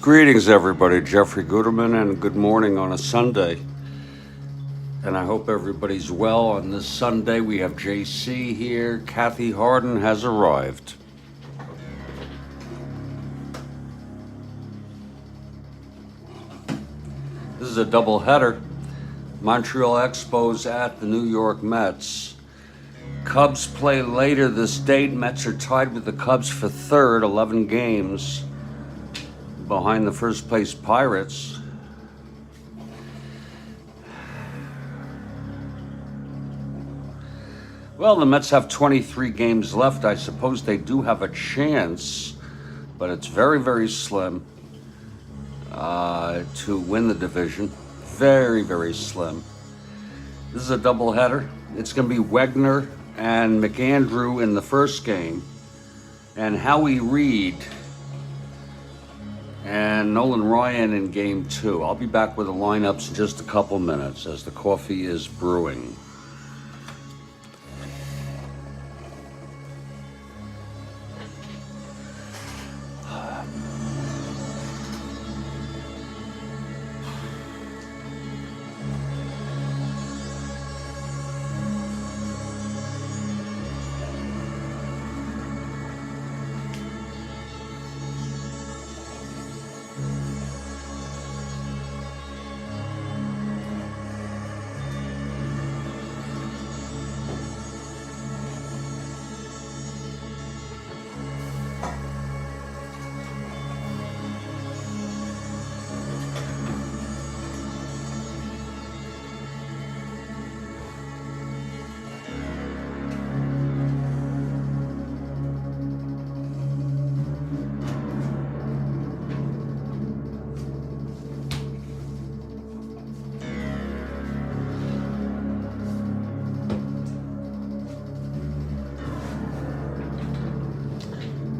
Greetings, everybody. Jeffrey Gooderman, and good morning on a Sunday. And I hope everybody's well on this Sunday. We have JC here. Kathy Harden has arrived. This is a doubleheader. Montreal Expos at the New York Mets. Cubs play later this date. Mets are tied with the Cubs for third, 11 games behind the first place Pirates. Well, the Mets have 23 games left. I suppose they do have a chance, but it's very, very slim to win the division. Very, very slim. This is a doubleheader. It's going to be Wegner and McAndrew in the first game, and Howie Reed and Nolan Ryan in game two. I'll be back with the lineups in just a couple minutes as the coffee is brewing.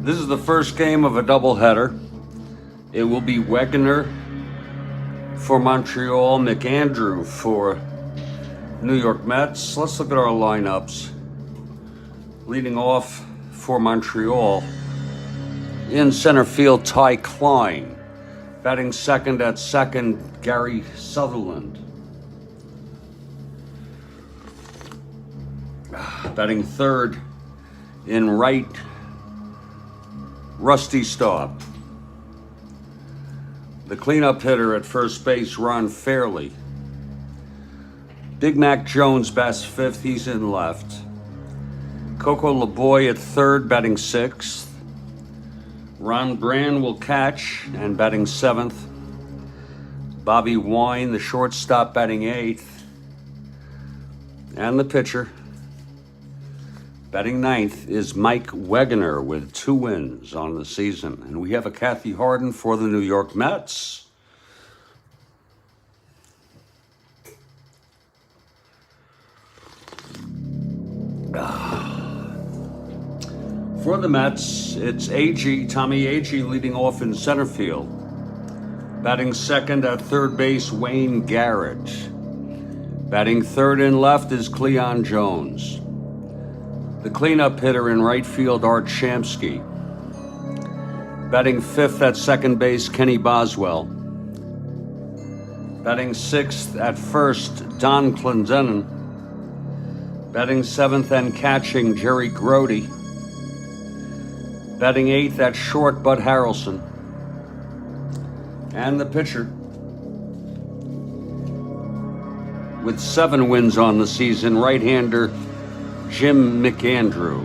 This is the first game of a doubleheader. It will be Wegner for Montreal, McAndrew for New York Mets. Let's look at our lineups. Leading off for Montreal, in center field, Ty Klein. Batting second at second, Gary Sutherland. Batting third in right, Rusty Staub. The cleanup hitter at first base, Ron Fairley. Big Mac Jones bats fifth, he's in left. Coco LeBoy at third, batting sixth. Ron Brand will catch and batting seventh. Bobby Wine, the shortstop, batting eighth. And the pitcher, batting ninth, is Mike Wegner with 2 wins on the season. And we have a Kathy Harden for the New York Mets. For the Mets, it's Tommy Agee leading off in center field. Batting second at third base, Wayne Garrett. Batting third and left is Cleon Jones. The cleanup hitter in right field, Art Shamsky. Batting fifth at second base, Kenny Boswell. Batting sixth at first, Don Clendenin. Batting seventh and catching, Jerry Grody. Batting eighth at short, Bud Harrelson. And the pitcher, with 7 wins on the season, right-hander Jim McAndrew.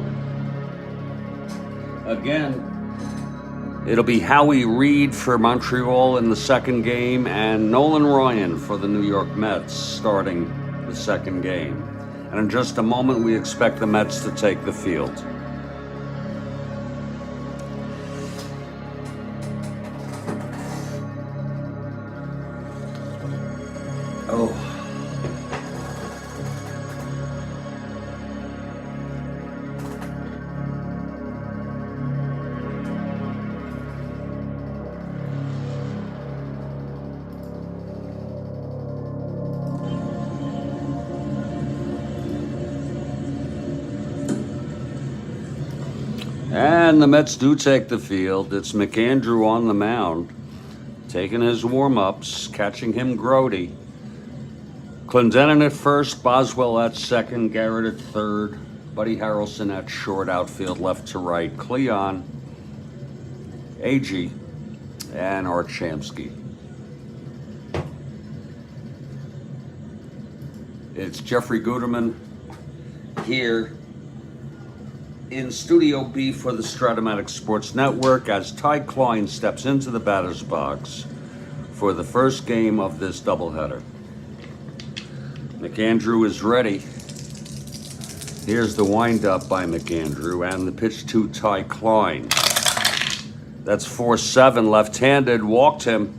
Again, it'll be Howie Reed for Montreal in the second game and Nolan Ryan for the New York Mets starting the second game. And in just a moment, we expect the Mets to take the field. Oh. And the Mets do take the field. It's McAndrew on the mound. taking his warm-ups, catching him Grody. Clendenin at first, Boswell at second, Garrett at third, Buddy Harrelson at short, outfield left to right, Cleon, AG, and Art Shamsky. It's Jeffrey Guterman here in Studio B for the Strat-O-Matic Sports Network as Ty Klein steps into the batter's box for the first game of this doubleheader. McAndrew is ready. Here's the windup by McAndrew and the pitch to Ty Klein. That's 4-7, left-handed, walked him.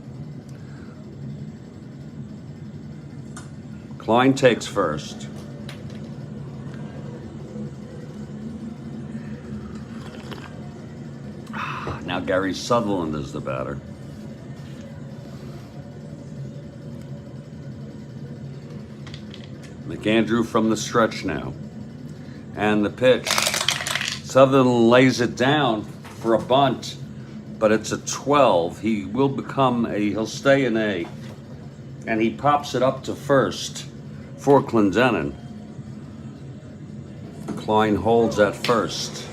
Klein takes first. Now Gary Sutherland is the batter. McAndrew from the stretch now. And the pitch. Sutherland lays it down for a bunt, but it's a 12. He will become he'll stay an A. And he pops it up to first for Clendenin. Klein holds at first.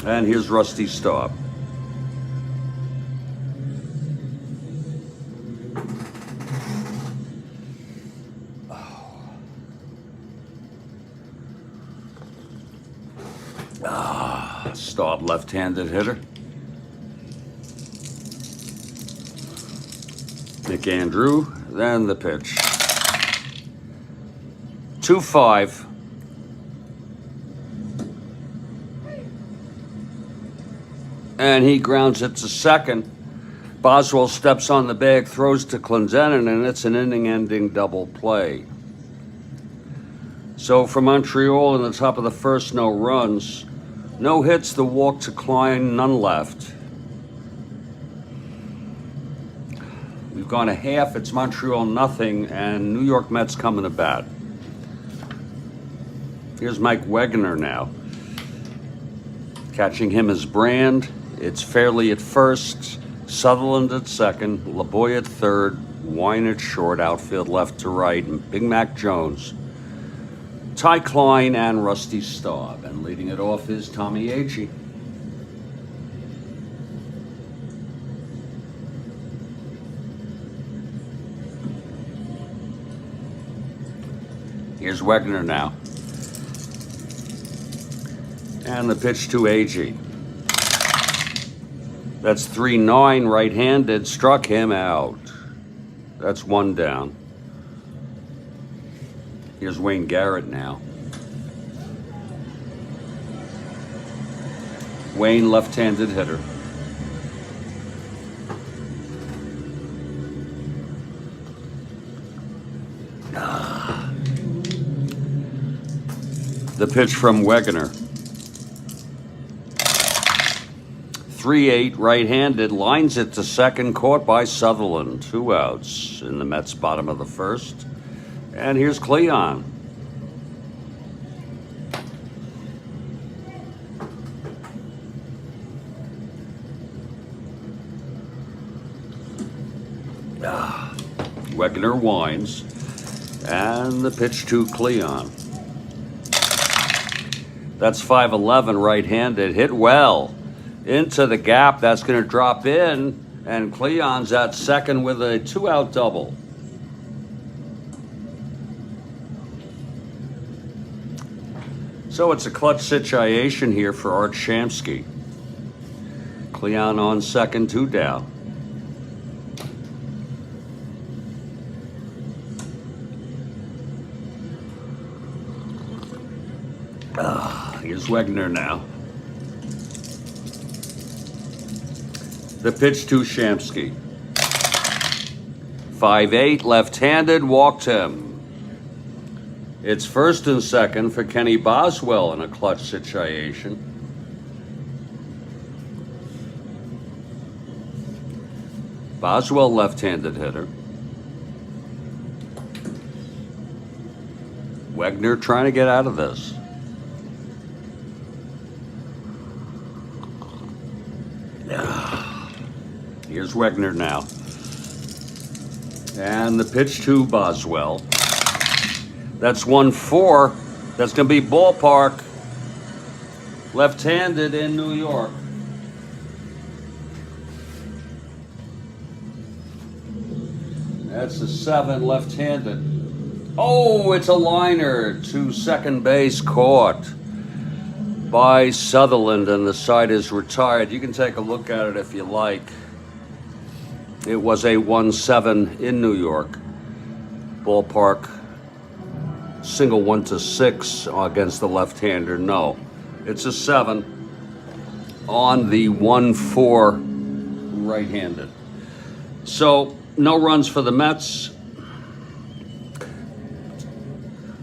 And here's Rusty Staub. Staub, left-handed hitter. McAndrew, then the pitch. 2-5. And he grounds it to second. Boswell steps on the bag, throws to Clendenin, and it's an inning-ending double play. So for Montreal in the top of the first, no runs. No hits, the walk to Klein, none left. We've gone a half, it's Montreal nothing, and New York Mets coming to bat. Here's Mike Wegener now. Catching him is Brand. It's Fairley at first, Sutherland at second, LeBoy at third, Wine at short, outfield left to right, and Big Mac Jones. Ty Klein and Rusty Staub, and leading it off is Tommy Agee. Here's Wegener now. And the pitch to Agee. That's 3-9, right-handed, struck him out. That's one down. Here's Wayne Garrett now. Wayne, left-handed hitter. The pitch from Wegener. 3-8, right-handed, lines it to second, caught by Sutherland. 2 outs in the Mets' bottom of the first. And here's Cleon. Wegener winds. And the pitch to Cleon. That's 5-11, right-handed, hit well. Into the gap, that's going to drop in. And Cleon's at second with a 2-out double. So it's a clutch situation here for Art Shamsky. Cleon on second, 2 down. Here's Wegener now. The pitch to Shamsky. 5-8, left-handed, walked him. It's first and second for Kenny Boswell in a clutch situation. Boswell, left-handed hitter. Wegener trying to get out of this. Here's Wegner now. And the pitch to Boswell. That's 1-4. That's going to be ballpark. Left-handed in New York. That's a 7, left-handed. Oh, it's a liner to second base, caught by Sutherland, and the side is retired. You can take a look at it if you like. It was a 1-7 in New York. Ballpark, single 1-6 against the left-hander. No, it's a 7 on the 1-4 right-handed. So no runs for the Mets.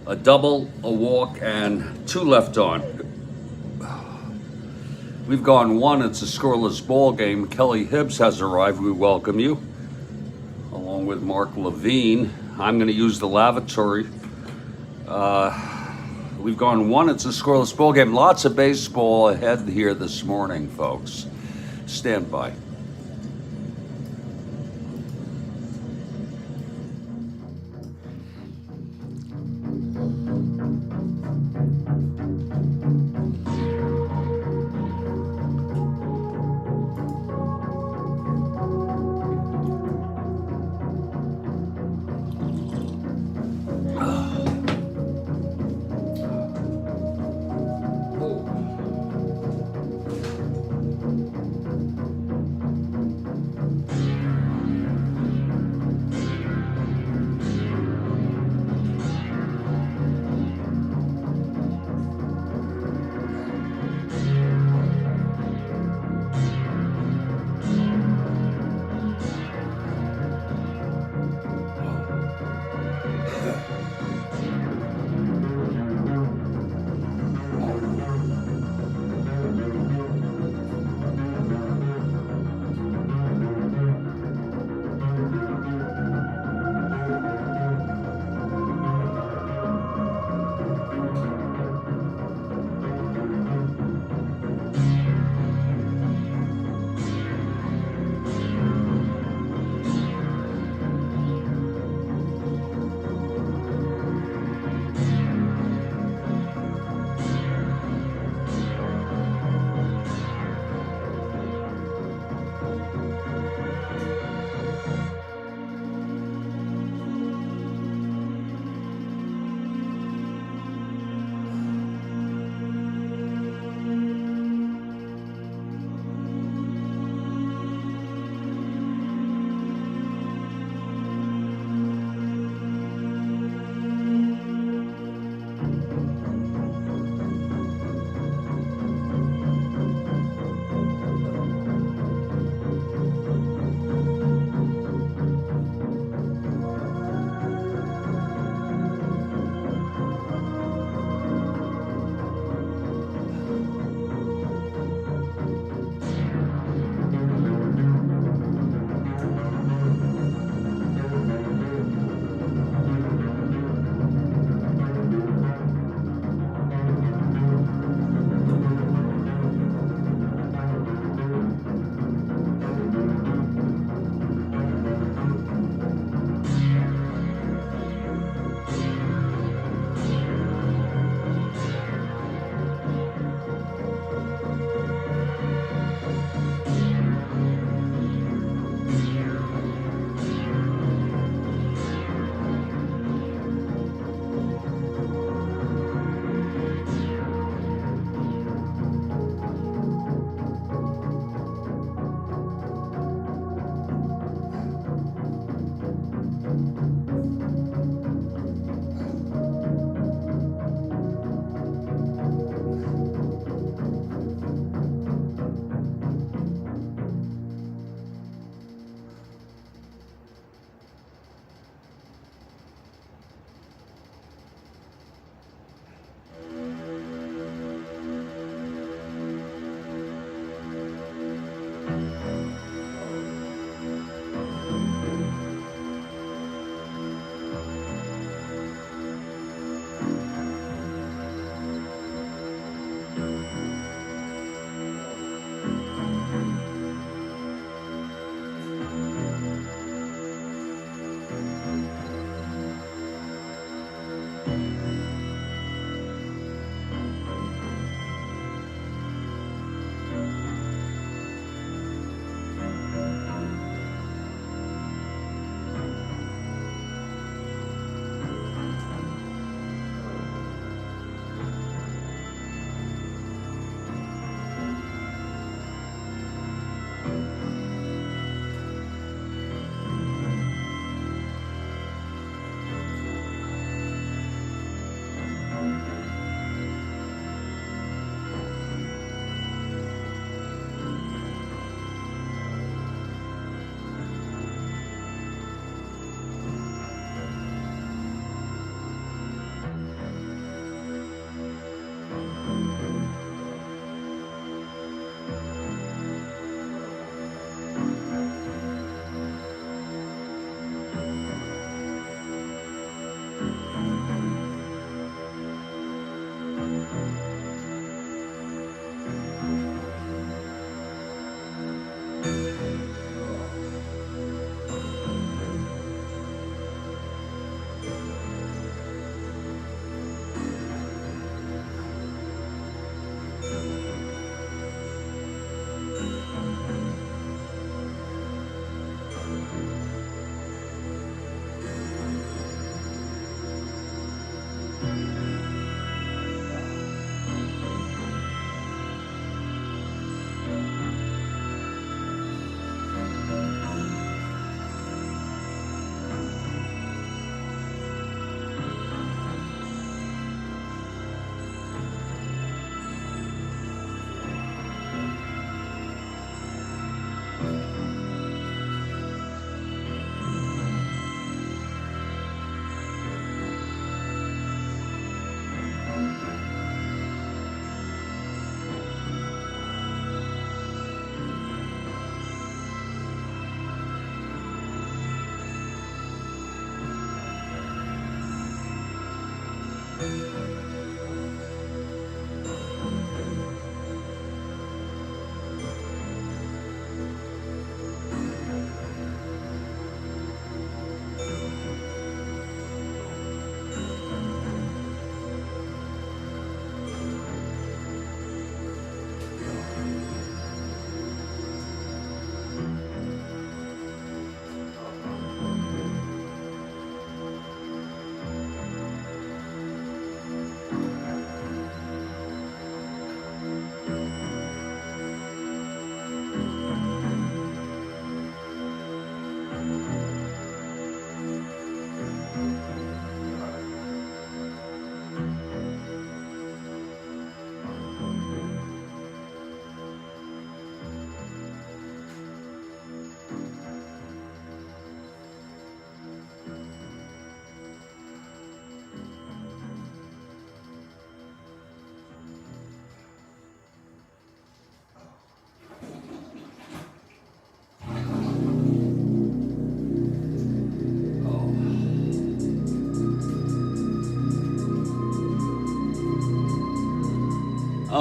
A double, a walk, and 2 left on. We've gone 1. It's a scoreless ball game. Kelly Hibbs has arrived. We welcome you, along with Mark Levine. I'm going to use the lavatory. We've gone 1. It's a scoreless ball game. Lots of baseball ahead here this morning, folks. Stand by.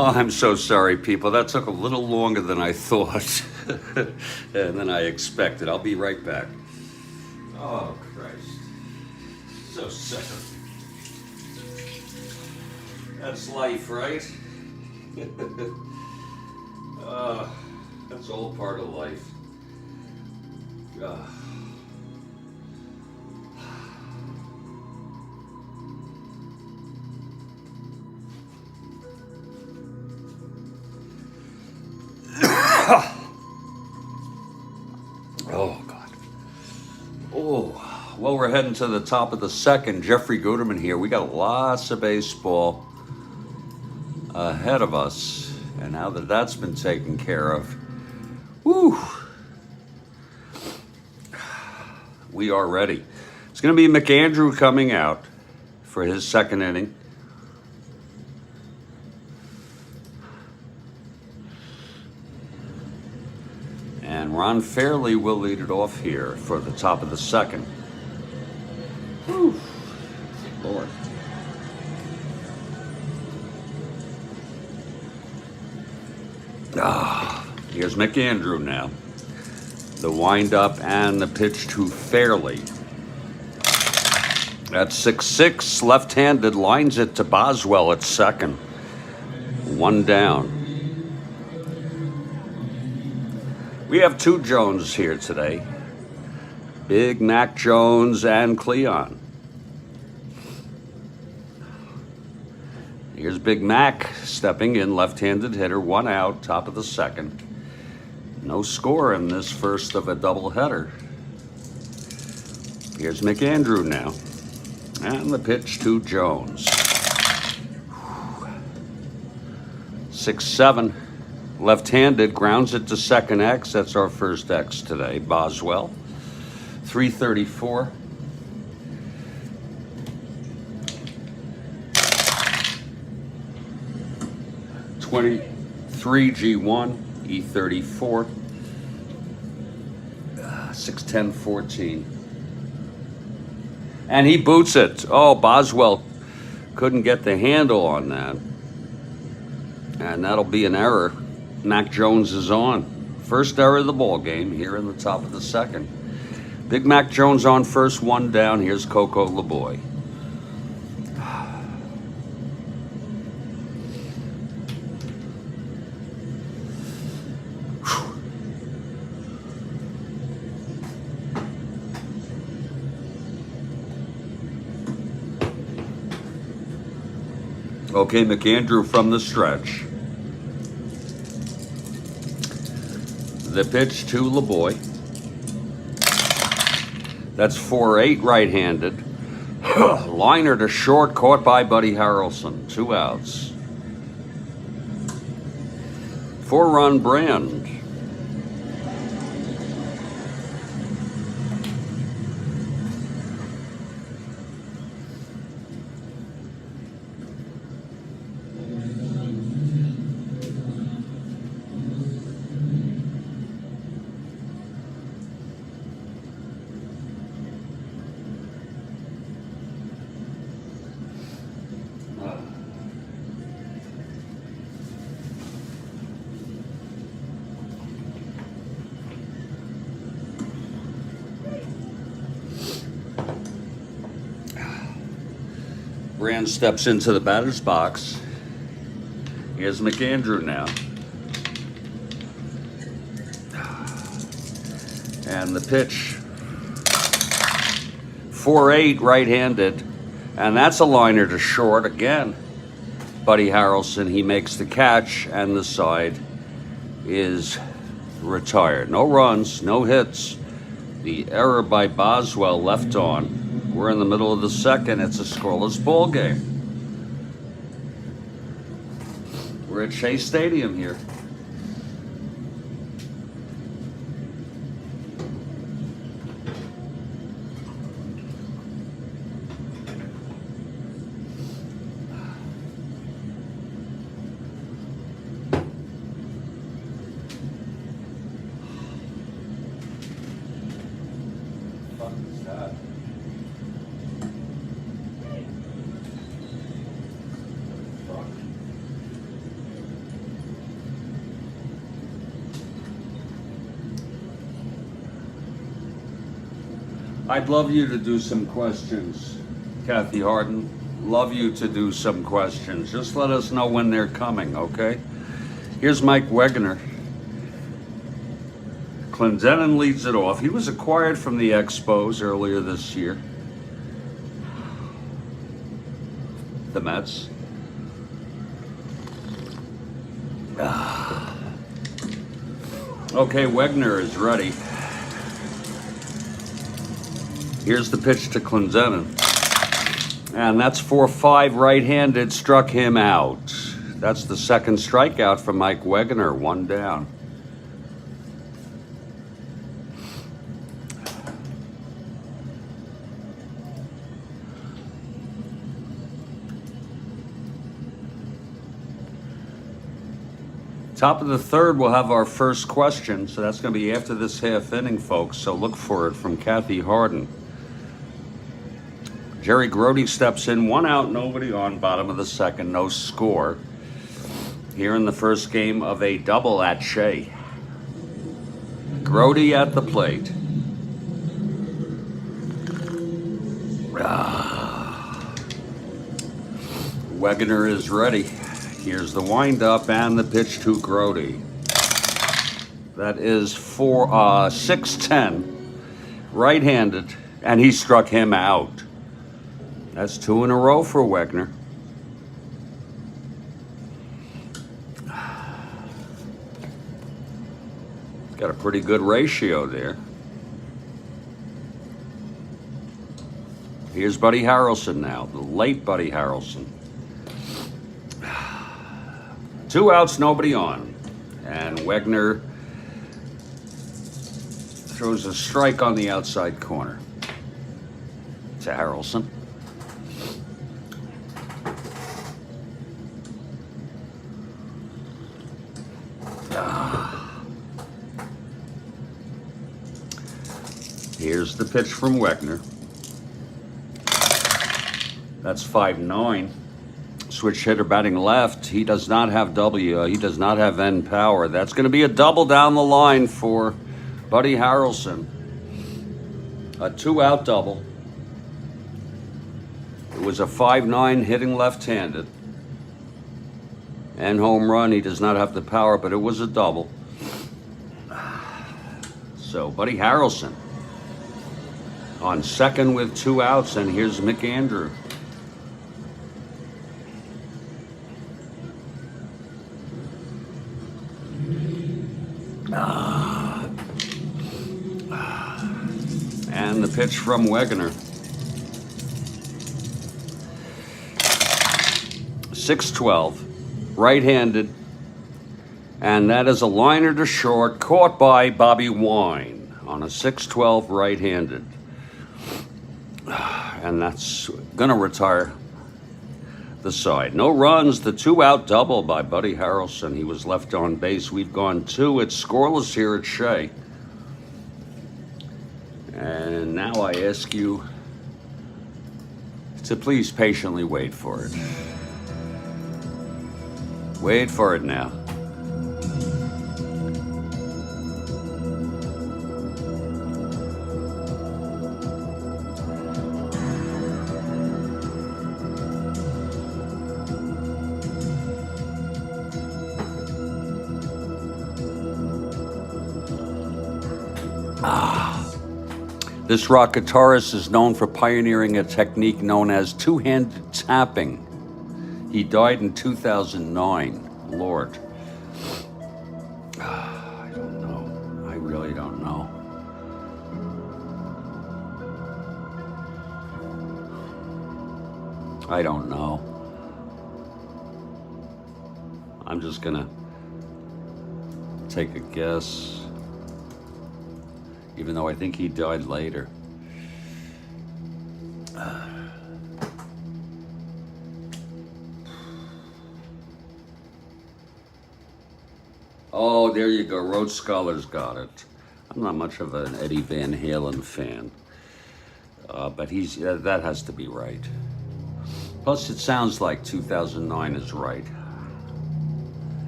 Oh, I'm so sorry, people. That took a little longer than I thought and than I expected. I'll be right back. Oh, Christ. So sad. That's life, right? That's all part of life. Oh, God. Oh, well, we're heading to the top of the second. Jeffrey Guterman here. We got lots of baseball ahead of us. And now that that's been taken care of, whew, we are ready. It's going to be McAndrew coming out for his second inning. And Ron Fairley will lead it off here for the top of the second. Whew. Lord. Here's McAndrew now. The windup and the pitch to Fairley. At 6-6, left-handed, lines it to Boswell at second. One down. We have two Jones here today. Big Mac Jones and Cleon. Here's Big Mac stepping in, left-handed hitter, one out, top of the second. No score in this first of a doubleheader. Here's McAndrew now. And the pitch to Jones. 6-7. Left-handed, grounds it to second X. That's our first X today. Boswell. 334. G1, E34. 6-10-14. And he boots it. Oh, Boswell couldn't get the handle on that. And that'll be an error. Mac Jones is on. First error of the ball game here in the top of the second. Big Mac Jones on first, one down. Here's Coco LeBoy. Okay, McAndrew from the stretch. The pitch to LeBoy. That's 4-8 right-handed. Liner to short, caught by Buddy Harrelson. 2 outs. 4-run Brand. Brand steps into the batter's box. Here's McAndrew now. And the pitch. 4-8 right-handed. And that's a liner to short again. Buddy Harrelson, he makes the catch, and the side is retired. No runs, no hits. The error by Boswell left on. We're in the middle of the second. It's a scoreless ball game. We're at Shea Stadium here. What the fuck is that? I'd love you to do some questions, Kathy Harden. Love you to do some questions. Just let us know when they're coming, okay? Here's Mike Wegener. Clendenin leads it off. He was acquired from the Expos earlier this year. The Mets. Okay, Wegener is ready. Here's the pitch to Clendenin. And that's 4-5 right-handed, struck him out. That's the second strikeout for Mike Wegener, 1 down. Top of the third, we'll have our first question. So that's going to be after this half inning, folks. So look for it from Kathy Harden. Jerry Grody steps in, 1 out, nobody on, bottom of the second, no score. Here in the first game of a double at Shea. Grody at the plate. Wegener is ready. Here's the windup and the pitch to Grody. That is 6-10, right-handed, and he struck him out. That's 2 in a row for Wegener. Got a pretty good ratio there. Here's Buddy Harrelson now, the late Buddy Harrelson. 2 outs, nobody on. And Wegener throws a strike on the outside corner to Harrelson. Here's the pitch from Wegener. That's 5-9. Switch hitter batting left. He does not have he does not have end power. That's going to be a double down the line for Buddy Harrelson. A 2-out double. It was a 5-9 hitting left-handed. And home run. He does not have the power, but it was a double. So Buddy Harrelson on second with 2 outs, and here's McAndrew. And the pitch from Wegener. 6-12, right-handed, and that is a liner to short, caught by Bobby Wine on a 6-12 right-handed. And that's gonna retire the side. No runs, the 2-out double by Buddy Harrelson. He was left on base. We've gone 2. It's scoreless here at Shea. And now I ask you to please patiently wait for it. Wait for it now. This rock guitarist is known for pioneering a technique known as two-handed tapping. He died in 2009. Lord. I don't know. I really don't know. I don't know. I'm just gonna take a guess. Even though I think he died later. Oh, there you go. Rhodes Scholars got it. I'm not much of an Eddie Van Halen fan. But that has to be right. Plus, it sounds like 2009 is right.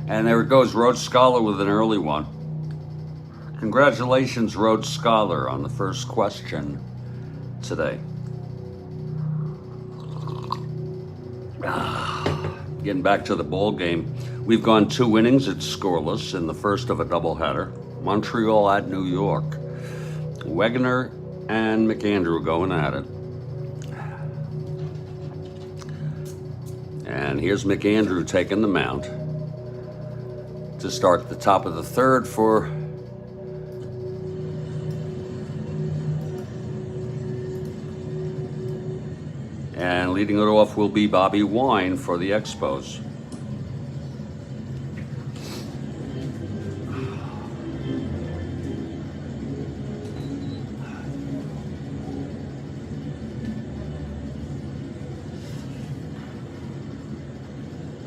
And there it goes, Rhodes Scholar with an early one. Congratulations, Rhodes Scholar, on the first question today. Getting back to the ball game. We've gone 2 innings. It's scoreless in the first of a doubleheader. Montreal at New York. Wegener and McAndrew going at it. And here's McAndrew taking the mound to start the top of the third for and leading it off will be Bobby Wine for the Expos.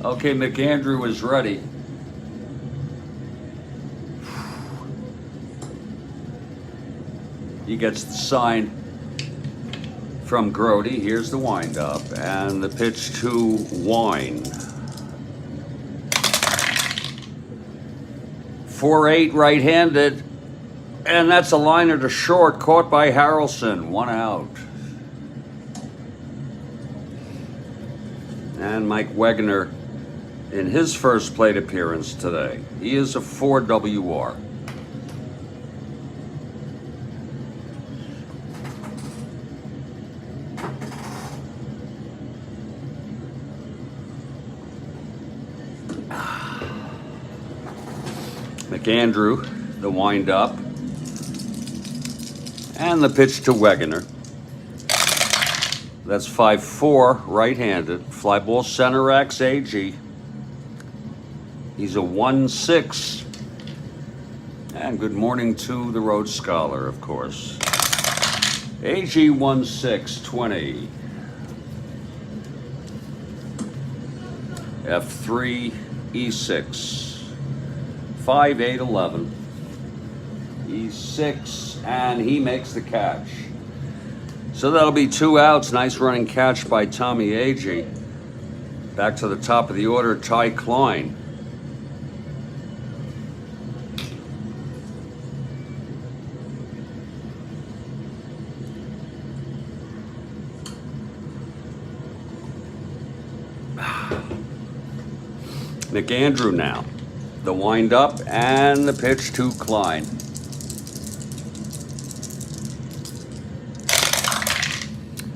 Okay, McAndrew is ready. He gets the sign from Grody. Here's the windup and the pitch to Wine. 4-8 right-handed, and that's a liner to short, caught by Harrelson. 1 out. And Mike Wegener in his first plate appearance today. He is a 4 WR. McAndrew, the wind-up, and the pitch to Wegener. That's 5-4, right-handed. Fly ball center X, AG. He's a 1-6. And good morning to the Rhodes Scholar, of course. AG 1-6-20. F3, E6. 5-8-11. E6, and he makes the catch. So that'll be 2 outs. Nice running catch by Tommy Agee. Back to the top of the order, Ty Klein. McAndrew now. The wind-up and the pitch to Klein.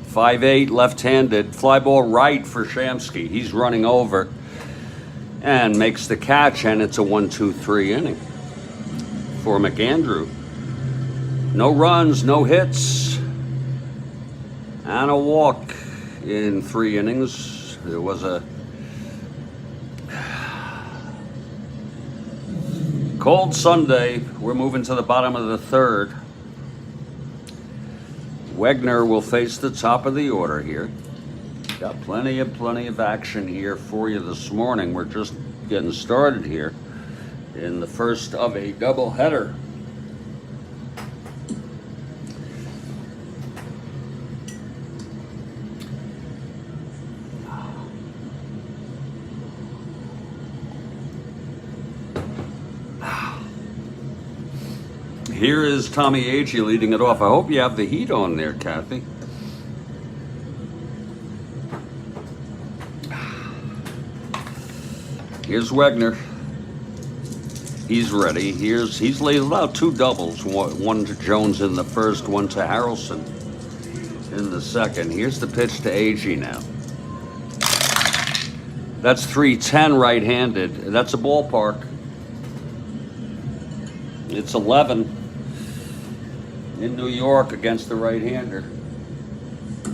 5-8, left-handed. Fly ball right for Shamsky. He's running over and makes the catch, and it's a 1-2-3 inning for McAndrew. No runs, no hits, and a walk in 3 innings. There was a cold Sunday. We're moving to the bottom of the third. Wegener will face the top of the order here. Got plenty of action here for you this morning. We're just getting started here in the first of a doubleheader. Here is Tommy Agee leading it off. I hope you have the heat on there, Kathy. Here's Wegener. He's ready. He's laid out 2 doubles. One to Jones in the first, one to Harrelson in the second. Here's the pitch to Agee now. That's 3-10 right-handed. That's a ballpark. It's 11 in New York against the right-hander.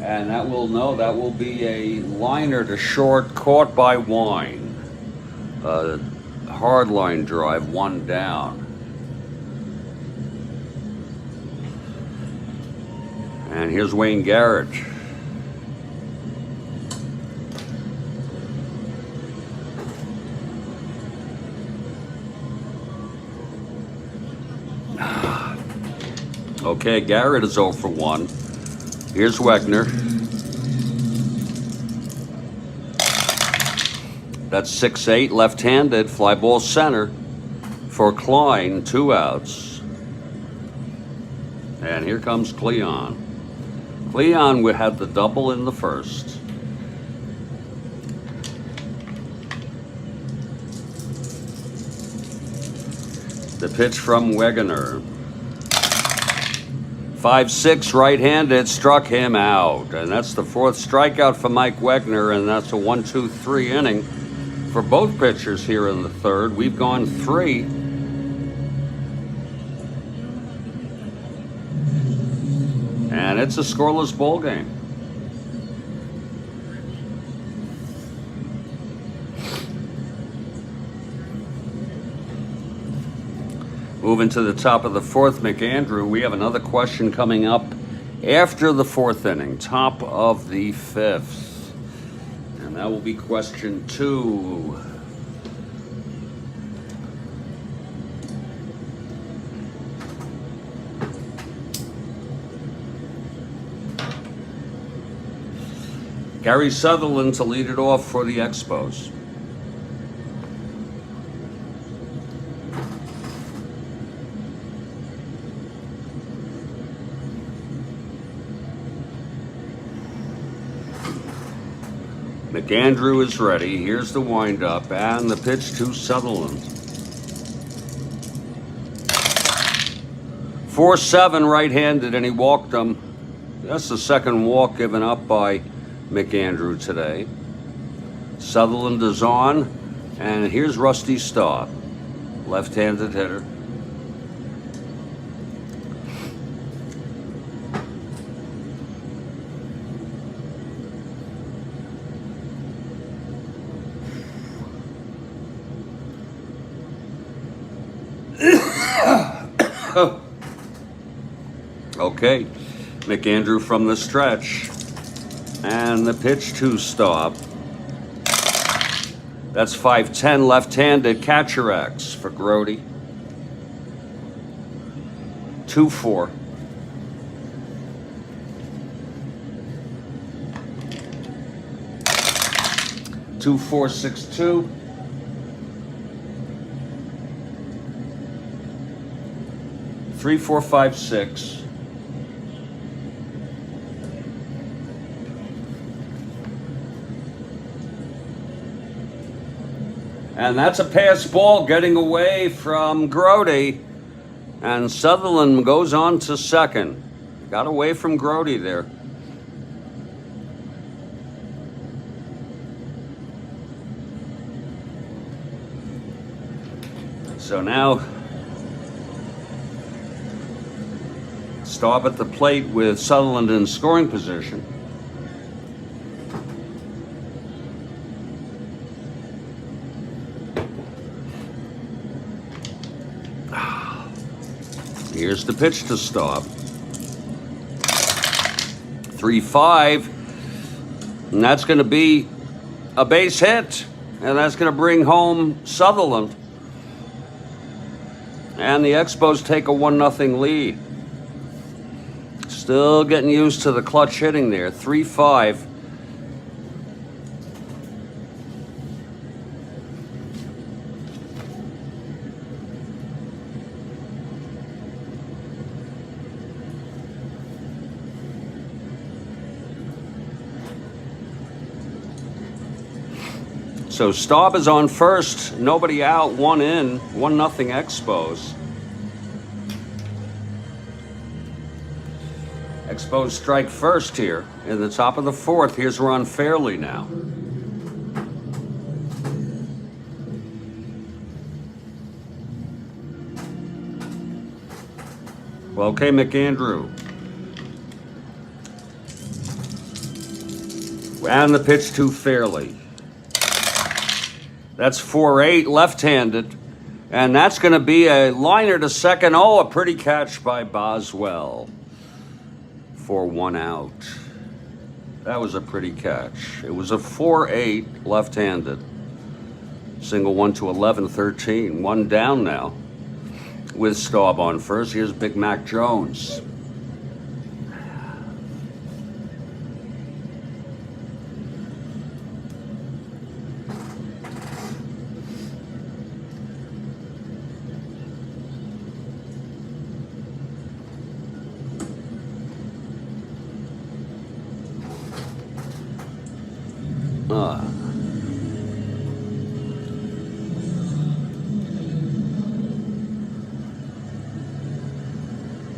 And that will be a liner to short, caught by Wine. Hard line drive, 1 down. And here's Wayne Garrett. Okay, Garrett is 0 for 1. Here's Wegener. That's 6-8, left-handed, fly ball center for Klein, 2 outs. And here comes Cleon. Leon, we had the double in the first. The pitch from Wegener. 5-6 right-handed, struck him out. And that's the fourth strikeout for Mike Wegener, and that's a 1-2-3 inning for both pitchers here in the third. We've gone 3. And it's a scoreless ball game. Moving to the top of the fourth, McAndrew, we have another question coming up after the fourth inning, top of the fifth. And that will be question 2. Gary Sutherland to lead it off for the Expos. McAndrew is ready. Here's the windup and the pitch to Sutherland. 4-7 right-handed, and he walked him. That's the second walk given up by McAndrew today. Sutherland is on, and here's Rusty Staub, left-handed hitter. Okay, McAndrew from the stretch. And the pitch to Staub. That's 5-10 left-handed, catcher X for Grody. 2-4. Two, 4, 6, 2. 3, 4, 5, 6. And that's a pass ball getting away from Grody. And Sutherland goes on to second. Got away from Grody there. So now Staub at the plate with Sutherland in scoring position. Here's the pitch to Staub. 3-5. And that's going to be a base hit. And that's going to bring home Sutherland. And the Expos take a 1-0 lead. Still getting used to the clutch hitting there. 3-5. So Staub is on first, nobody out, 1 in, 1-0 Expos. Expos strike first here in the top of the fourth. Here's Ron Fairley now. Well, okay, McAndrew. And the pitch to Fairley. That's 4-8 left-handed. And that's going to be a liner to second. Oh, a pretty catch by Boswell for 1 out. That was a pretty catch. It was a 4-8 left-handed. Single 1 to 11-13. 1 down now with Staub on first. Here's Big Mac Jones.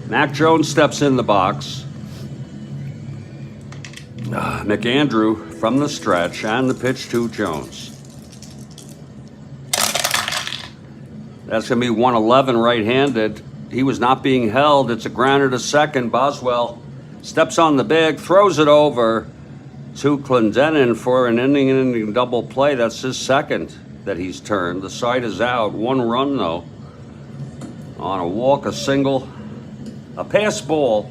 Mac Jones steps in the box. McAndrew from the stretch, and the pitch to Jones. That's going to be 111 right-handed. He was not being held. It's a grounder to second. Boswell steps on the big, throws it over to Clendenin for an inning double play. That's his second that he's turned. The side is out. 1 run, though, on a walk, a single, a pass ball,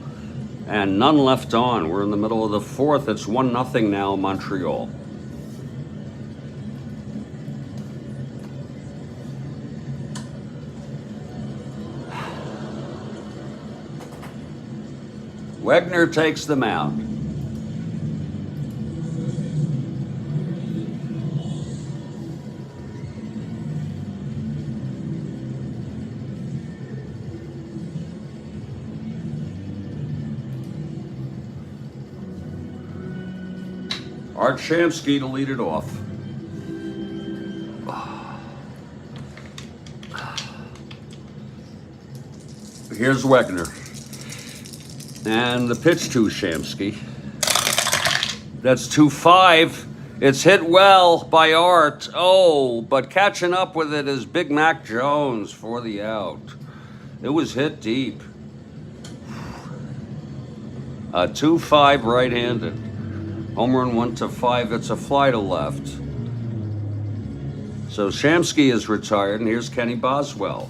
and none left on. We're in the middle of the 4th. It's 1-0 now, Montreal. Wegner takes the mound. Art Shamsky to lead it off. Here's Wegner. And the pitch to Shamsky. That's 2-5. It's hit well by Art. Oh, but catching up with it is Big Mac Jones for the out. It was hit deep. 2-5 right-handed. Home run 1-5. It's a fly to left. So Shamsky is retired, and here's Kenny Boswell.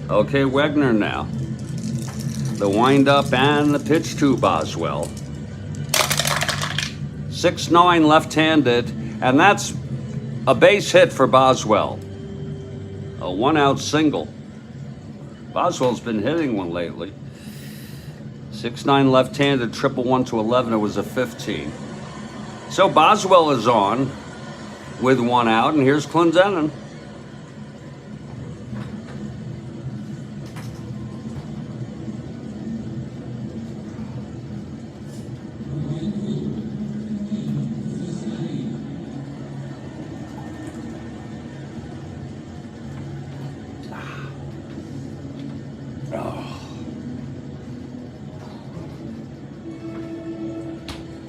Okay, Wegner now. The windup and the pitch to Boswell. 6-9 left-handed, and that's a base hit for Boswell. A 1-out single. Boswell's been hitting one lately. 6-9 left-handed, 1-1 to 11. It was a 15. So Boswell is on with 1 out, and here's Clendenin.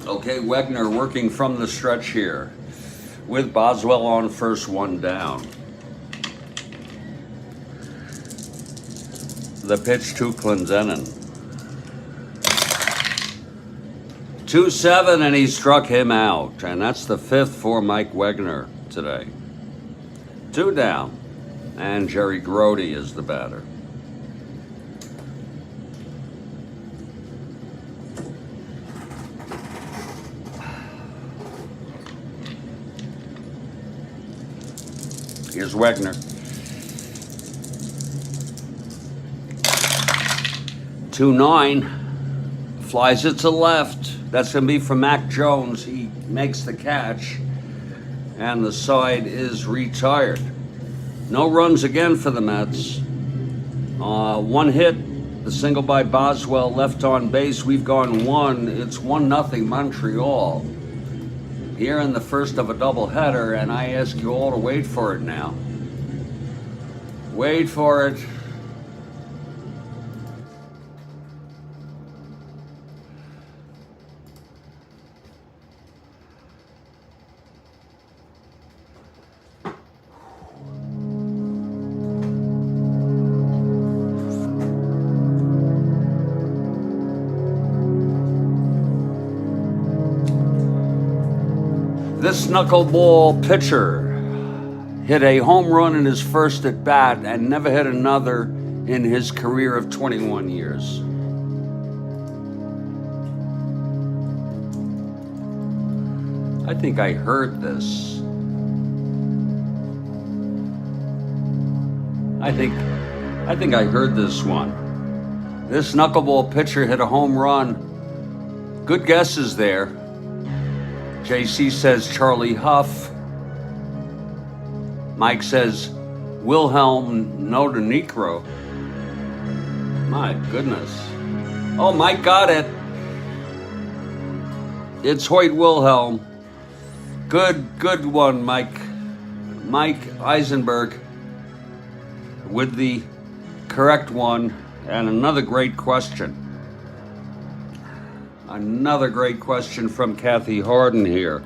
Okay, Wegner working from the stretch here with Boswell on first, 1 down. The pitch to Clendenin. 2-7, and he struck him out. And that's the 5th for Mike Wegner today. 2 down, and Jerry Grody is the batter. Here's Wegner. 2-9. Flies it to left. That's going to be from Mac Jones. He makes the catch. And the side is retired. No runs again for the Mets. 1 hit. The single by Boswell left on base. We've gone 1. It's 1-0 Montreal. Here in the first of a doubleheader, and I ask you all to wait for it now. Wait for it. This knuckleball pitcher hit a home run in his first at bat and never hit another in his career of 21 years. I think I heard this. I think I heard this one. This knuckleball pitcher hit a home run Good guesses there. JC says Charlie Huff. Mike says Wilhelm Nodenecro. My goodness. Oh, Mike got it. It's Hoyt Wilhelm. Good one, Mike. Mike Eisenberg with the correct one, and another great question. Another great question from Kathy Harden here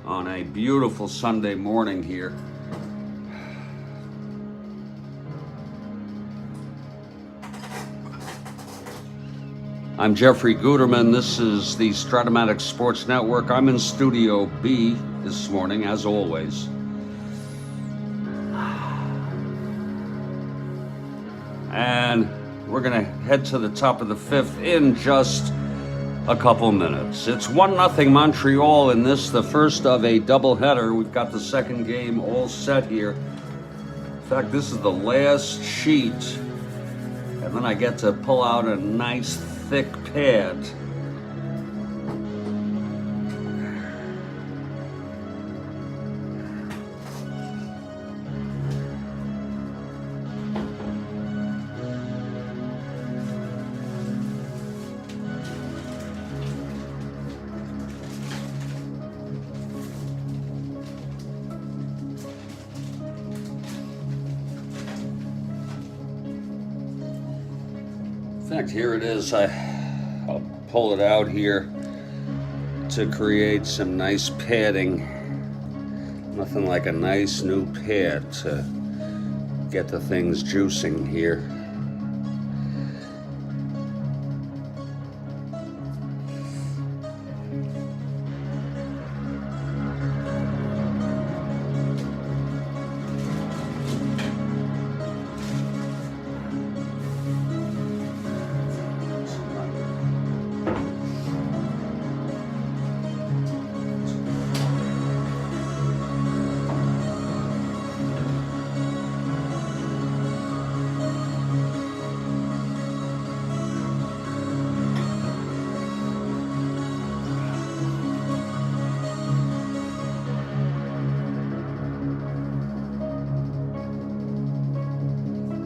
on a beautiful Sunday morning here. I'm Jeffrey Guterman. This is the Strat-O-Matic Sports Network. I'm in Studio B this morning, as always. And we're going to head to the top of the fifth in just a couple minutes. It's 1-0 Montreal in this, the first of a doubleheader. We've got the second game all set here. In fact, this is the last sheet. And then I get to pull out a nice thick pad. In fact, here it is. I'll pull it out here to create some nice padding. Nothing like a nice new pad to get the things juicing here.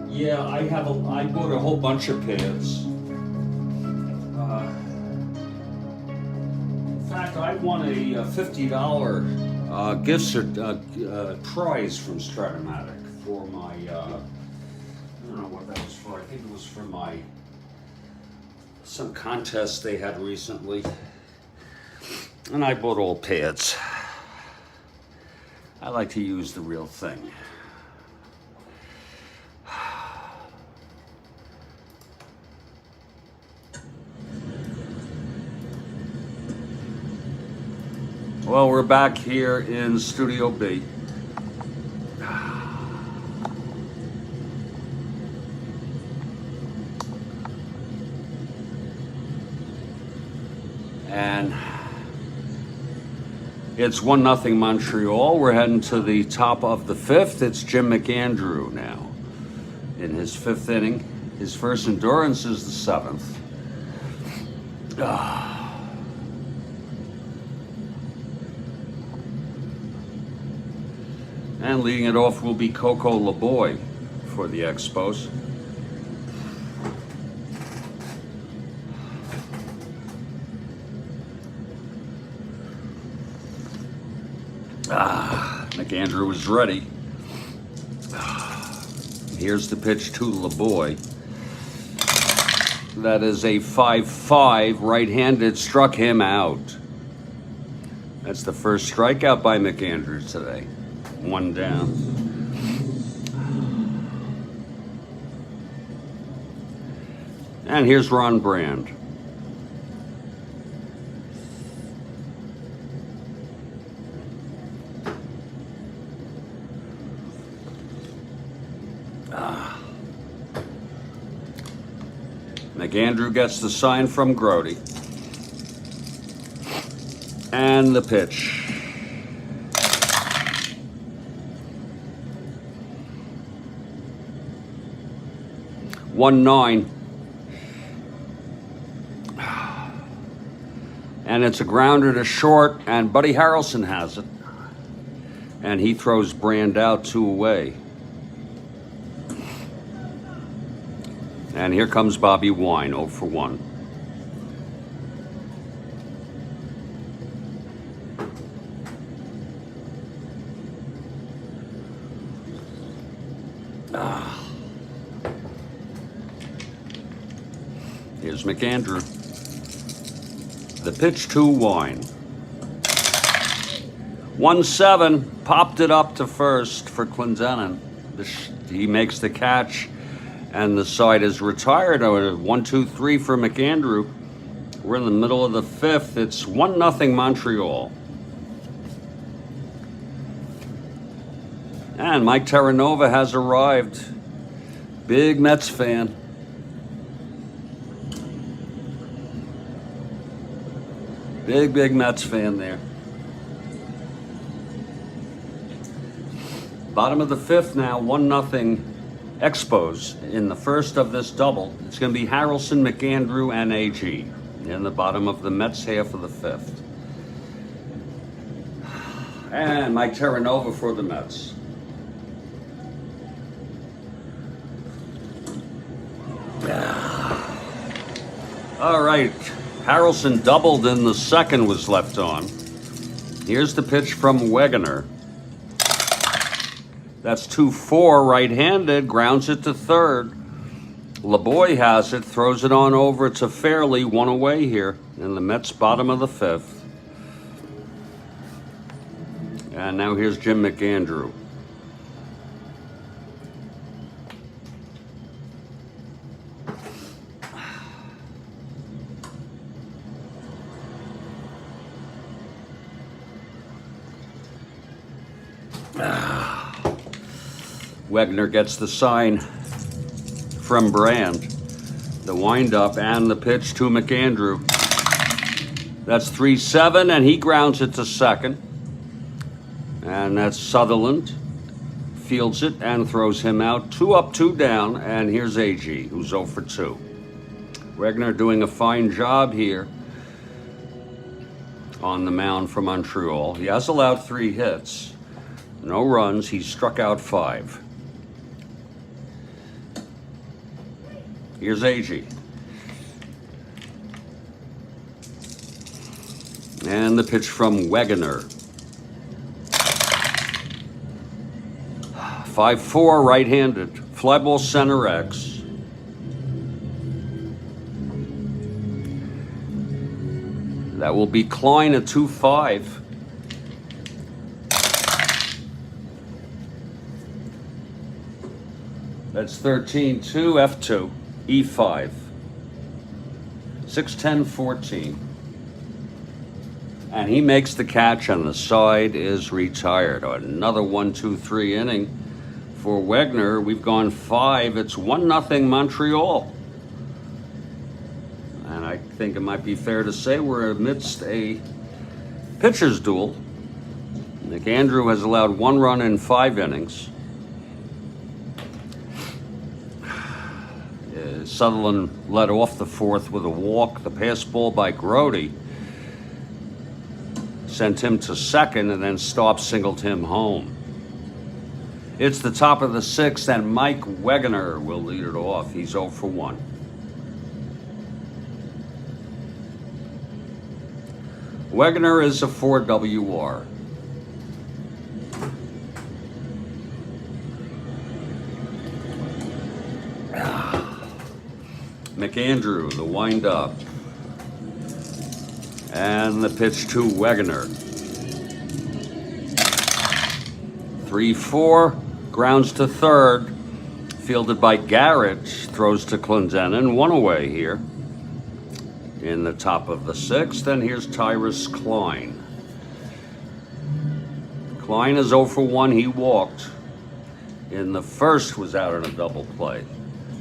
Yeah, I bought a whole bunch of pads. In fact, I won a $50 gift prize from Strat-O-Matic for my, I don't know what that was for. I think it was for some contest they had recently. And I bought all pads. I like to use the real thing. Well, we're back here in Studio B. And it's 1-0 Montreal. We're heading to the top of the fifth. It's Jim McAndrew now in his fifth inning. His first endurance is the seventh. And leading it off will be Coco LeBoy for the Expos. McAndrew is ready. Here's the pitch to LeBoy. That is a 5-5, right-handed, struck him out. That's the first strikeout by McAndrew today. One down. And here's Ron Brand. McAndrew gets the sign from Grody. And the pitch. 1-9. And it's a grounder to short, and Buddy Harrelson has it. And he throws Brand out 2 away. And here comes Bobby Wine, 0 for 1. Here's McAndrew. The pitch to Wine. 1-7, popped it up to first for Clendenin. He makes the catch, and the side is retired. 1-2-3 for McAndrew. We're in the middle of the 5th. It's 1-0 Montreal. And Mike Terranova has arrived. Big Mets fan. Big Mets fan there. Bottom of the 5th now, 1-0 Expos in the first of this double. It's going to be Harrelson, McAndrew, and AG in the bottom of the Mets half of the 5th. And Mike Terranova for the Mets. All right, Harrelson doubled in the second, was left on. Here's the pitch from Wegener. That's 2-4, right-handed, grounds it to third. LeBoy has it, throws it on over to Fairley, 1 away here in the Mets bottom of the 5th. And now here's Jim McAndrew. Wegener gets the sign from Brand. The windup and the pitch to McAndrew. That's 3-7, and he grounds it to second. And that's Sutherland. Fields it and throws him out. 2 up, 2 down, and here's AG, who's 0 for 2. Wegener doing a fine job here on the mound for Montreal. He has allowed 3 hits. No runs. He's struck out 5. Here's AG. And the pitch from Wegener. 5-4, right-handed. Fly ball center X. That will be Klein at 2-5. That's 13-2, F2, E5. 6-10-14. And he makes the catch, and the side is retired. Another 1-2-3 inning for Wegener. We've gone 5. It's 1-0 Montreal. And I think it might be fair to say we're amidst a pitcher's duel. McAndrew has allowed 1 run in 5 innings. Sutherland led off the 4th with a walk. The pass ball by Grody sent him to second, and then Staub singled him home. It's the top of the 6th, and Mike Wegener will lead it off. He's 0 for 1. Wegener is a 4 WR. McAndrew, the wind-up. And the pitch to Wegener. 3-4, grounds to third. Fielded by Garrett, throws to Clendenin, 1 away here in the top of the 6th. And here's Tyrus Klein. Klein is 0 for 1. He walked. In the first, was out in a double play.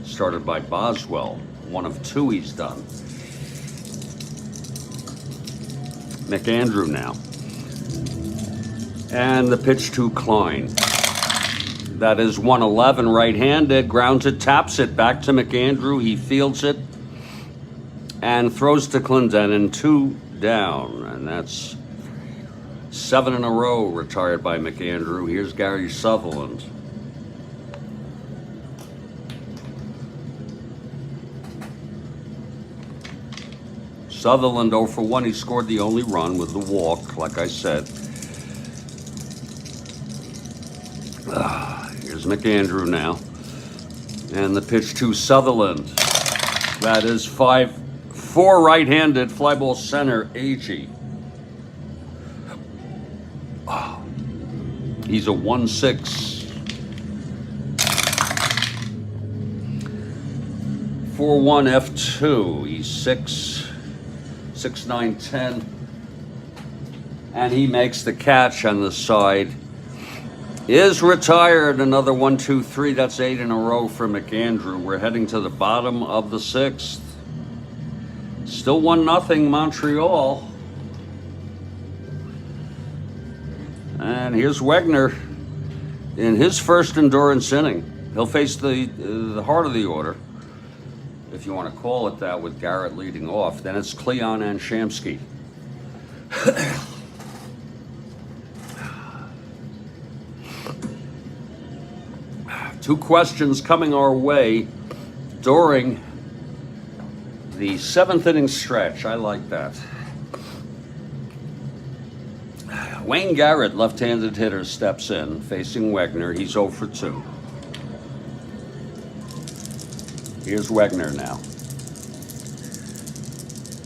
Started by Boswell. 1 of 2 he's done. McAndrew now. And the pitch to Klein. That is 111, right-handed. Grounds it, taps it back to McAndrew. He fields it and throws to Clendenin, 2 down, and that's 7 in a row retired by McAndrew. Here's Gary Sutherland. Sutherland 0 for 1. He scored the only run with the walk, like I said. Here's McAndrew now. And the pitch to Sutherland. That is 5-4 right-handed, fly ball center, Agee. He's a 1-6. 4-1 F2. He's 6'9", 10. And he makes the catch on the side. Is retired. Another 1, 2, 3. That's 8 in a row for McAndrew. We're heading to the bottom of the 6th. Still 1-0 Montreal. And here's Wegner in his first endurance inning. He'll face the heart of the order, if you want to call it that, with Garrett leading off. Then it's Cleon and Shamsky. 2 questions coming our way during the 7th inning stretch. I like that. Wayne Garrett, left-handed hitter, steps in, facing Wegner. He's 0 for 2. Here's Wegner now.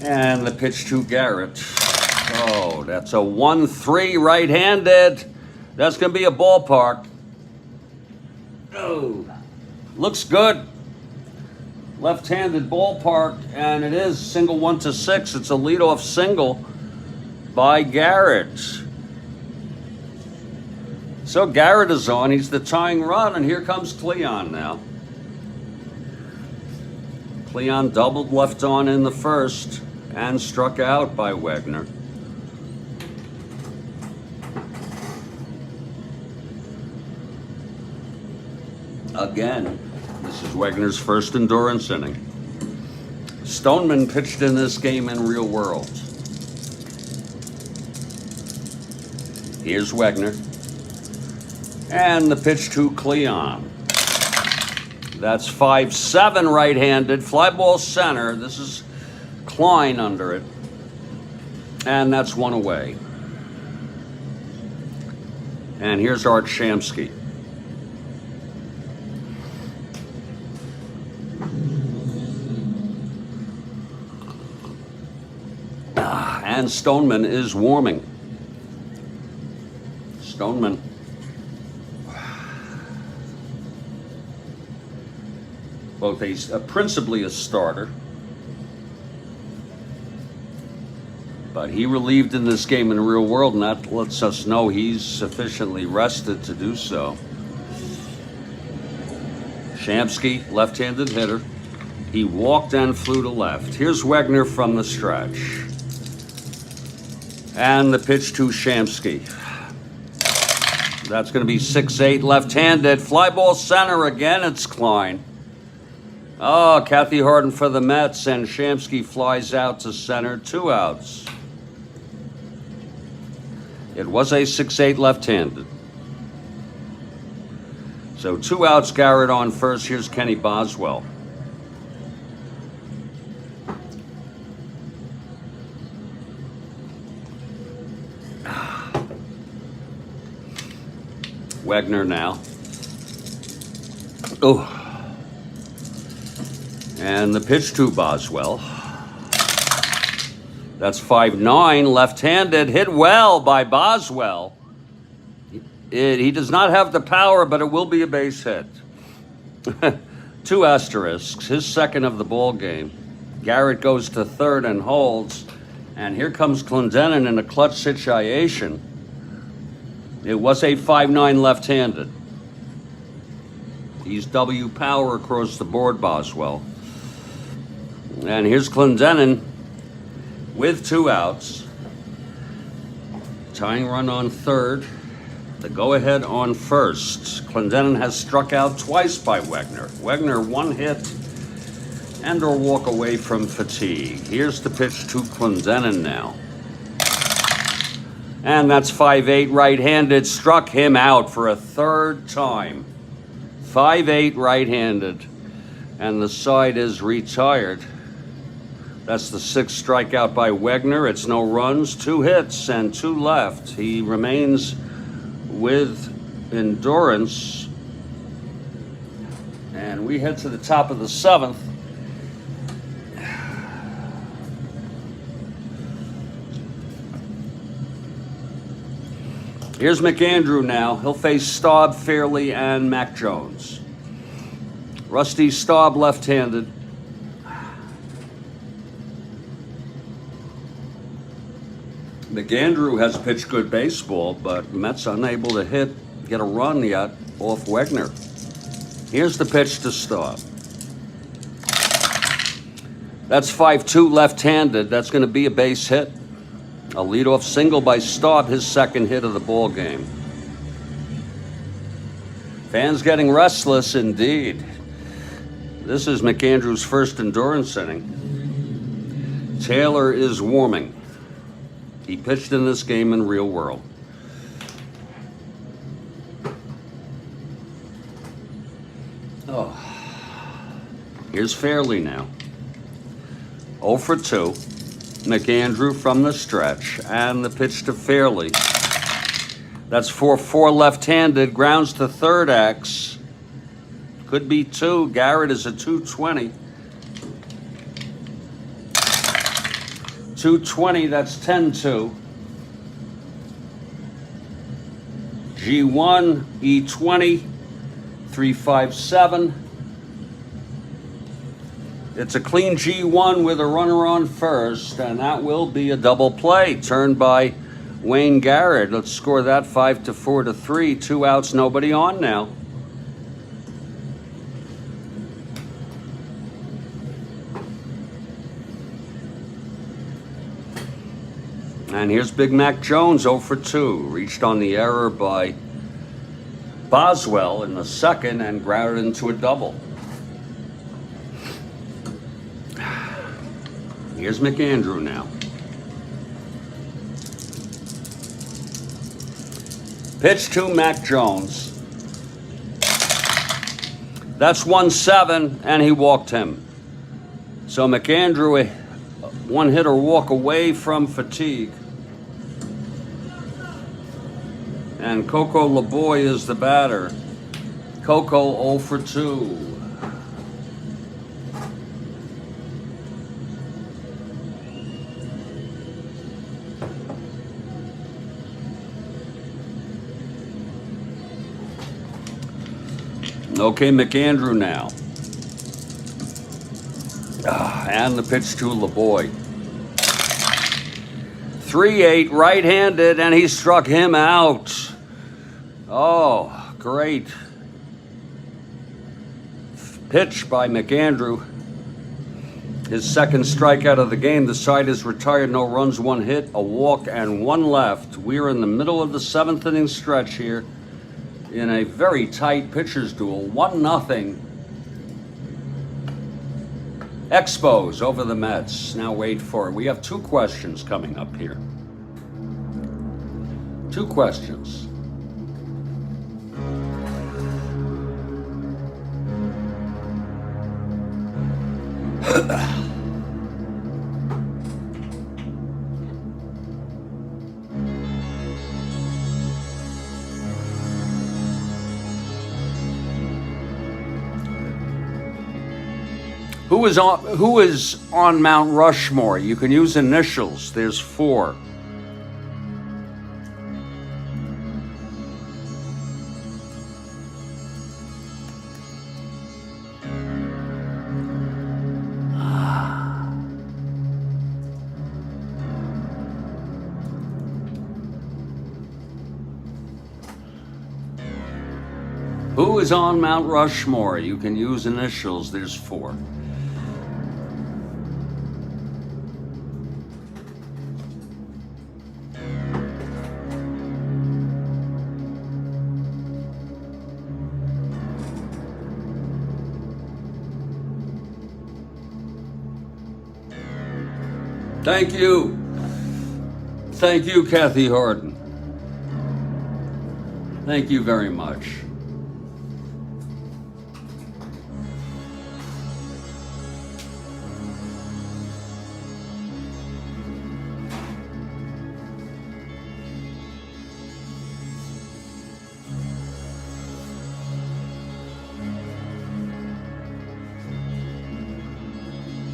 And the pitch to Garrett. Oh, that's a 1-3 right-handed. That's going to be a ballpark. Oh, looks good. Left-handed ballpark, and it is single 1 to 6. It's a leadoff single by Garrett. So Garrett is on. He's the tying run, and here comes Cleon now. Cleon doubled left on in the first and struck out by Wegner. Again, this is Wegner's first endurance inning. Stoneman pitched in this game in real world. Here's Wegner. And the pitch to Cleon. That's 5-7 right-handed, fly ball center. This is Klein under it. And that's 1 away. And here's Art Shamsky. And Stoneman is warming. Stoneman. Both principally a starter, but he relieved in this game in the real world, and that lets us know he's sufficiently rested to do so. Shamsky, left-handed hitter. He walked and flew to left. Here's Wegner from the stretch. And the pitch to Shamsky. That's going to be 6-8 left-handed. Fly ball center again. It's Klein. Oh, Kathy Harden for the Mets, and Shamsky flies out to center. 2 outs. It was a 6-8 left-handed. So 2 outs, Garrett on first. Here's Kenny Boswell. Wegner now. Oh. And the pitch to Boswell. That's 5-9, left-handed, hit well by Boswell. He does not have the power, but it will be a base hit. 2 asterisks, his second of the ball game. Garrett goes to third and holds. And here comes Clendenin in a clutch situation. It was a 5-9 left-handed. He's W power across the board, Boswell. And here's Clendenin with 2 outs. Tying run on third. The go-ahead on first. Clendenin has struck out twice by Wegner. Wegner 1 hit and or walk away from fatigue. Here's the pitch to Clendenin now. And that's 5-8 right-handed. Struck him out for a third time. 5-8 right-handed. And the side is retired. That's the sixth strikeout by Wegner. It's no runs, 2 hits, and 2 left. He remains with endurance. And we head to the top of the 7th. Here's McAndrew now. He'll face Staub, Fairley, and Mac Jones. Rusty Staub left-handed. McAndrew has pitched good baseball, but Mets unable to get a run yet off Wegner. Here's the pitch to Staub. That's 5-2 left-handed. That's going to be a base hit. A leadoff single by Staub, his second hit of the ball game. Fans getting restless indeed. This is McAndrew's first endurance inning. Taylor is warming. He pitched in this game in real world. Oh. Here's Fairley now. 0 for 2. McAndrew from the stretch, and the pitch to Fairley. That's 4-4 left-handed, grounds to third X. Could be 2. Garrett is a 220. 220, that's 10-2. G1, E20, 357. It's a clean G1 with a runner on first, and that will be a double play turned by Wayne Garrett. Let's score that 5-4-3. 2 outs, nobody on now. And here's Big Mac Jones, 0 for 2. Reached on the error by Boswell in the second and grounded into a double. Here's McAndrew now. Pitch to Mac Jones. That's 1-7, and he walked him. So McAndrew, a one-hitter walk away from fatigue. And Coco LeBoy is the batter. Coco 0 for 2. Okay, McAndrew now. And the pitch to LeBoy. 3-8 right-handed, and he struck him out. Oh, great pitch by McAndrew. His second strikeout of the game. The side is retired. No runs, 1 hit, a walk, and 1 left. We're in the middle of the 7th inning stretch here in a very tight pitcher's duel. 1-0. Expos over the Mets. Now wait for it. We have 2 questions coming up here. 2 questions. Who is on Mount Rushmore? You can use initials. There's 4. Who is on Mount Rushmore? You can use initials. There's 4. Thank you. Thank you, Kathy Horton. Thank you very much.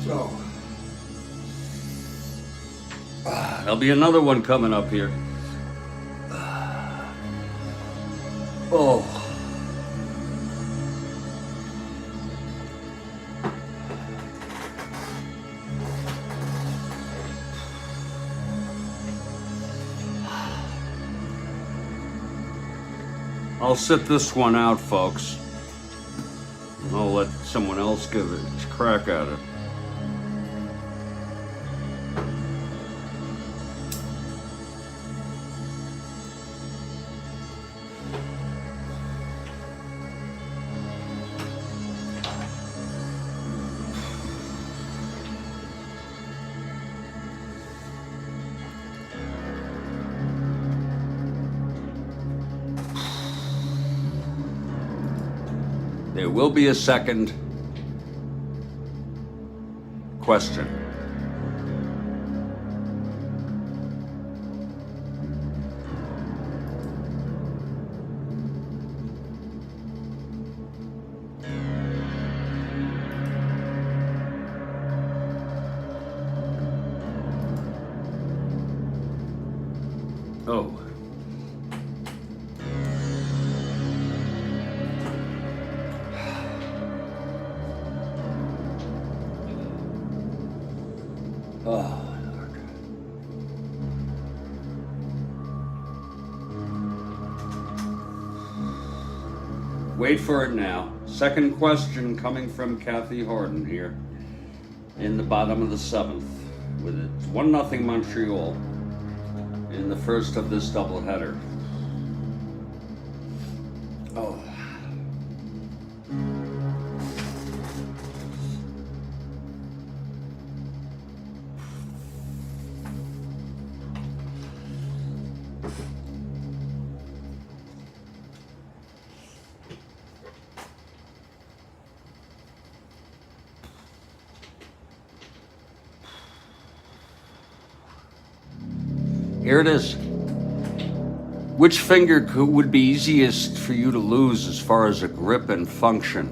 So, there'll be another one coming up here. Oh. I'll sit this one out, folks. I'll let someone else give it a crack at it. There will be a second question. Oh. Oh, Lord. Wait for it now. Second question coming from Kathy Horton here in the bottom of the seventh with it 1-0 Montreal in the first of this doubleheader. Oh. Here it is. Which finger would be easiest for you to lose as far as a grip and function?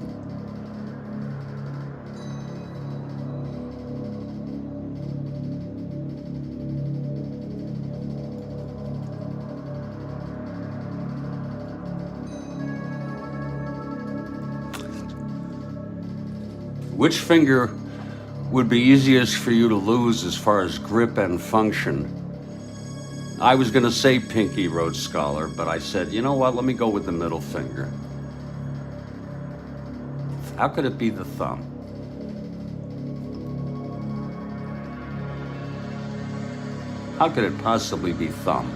Which finger would be easiest for you to lose as far as grip and function? I was going to say pinky, Rhodes Scholar, but I said, you know what, let me go with the middle finger. How could it be the thumb? How could it possibly be thumb?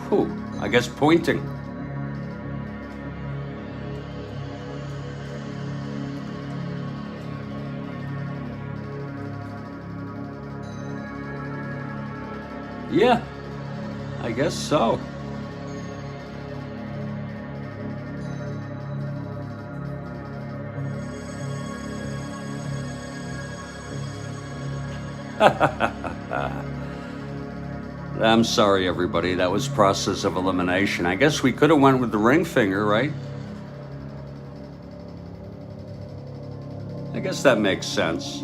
Whew, I guess pointing. Yeah, I guess so. I'm sorry, everybody. That was process of elimination. I guess we could have went with the ring finger, right? I guess that makes sense.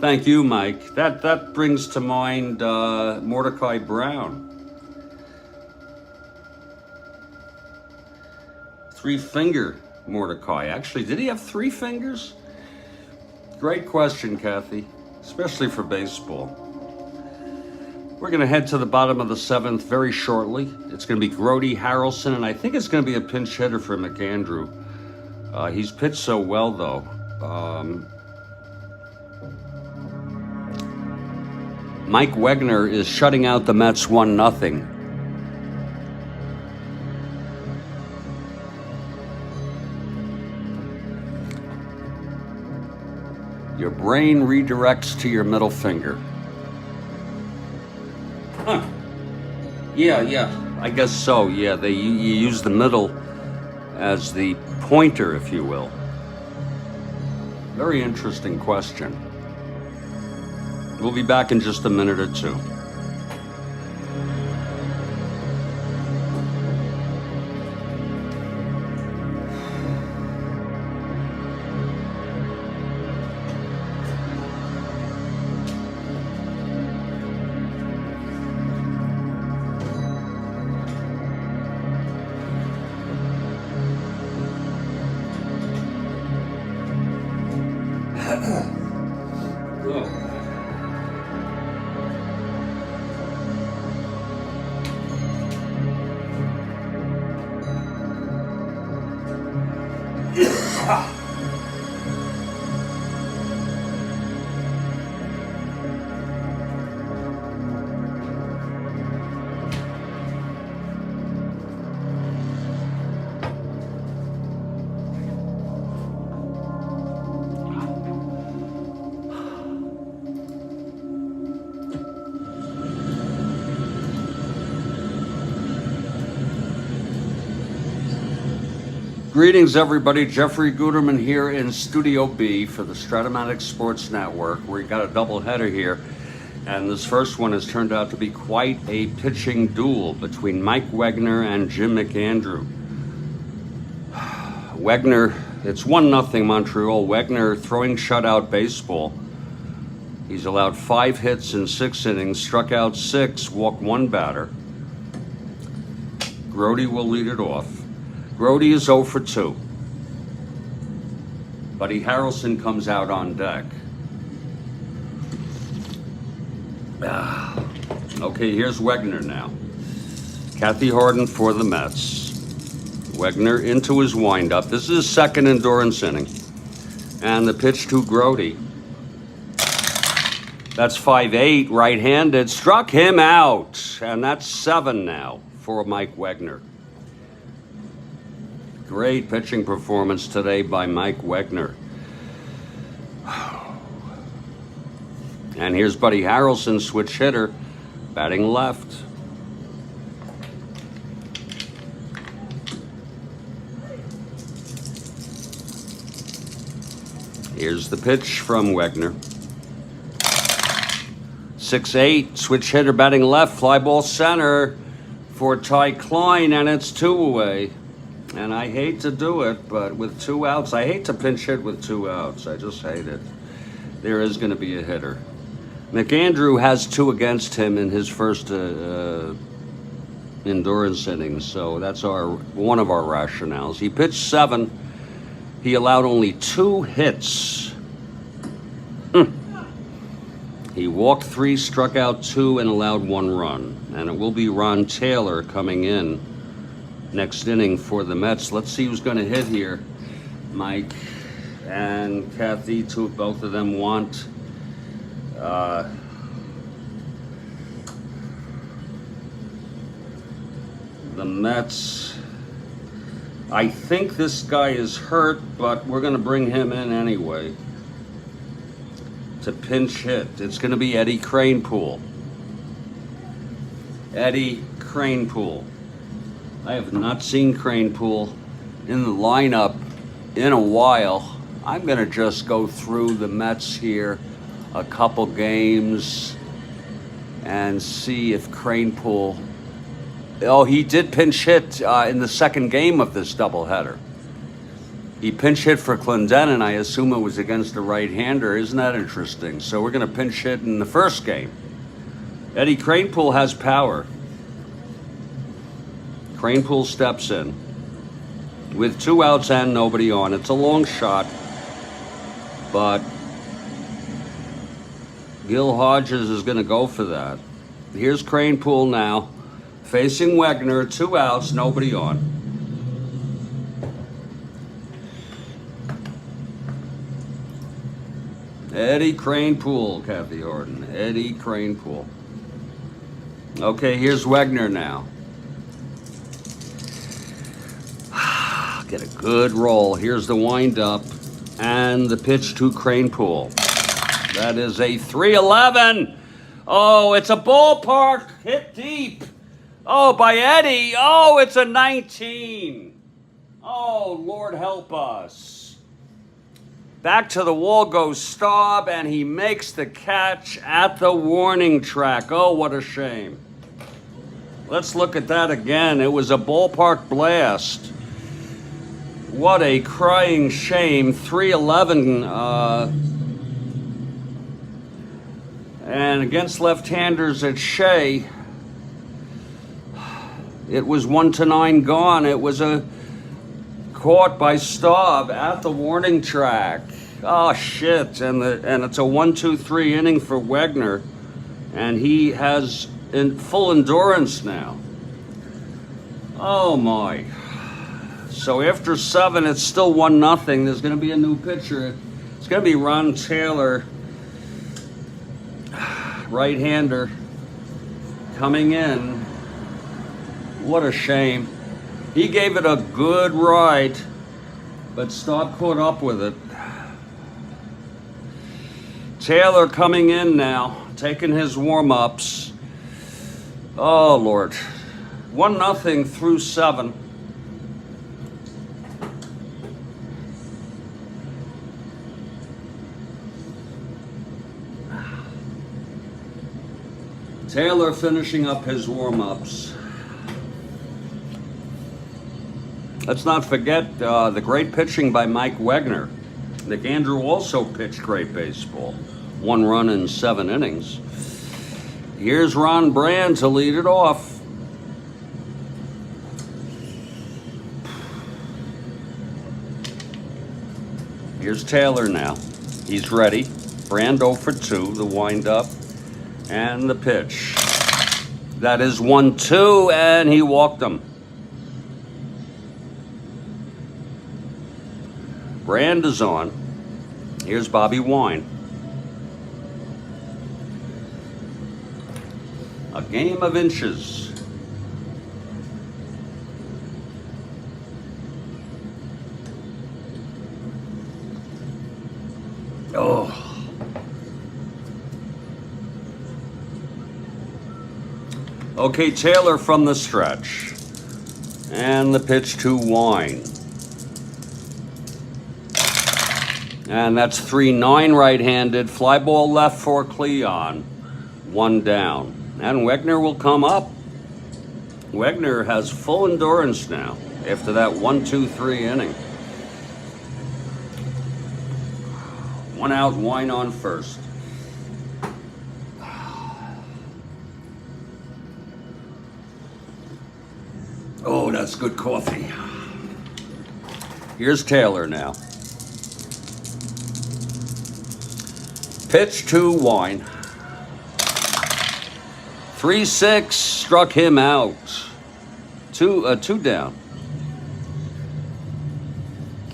Thank you, Mike. That brings to mind Mordecai Brown. 3-finger Mordecai. Actually, did he have 3 fingers? Great question, Kathy, especially for baseball. We're going to head to the bottom of the 7th very shortly. It's going to be Grody Harrelson, and I think it's going to be a pinch hitter for McAndrew. He's pitched so well, though. Mike Wegner is shutting out the Mets 1-0. your brain redirects to your middle finger. Huh. Yeah, I guess so. Yeah, you use the middle as the pointer, if you will. Very interesting question. We'll be back in just a minute or two. Greetings, everybody. Jeffrey Guterman here in Studio B for the Strat-O-Matic Sports Network. We got a doubleheader here, and this first one has turned out to be quite a pitching duel between Mike Wegner and Jim McAndrew. Wegner, it's 1-0 Montreal. Wegner throwing shutout baseball. He's allowed 5 hits in 6 innings, struck out 6, walked 1 batter. Grody will lead it off. Grody is 0 for 2. Buddy Harrelson comes out on deck. Okay, here's Wegner now. Kathy Harden for the Mets. Wegner into his windup. This is his second endurance inning. And the pitch to Grody. That's 5-8, right-handed. Struck him out. And that's 7 now for Mike Wegner. Great pitching performance today by Mike Wegner. And here's Buddy Harrelson, switch hitter, batting left. Here's the pitch from Wegner. 6-8, switch hitter, batting left, fly ball center for Ty Klein, and it's 2 away. And I hate to do it, but with 2 outs, I hate to pinch hit with 2 outs. I just hate it. There is going to be a hitter. McAndrew has 2 against him in his first endurance innings, so that's one of our rationales. He pitched 7. He allowed only 2 hits. He walked 3, struck out 2, and allowed 1 run. And it will be Ron Taylor coming in next inning for the Mets. Let's see who's going to hit here. Mike and Kathy, both of them want the Mets. I think this guy is hurt, but we're going to bring him in anyway to pinch hit. It's going to be Eddie Kranepool. Eddie Kranepool. I have not seen Kranepool in the lineup in a while. I'm going to just go through the Mets here a couple games and see if Kranepool... Oh, he did pinch hit in the second game of this doubleheader. He pinch hit for Clendenin. I assume it was against a right-hander. Isn't that interesting? So we're going to pinch hit in the first game. Eddie Kranepool has power. Kranepool steps in with 2 outs and nobody on. It's a long shot, but Gil Hodges is going to go for that. Here's Kranepool now, facing Wegner, 2 outs, nobody on. Eddie Kranepool, Kathy Harden. Eddie Kranepool. Okay, here's Wegner now. Get a good roll. Here's the windup and the pitch to Kranepool. That is a 311. Oh, it's a ballpark hit deep. Oh, by Eddie. Oh, it's a 19. Oh, Lord help us. Back to the wall goes Staub, and he makes the catch at the warning track. Oh, what a shame. Let's look at that again. It was a ballpark blast. What a crying shame. 311. And against left-handers at Shea, it was 1-9 gone. It was a caught by Staub at the warning track. Oh shit! And it's a 1-2-3 inning for Wegner, and he has full endurance now. Oh my! So after 7, it's still 1-0. There's going to be a new pitcher. It's going to be Ron Taylor, right-hander, coming in. What a shame. He gave it a good ride, but Staub caught up with it. Taylor coming in now, taking his warm-ups. Oh, Lord. 1-0 through 7. Taylor finishing up his warm-ups. Let's not forget the great pitching by Mike Wegner. Nick Andrew also pitched great baseball. 1 run in 7 innings. Here's Ron Brand to lead it off. Here's Taylor now. He's ready. Brand 0 for 2, the windup, and the pitch. That is 1-2, and he walked him. Brand is on. Here's Bobby Wine. A game of inches. Oh. Okay, Taylor from the stretch. And the pitch to Wine. And that's 3-9 right-handed. Fly ball left for Cleon. 1 down. And Wegner will come up. Wegner has full endurance now after that 1-2-3 inning. 1 out, Wine on first. Oh, that's good coffee. Here's Taylor now. Pitch to Wine. 3-6 struck him out. 2 down.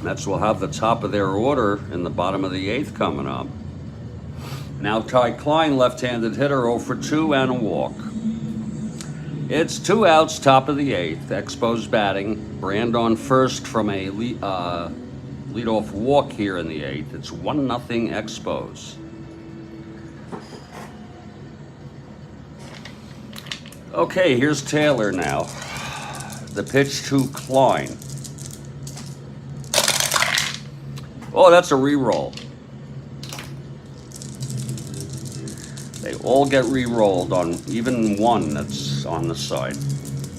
Mets will have the top of their order in the bottom of the 8th coming up. Now Ty Klein, left-handed hitter, 0 for 2 and a walk. It's 2 outs, top of the 8th. Expos batting. Brand on first from a leadoff walk here in the 8th. It's 1-0 Expos. Okay, here's Taylor now. The pitch to Klein. Oh, that's a re-roll. They all get re-rolled on even one that's on the side.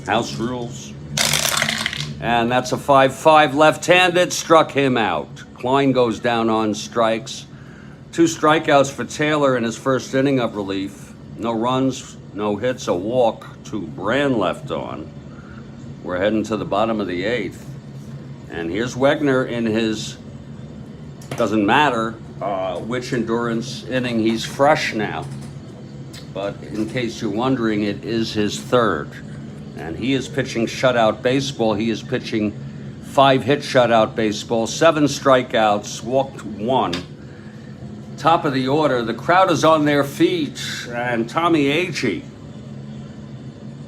House rules. And that's a 5-5 left-handed, struck him out. Klein goes down on strikes. 2 strikeouts for Taylor in his first inning of relief. No runs, no hits, a walk. 2 Brand left on. We're heading to the bottom of the 8th. And here's Wegner in his, doesn't matter which endurance inning, he's fresh now. But in case you're wondering, it is his 3rd. And he is pitching shutout baseball. He is pitching 5-hit shutout baseball, 7 strikeouts, walked 1. Top of the order, the crowd is on their feet, and Tommy Agee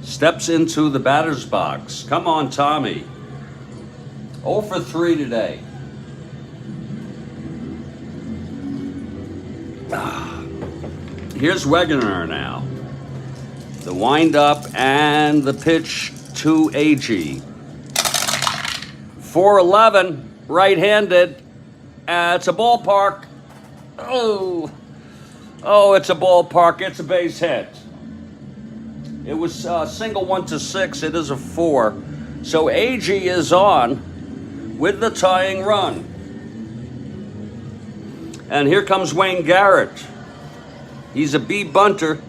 steps into the batter's box. Come on, Tommy. 0 for 3 today. Here's Wegener now. The wind-up and the pitch to AG. 4-11, right-handed. It's a ballpark. Oh, it's a ballpark. It's a base hit. It was single 1-6. It is a 4. So AG is on with the tying run. And here comes Wayne Garrett. He's a B bunter.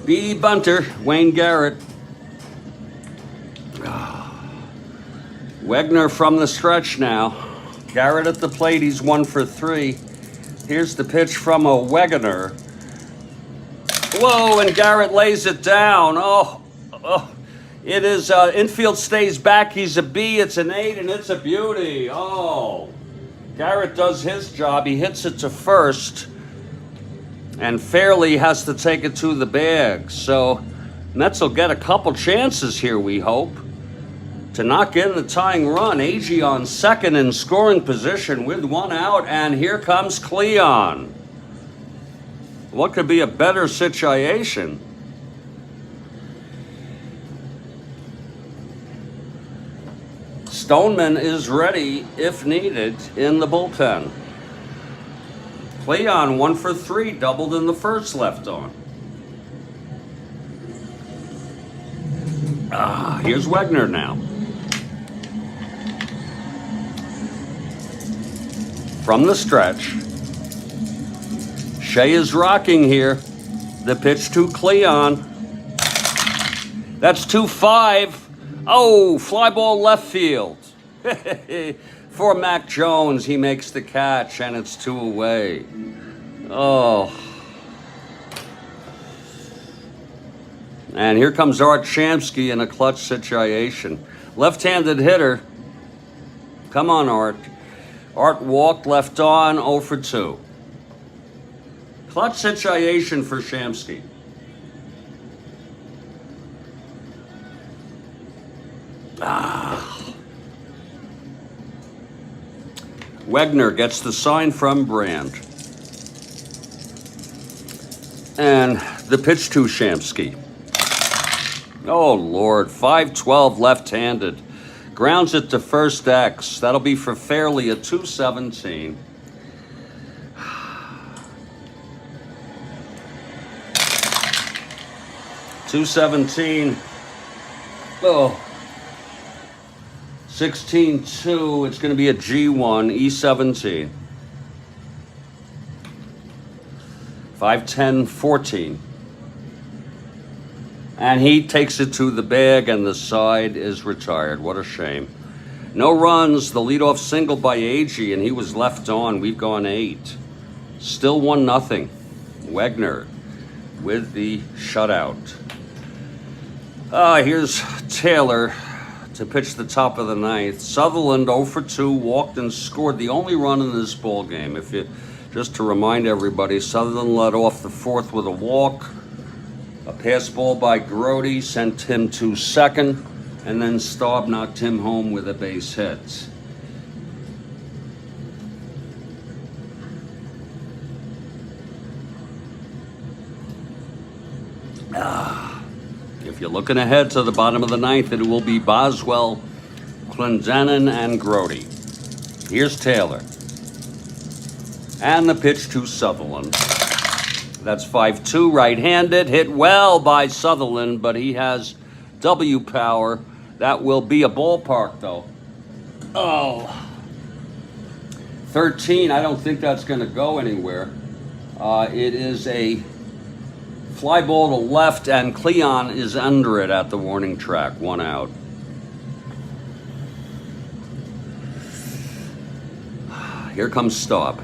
B bunter, Wayne Garrett. Wegener from the stretch now. Garrett at the plate, he's 1 for 3. Here's the pitch from a Wegener. Whoa, and Garrett lays it down. It is, infield stays back, he's a B, it's an 8, and it's a beauty. Garrett does his job, he hits it to first. And Fairley has to take it to the bag. So Mets will get a couple chances here, we hope, to knock in the tying run. AG on second in scoring position with 1 out. And here comes Cleon. What could be a better situation? Stoneman is ready, if needed, in the bullpen. Cleon 1 for 3, doubled in the first, left on. Here's Wegener now. From the stretch. Shea is rocking here. The pitch to Cleon. That's 2-5. Fly ball left field. For Mac Jones, he makes the catch, and it's 2 away. And here comes Art Shamsky in a clutch situation. Left-handed hitter. Come on, Art. Art walked left on, 0 for 2. Clutch situation for Shamsky. Wegener gets the sign from Brand. And the pitch to Shamsky. Oh, Lord. 5-12 left-handed. Grounds it to first X. That'll be for Fairley at 2-17. .217. 16-2. It's going to be a G1, E17. 5-10-14. And he takes it to the bag, and the side is retired. What a shame. No runs. The leadoff single by AG, and he was left on. We've gone 8. Still 1-0. Wegener with the shutout. Here's Taylor to pitch the top of the 9th. Sutherland 0 for 2, walked and scored the only run in this ball game. Just to remind everybody, Sutherland led off the 4th with a walk. A pass ball by Grody sent him to second, and then Staub knocked him home with a base hit. If you're looking ahead to the bottom of the 9th, it will be Boswell, Clendenin, and Grody. Here's Taylor. And the pitch to Sutherland. That's 5-2, right-handed, hit well by Sutherland, but he has W power. That will be a ballpark, though. 13, I don't think that's going to go anywhere. It is a fly ball to left, and Cleon is under it at the warning track. 1 out. Here comes Staub.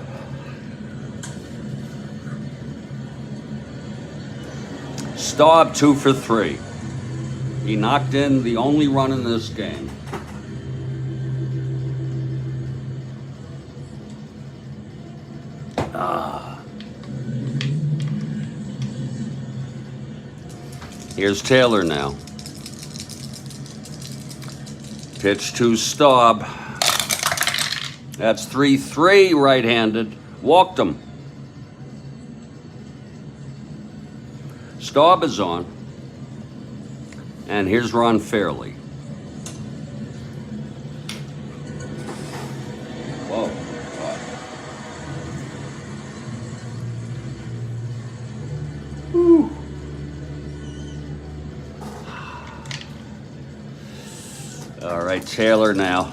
Staub 2 for 3. He knocked in the only run in this game. Here's Taylor now. Pitch to Staub. That's 3-3 right-handed. Walked him. Staub is on. And here's Ron Fairley. Whoa. Whew. All right, Taylor now.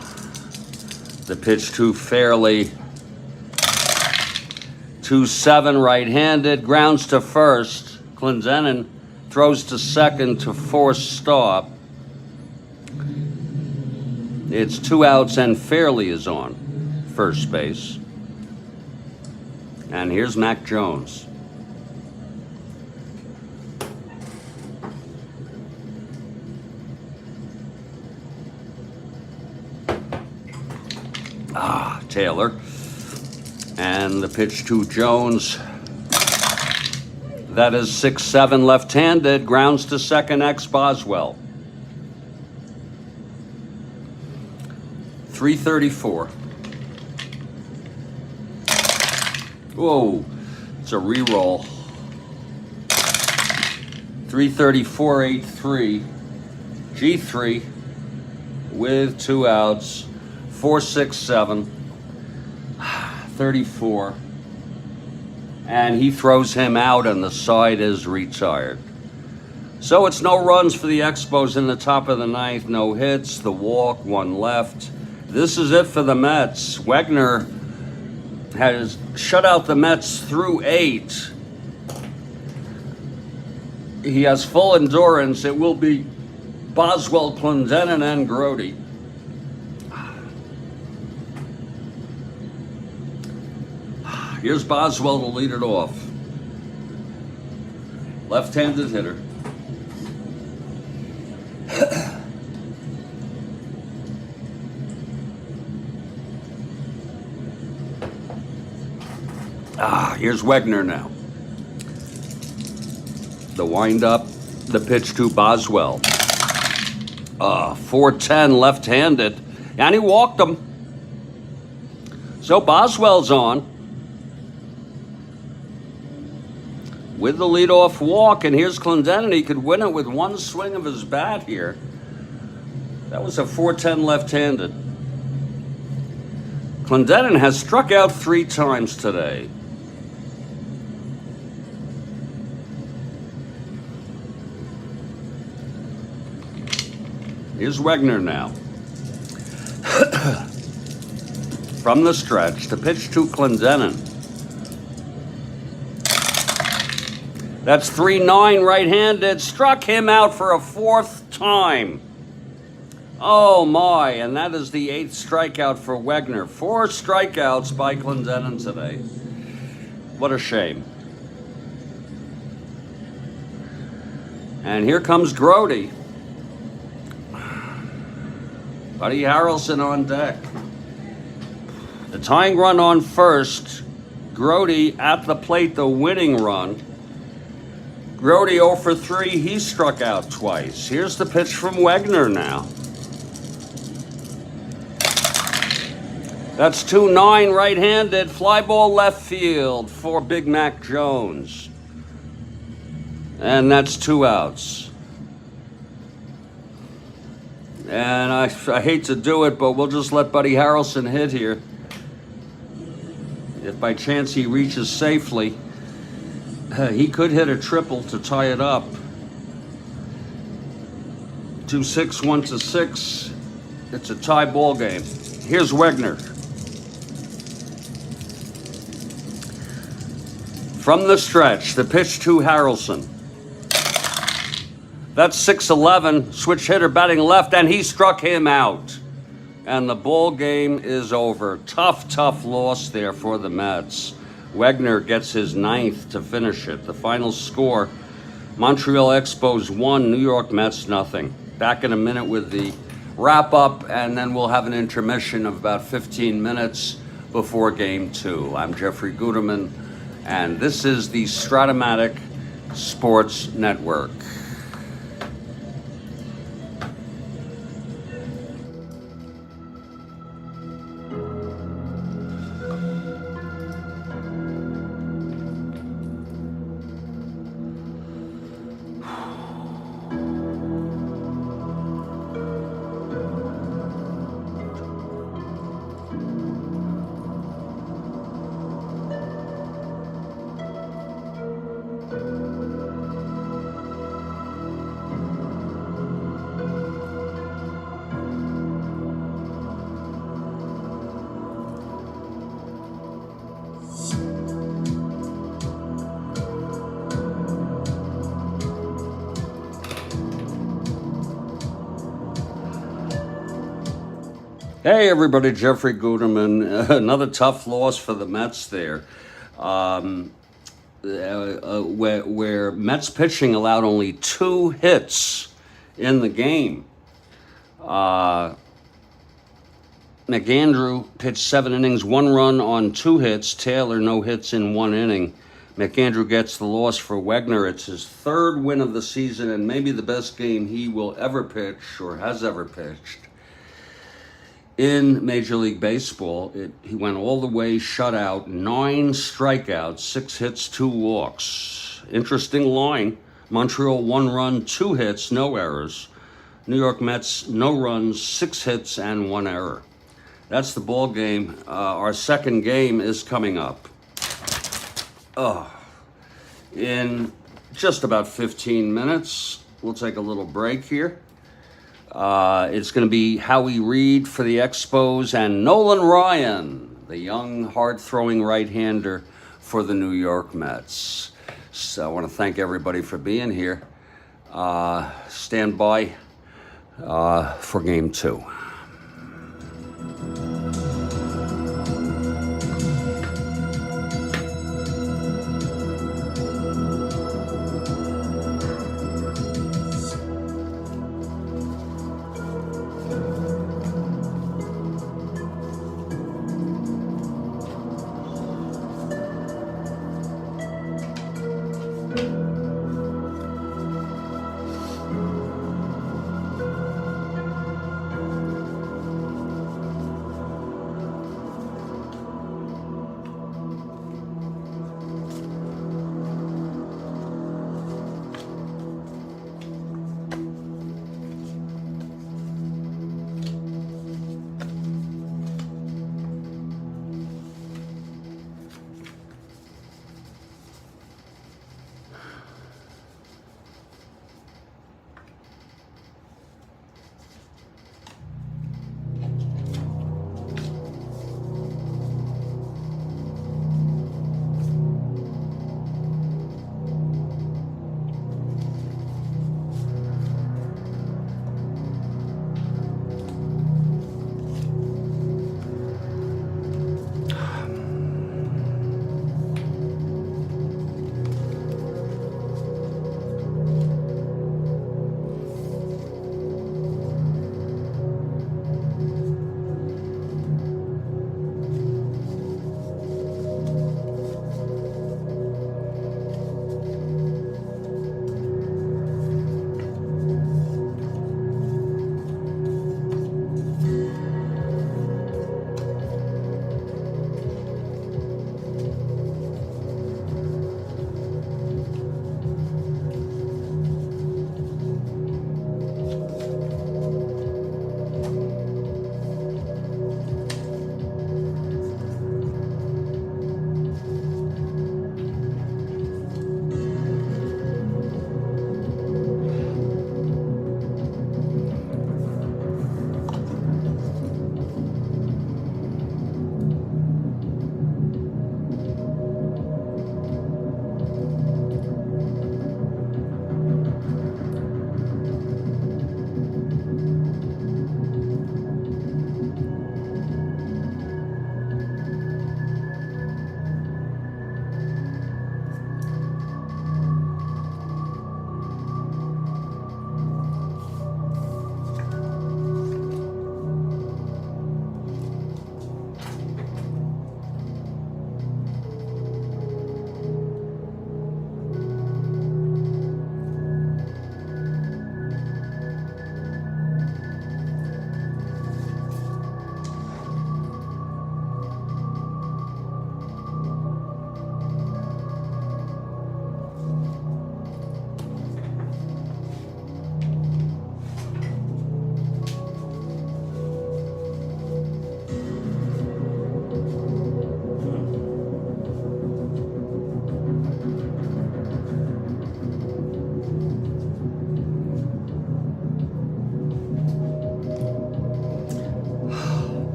The pitch to Fairley. 2-7 right-handed. Grounds to first. Clendenin throws to second to force Staub. It's 2 outs and Fairley is on first base. And here's Mac Jones. Taylor. And the pitch to Jones. That is 6-7 left-handed. Grounds to second, Boswell. 334. Whoa, it's a re-roll. 334, 8-3. G3 with 2 outs. 4-6-7. 34. And he throws him out and the side is retired. So it's no runs for the Expos in the top of the ninth. No hits, the walk, 1 left. This is it for the Mets. Wegner has shut out the Mets through 8. He has full endurance. It will be Boswell, Clendenin, and Grote. Here's Boswell to lead it off. Left-handed hitter. Here's Wegner now. The windup, the pitch to Boswell. 4-10 left-handed, and he walked him. So Boswell's on with the leadoff walk, and here's Clendenin. He could win it with 1 swing of his bat here. That was a 4-10 left-handed. Clendenin has struck out 3 times today. Here's Wegner now. From the stretch, the pitch to Clendenin. That's 3-9 right-handed. Struck him out for a 4th time. Oh my, and that is the 8th strikeout for Wegner. 4 strikeouts by Clendenin today. What a shame. And here comes Grote. Buddy Harrelson on deck. The tying run on first. Grote at the plate, the winning run. Grote 0 for 3, he struck out twice. Here's the pitch from Wegner now. That's 2-9 right-handed, fly ball left field for Big Mac Jones. And that's 2 outs. And I hate to do it, but we'll just let Buddy Harrelson hit here. If by chance he reaches safely, he could hit a triple to tie it up. 2-6, 1-6. It's a tie ball game. Here's Wegner. From the stretch, the pitch to Harrelson. That's 6-11, switch hitter batting left, and he struck him out. And the ball game is over. Tough loss there for the Mets. Wegner gets his 9th to finish it. The final score, Montreal Expos 1, New York Mets nothing. Back in a minute with the wrap-up, and then we'll have an intermission of about 15 minutes before Game 2. I'm Jeffrey Guterman, and this is the Strat-O-Matic Sports Network. Hey everybody, Jeffrey Guterman. Another tough loss for the Mets there, where Mets pitching allowed only 2 hits in the game. McAndrew pitched 7 innings, 1 run on 2 hits. Taylor, no hits in 1 inning. McAndrew gets the loss for Wegner. It's his 3rd win of the season and maybe the best game he will ever pitch or has ever pitched. In Major League Baseball, he went all the way, shutout, 9 strikeouts, 6 hits, 2 walks. Interesting line. Montreal 1 run, 2 hits, no errors. New York Mets, no runs, 6 hits, and 1 error. That's the ball game. Our second game is coming up. In just about 15 minutes. We'll take a little break here. It's going to be Howie Reed for the Expos and Nolan Ryan, the young, hard-throwing right-hander for the New York Mets. So I want to thank everybody for being here. Stand by for Game 2.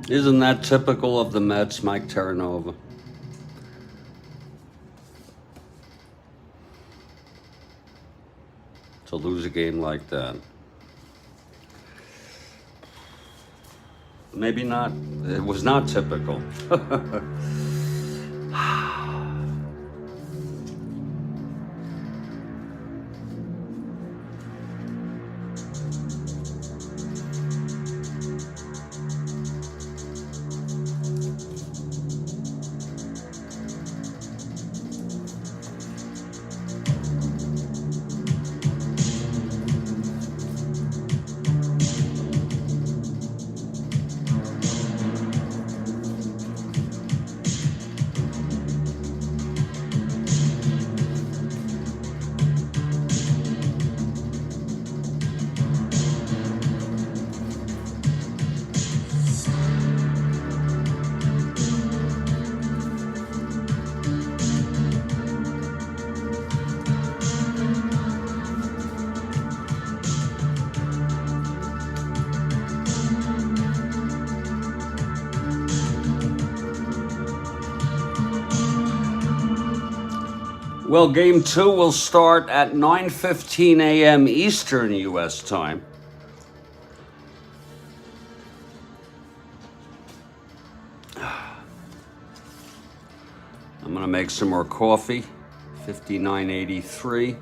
Isn't that typical of the Mets, Mike Terranova? To lose a game like that. Maybe not. It was not typical. Well, game 2 will start at 9:15 a.m. Eastern U.S. time. I'm gonna make some more coffee. 59.83.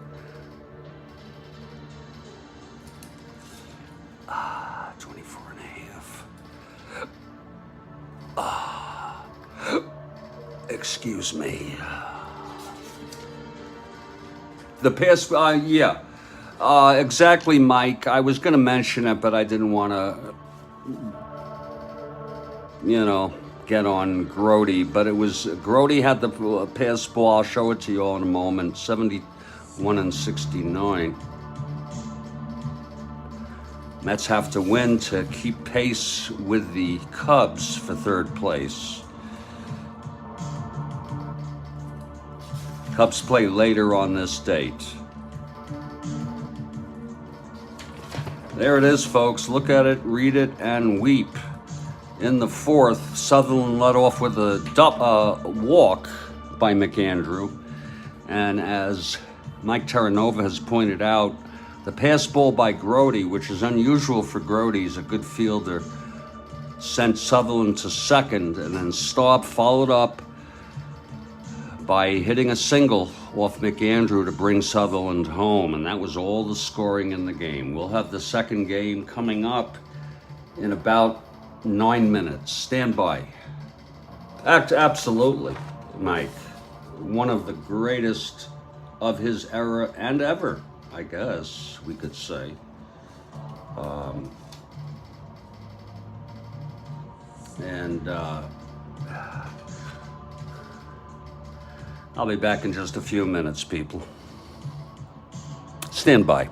24 and a half. Excuse me. The past, yeah, exactly, Mike. I was going to mention it, but I didn't want to, get on Grody. But it was, Grody had the pass ball. I'll show it to you all in a moment. 71 and 69. Mets have to win to keep pace with the Cubs for third place. Cubs play later on this date. There it is, folks. Look at it, read it, and weep. In the 4th, Sutherland led off with a walk by McAndrew. And as Mike Terranova has pointed out, the pass ball by Grody, which is unusual for Grody, he's a good fielder, sent Sutherland to second, and then Staub followed up by hitting a single off McAndrew to bring Sutherland home, and that was all the scoring in the game. We'll have the second game coming up in about 9 minutes. Stand by. Absolutely, Mike. One of the greatest of his era and ever, I guess we could say. I'll be back in just a few minutes, people. Stand by.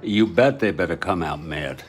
You bet they better come out mad.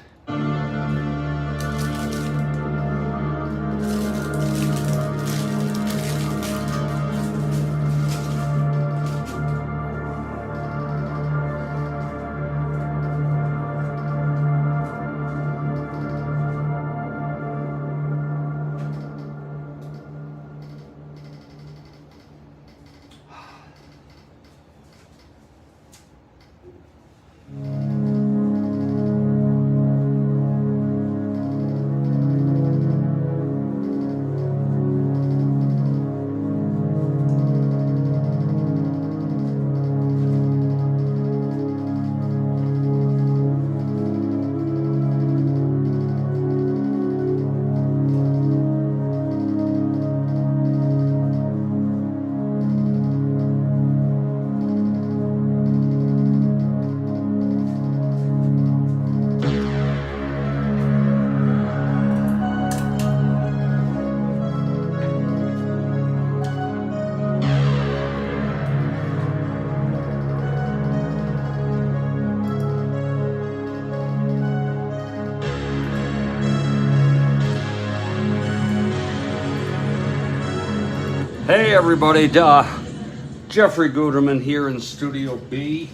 Hey everybody, Jeffrey Guterman here in Studio B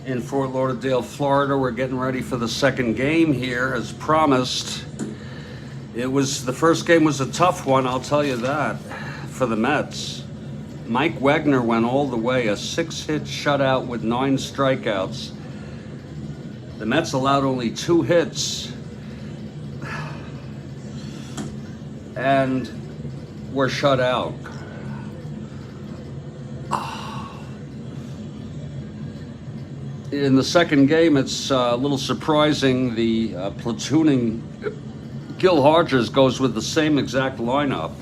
in Fort Lauderdale, Florida. We're getting ready for the second game here, as promised. The first game was a tough one, I'll tell you that, for the Mets. Mike Wegner went all the way, a 6-hit shutout with 9 strikeouts. The Mets allowed only 2 hits and were shut out. In the second game, it's a little surprising. The platooning, Gil Hodges goes with the same exact lineup.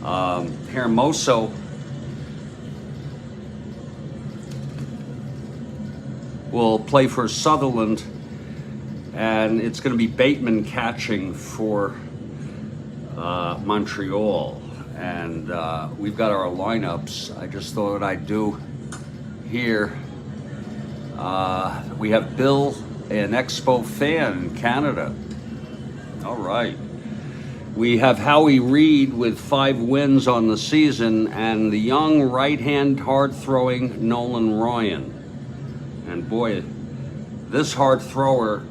Hermoso will play for Sutherland, and it's going to be Bateman catching for Montreal. And we've got our lineups. I just thought I'd do here. We have Bill, an Expo fan in Canada. All right. We have Howie Reed with 5 wins on the season, and the young right-hand hard-throwing Nolan Ryan. And boy, this hard thrower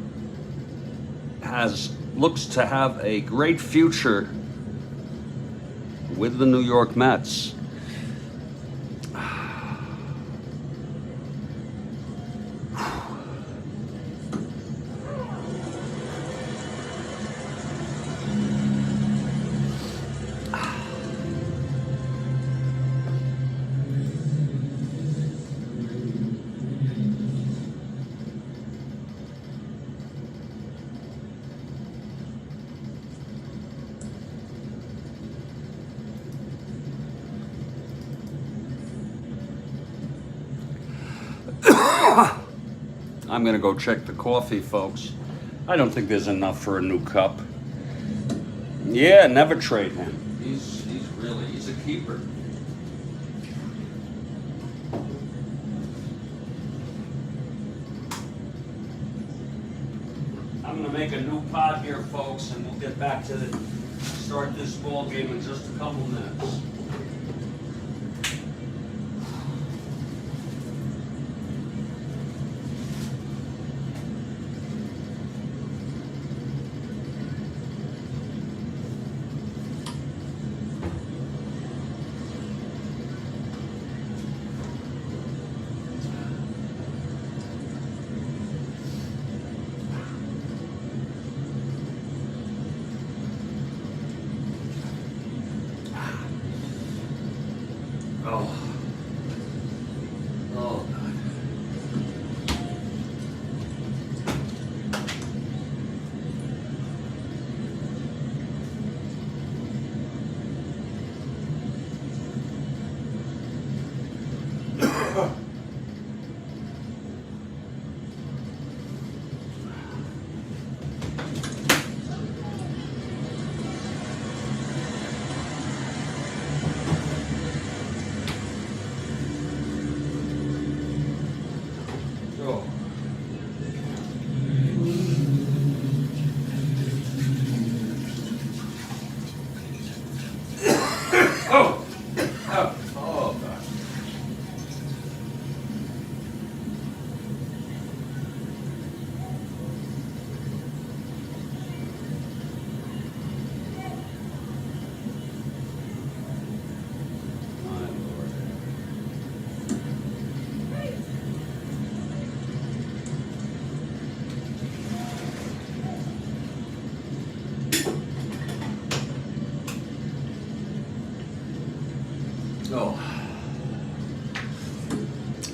looks to have a great future with the New York Mets. I'm gonna go check the coffee, folks. I don't think there's enough for a new cup. Yeah, never trade him. He's a keeper. I'm gonna make a new pot here, folks, and we'll get back to start this ball game in just a couple minutes.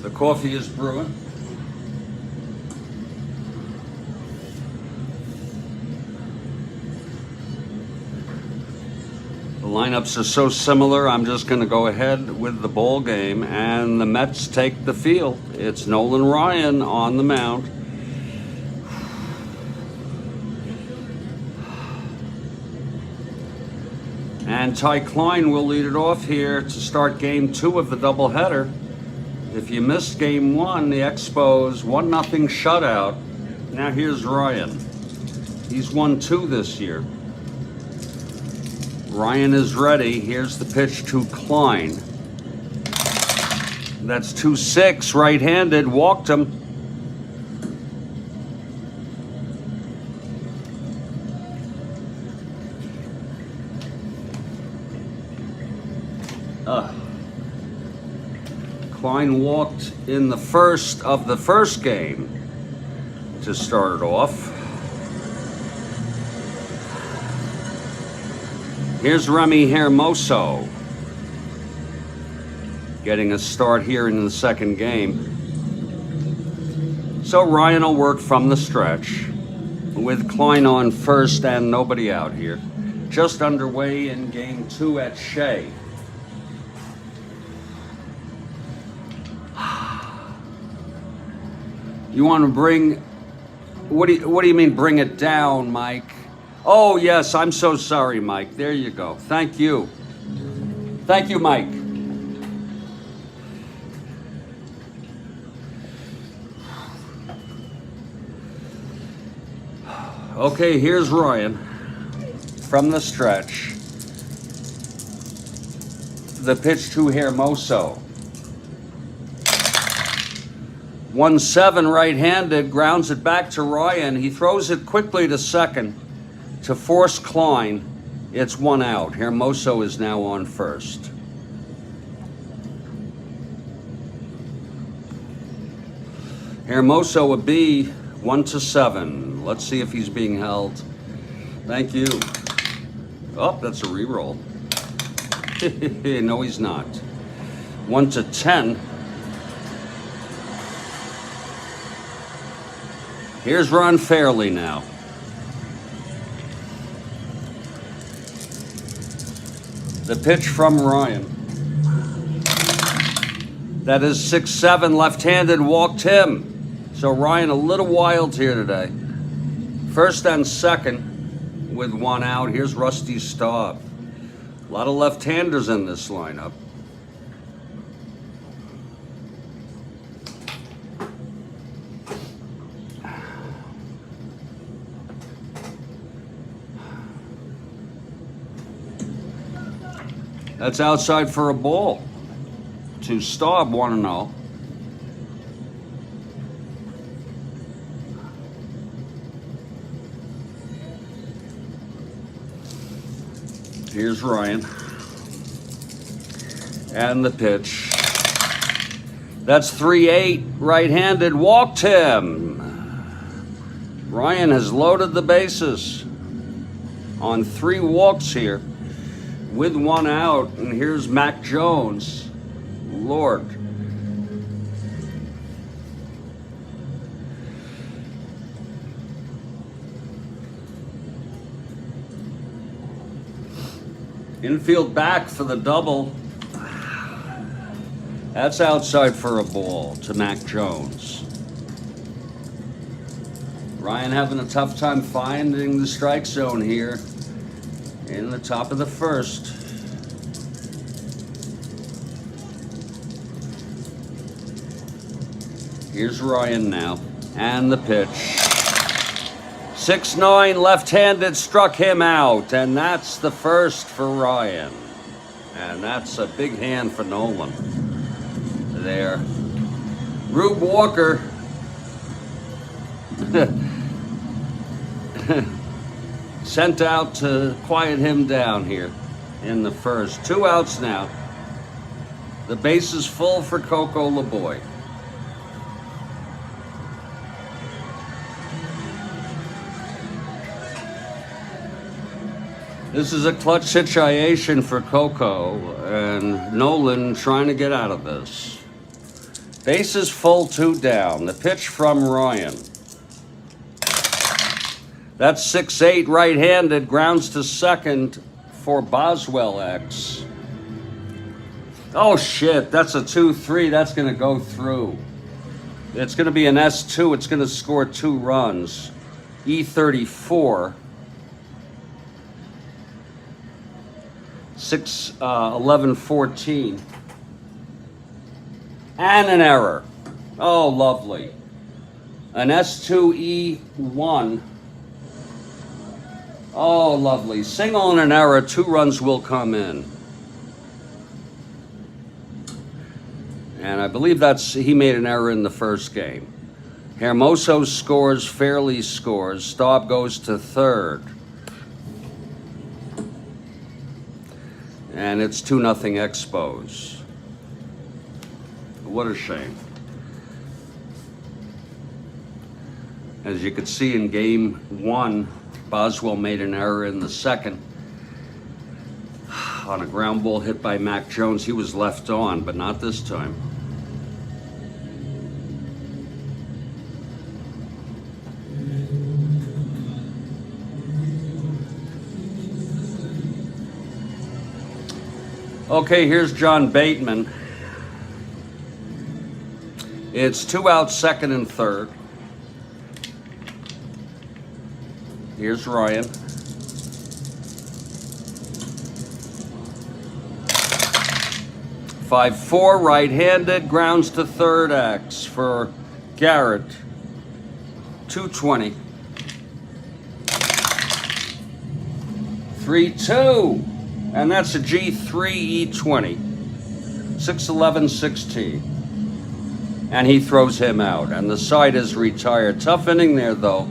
The coffee is brewing. The lineups are so similar, I'm just going to go ahead with the ball game, and the Mets take the field. It's Nolan Ryan on the mound. And Ty Klein will lead it off here to start game 2 of the doubleheader. If you missed game 1, the Expos 1-0 shutout. Now here's Ryan. He's won 2 this year. Ryan is ready. Here's the pitch to Klein. That's 2-6, right-handed, walked him. Klein walked in the first of the first game to start it off. Here's Remy Hermoso getting a start here in the second game. So Ryan will work from the stretch with Klein on first and nobody out here. Just underway in game 2 at Shea. You want to bring, what do you mean bring it down, Mike? Oh, yes, I'm so sorry, Mike. There you go. Thank you. Thank you, Mike. Okay, here's Ryan from the stretch. The pitch to Hermoso. 1-7 right-handed, grounds it back to Ryan. He throws it quickly to second to force Klein. It's 1 out. Hermoso is now on first. Hermoso a B, 1-7. Let's see if he's being held. Thank you. Oh, that's a re-roll. No, he's not. 1-10. Here's Ron Fairley now. The pitch from Ryan. That is 6-7, left-handed, walked him. So Ryan a little wild here today. First and second with 1 out. Here's Rusty Staub. A lot of left-handers in this lineup. That's outside for a ball to Staub, 1-0. Here's Ryan. And the pitch. That's 3-8, right-handed, walked him. Ryan has loaded the bases on 3 walks here with 1 out, and here's Mac Jones. Lord. Infield back for the double. That's outside for a ball to Mac Jones. Ryan having a tough time finding the strike zone here in the top of the first. Here's Ryan now, and the pitch. 6-9, left-handed, struck him out, and that's the first for Ryan. And that's a big hand for Nolan there. Rube Walker sent out to quiet him down here in the first. 2 outs now. The base is full for Coco LeBoy. This is a clutch situation for Coco, and Nolan trying to get out of this. Bases full, 2 down. The pitch from Ryan. That's 6-8 right-handed. Grounds to second for Boswell X. Oh shit, that's a 2-3. That's going to go through. It's going to be an S2. It's going to score 2 runs. E34. 11-14. And an error. Oh, lovely. An S2E1. Oh, lovely. Single and an error. 2 runs will come in. And I believe he made an error in the first game. Hermoso scores, Fairley scores. Staub goes to third. And it's 2-0 Expos. What a shame. As you could see in game 1, Boswell made an error in the second. On a ground ball hit by Mac Jones. He was left on, but not this time. Okay, here's John Bateman. It's 2 outs, second and third. Here's Ryan. Five, 4 right-handed, grounds to third X for Garrett. 220. 3-2. And that's a G3 E20. 6-11-16. And he throws him out. And the side is retired. Tough inning there, though.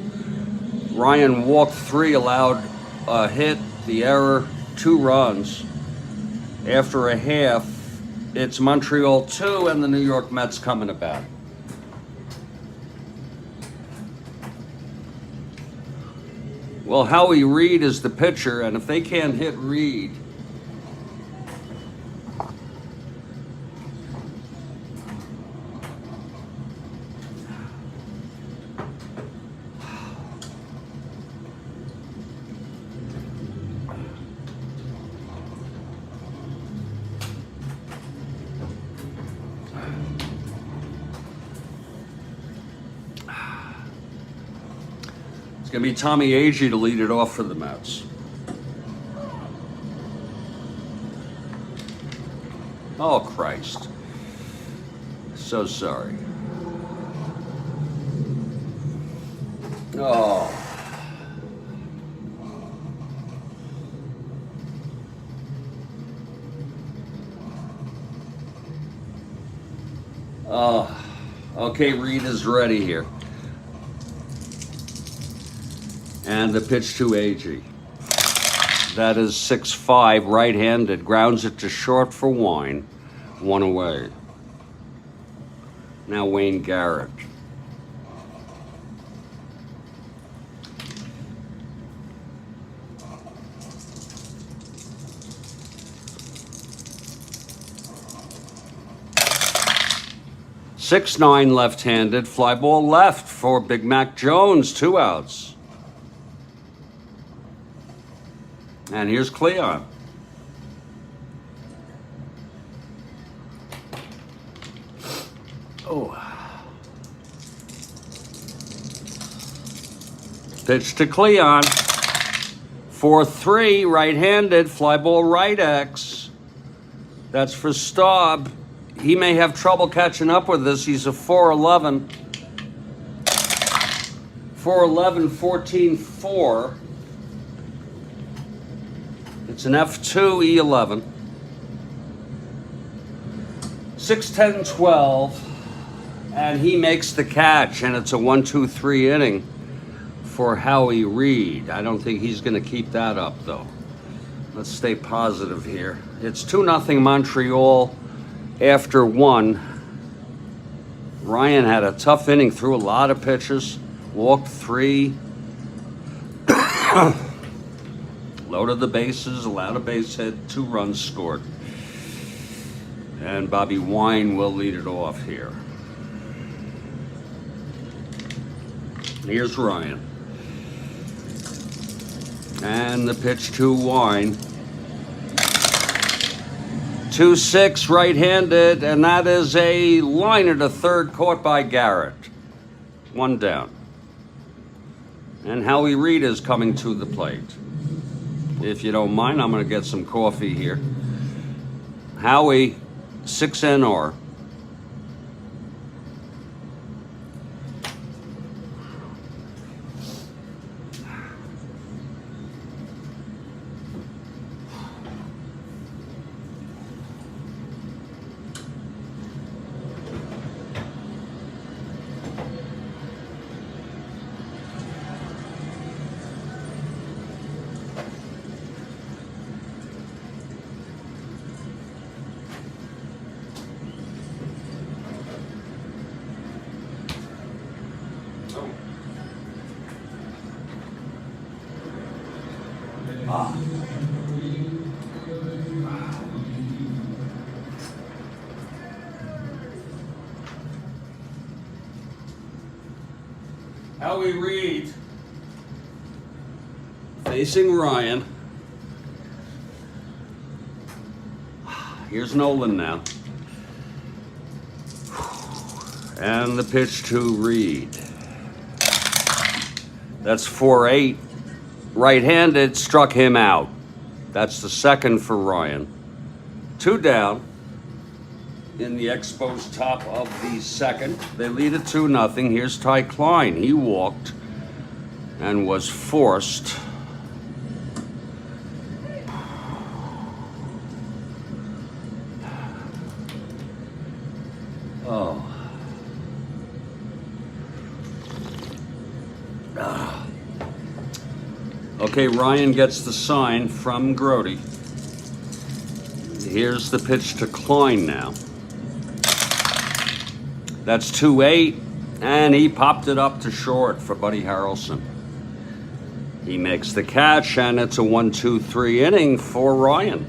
Ryan walked 3, allowed a hit, the error, 2 runs. After a half, it's Montreal 2 and the New York Mets coming about. Well, Howie Reed is the pitcher, and if they can't hit Reed, it's going to be Tommy Agee to lead it off for the Mets. Oh, Christ. So sorry. Oh. Oh. Okay, Reed is ready here. And the pitch to Agee. That is 6-5, right-handed. Grounds it to short for Wine. 1 away. Now Wayne Garrett. Six, 9 left-handed. Fly ball left for Big Mac Jones. 2 outs. And here's Cleon. Oh. Pitch to Cleon. 4-3, right-handed, fly ball right X. That's for Staub. He may have trouble catching up with this. He's a 4-11. 4-11, 14-4. It's an F2 E11. 6-10-12. And he makes the catch, and it's a 1-2-3 inning for Howie Reed. I don't think he's going to keep that up, though. Let's stay positive here. It's 2-0 Montreal after 1. Ryan had a tough inning, threw a lot of pitches, walked 3. Loaded the bases, allowed a base hit, 2 runs scored. And Bobby Wine will lead it off here. Here's Ryan. And the pitch to Wine. 2-6 right-handed, and that is a liner to third, caught by Garrett. 1 down. And Howie Reed is coming to the plate. If you don't mind, I'm going to get some coffee here. Howie, 6NR. Howie Reed facing Ryan. Here's Nolan now. And the pitch to Reed. That's 4-8. Right-handed, struck him out. That's the second for Ryan. 2 down in the Expos top of the second. They lead it 2-0. Here's Ty Klein. He walked and was forced. Oh. Okay, Ryan gets the sign from Grody. Here's the pitch to Klein now. That's 2-8, and he popped it up to short for Buddy Harrelson. He makes the catch, and it's a 1-2-3 inning for Ryan.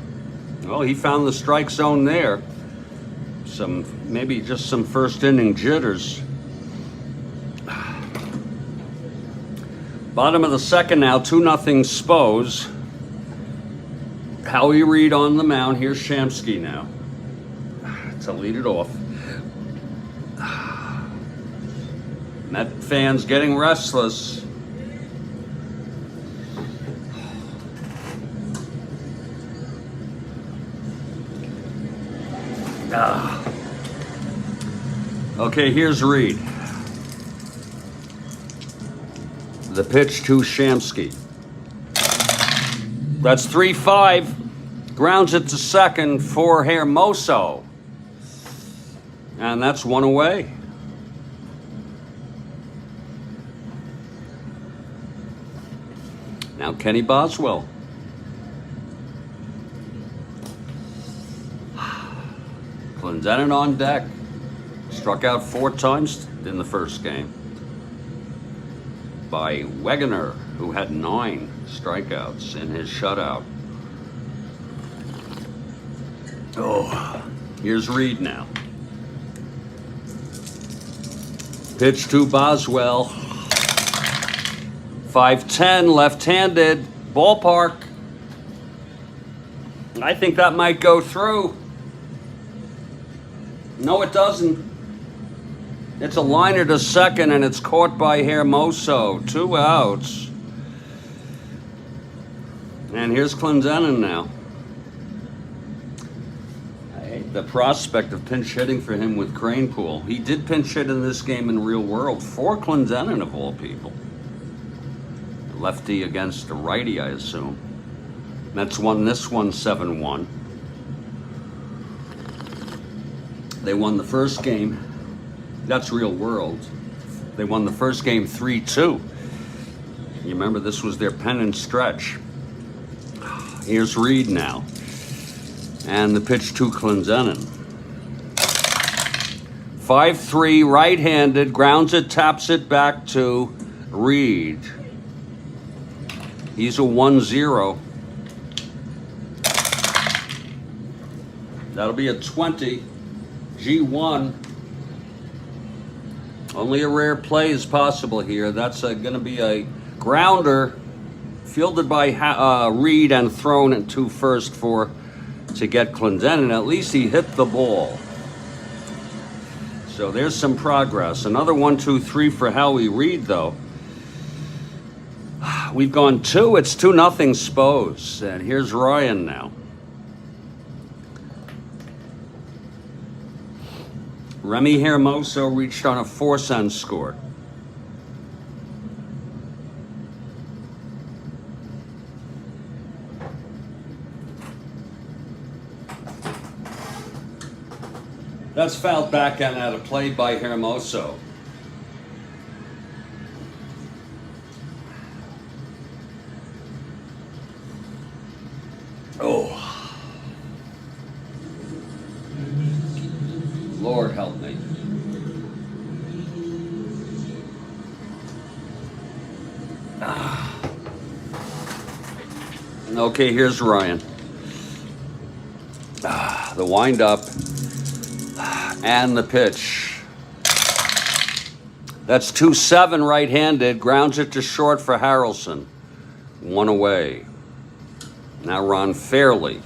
Well, he found the strike zone there. Maybe just some first inning jitters. Bottom of the second now, 2-0 Spos. Howie Reed on the mound. Here's Shamsky now to lead it off. Met fans getting restless. Okay, here's Reed. The pitch to Shamsky. That's 3-5. Grounds it to second for Hermoso. And that's 1 away. Now Kenny Boswell. Clendenin on deck. Struck out 4 times in the first game by Wegener, who had 9 strikeouts in his shutout. Oh, here's Reed now. Pitch to Boswell. 5-10, left-handed, ballpark. I think that might go through. No, it doesn't. It's a liner to second, and it's caught by Hermoso. 2 outs. And here's Clendenin now. I hate the prospect of pinch hitting for him with Cranepool. He did pinch hit in this game in real world for Clendenin, of all people. Lefty against a righty, I assume. Mets won this one 7-1. They won the first game. That's real world. They won the first game 3-2. You remember this was their pennant stretch. Here's Reed now. And the pitch to Clendenin. 5-3, right-handed, grounds it, taps it back to Reed. He's a 1-0. That'll be a 20. G1. Only a rare play is possible here. That's going to be a grounder fielded by Reed and thrown into first to get Clendenin. At least he hit the ball. So there's some progress. Another 1, 2, 3 for Howie Reed, though. We've gone 2. It's 2-0 Spos. And here's Ryan now. Remy Hermoso reached on a force and scored. That's fouled back and out of play by Hermoso. Oh. Lord help me. Okay, here's Ryan. The wind-up and the pitch. That's 2-7 right-handed. Grounds it to short for Harrelson. 1 away. Now Ron Fairley.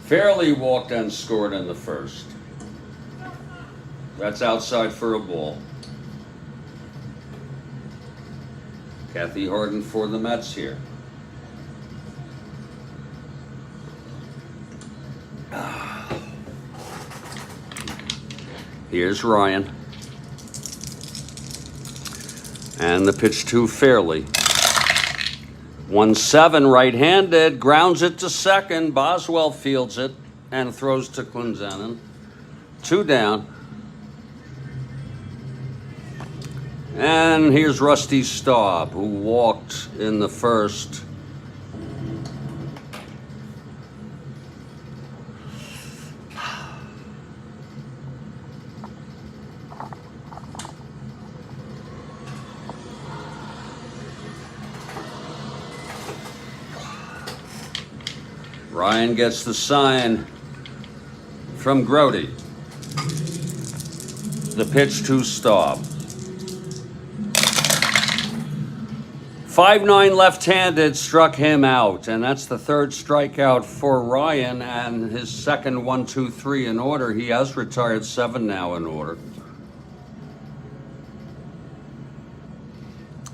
Fairley walked and scored in the first. That's outside for a ball. Kathy Harden for the Mets here. Here's Ryan. And the pitch to Fairley. 1-7 right-handed, grounds it to second. Boswell fields it and throws to Clendenin. 2 down. And here's Rusty Staub, who walked in the first. Ryan gets the sign from Grody. The pitch to Staub. 5-9 left-handed struck him out, and that's the 3rd strikeout for Ryan and his second 1, 2, 3 in order. He has retired 7 now in order.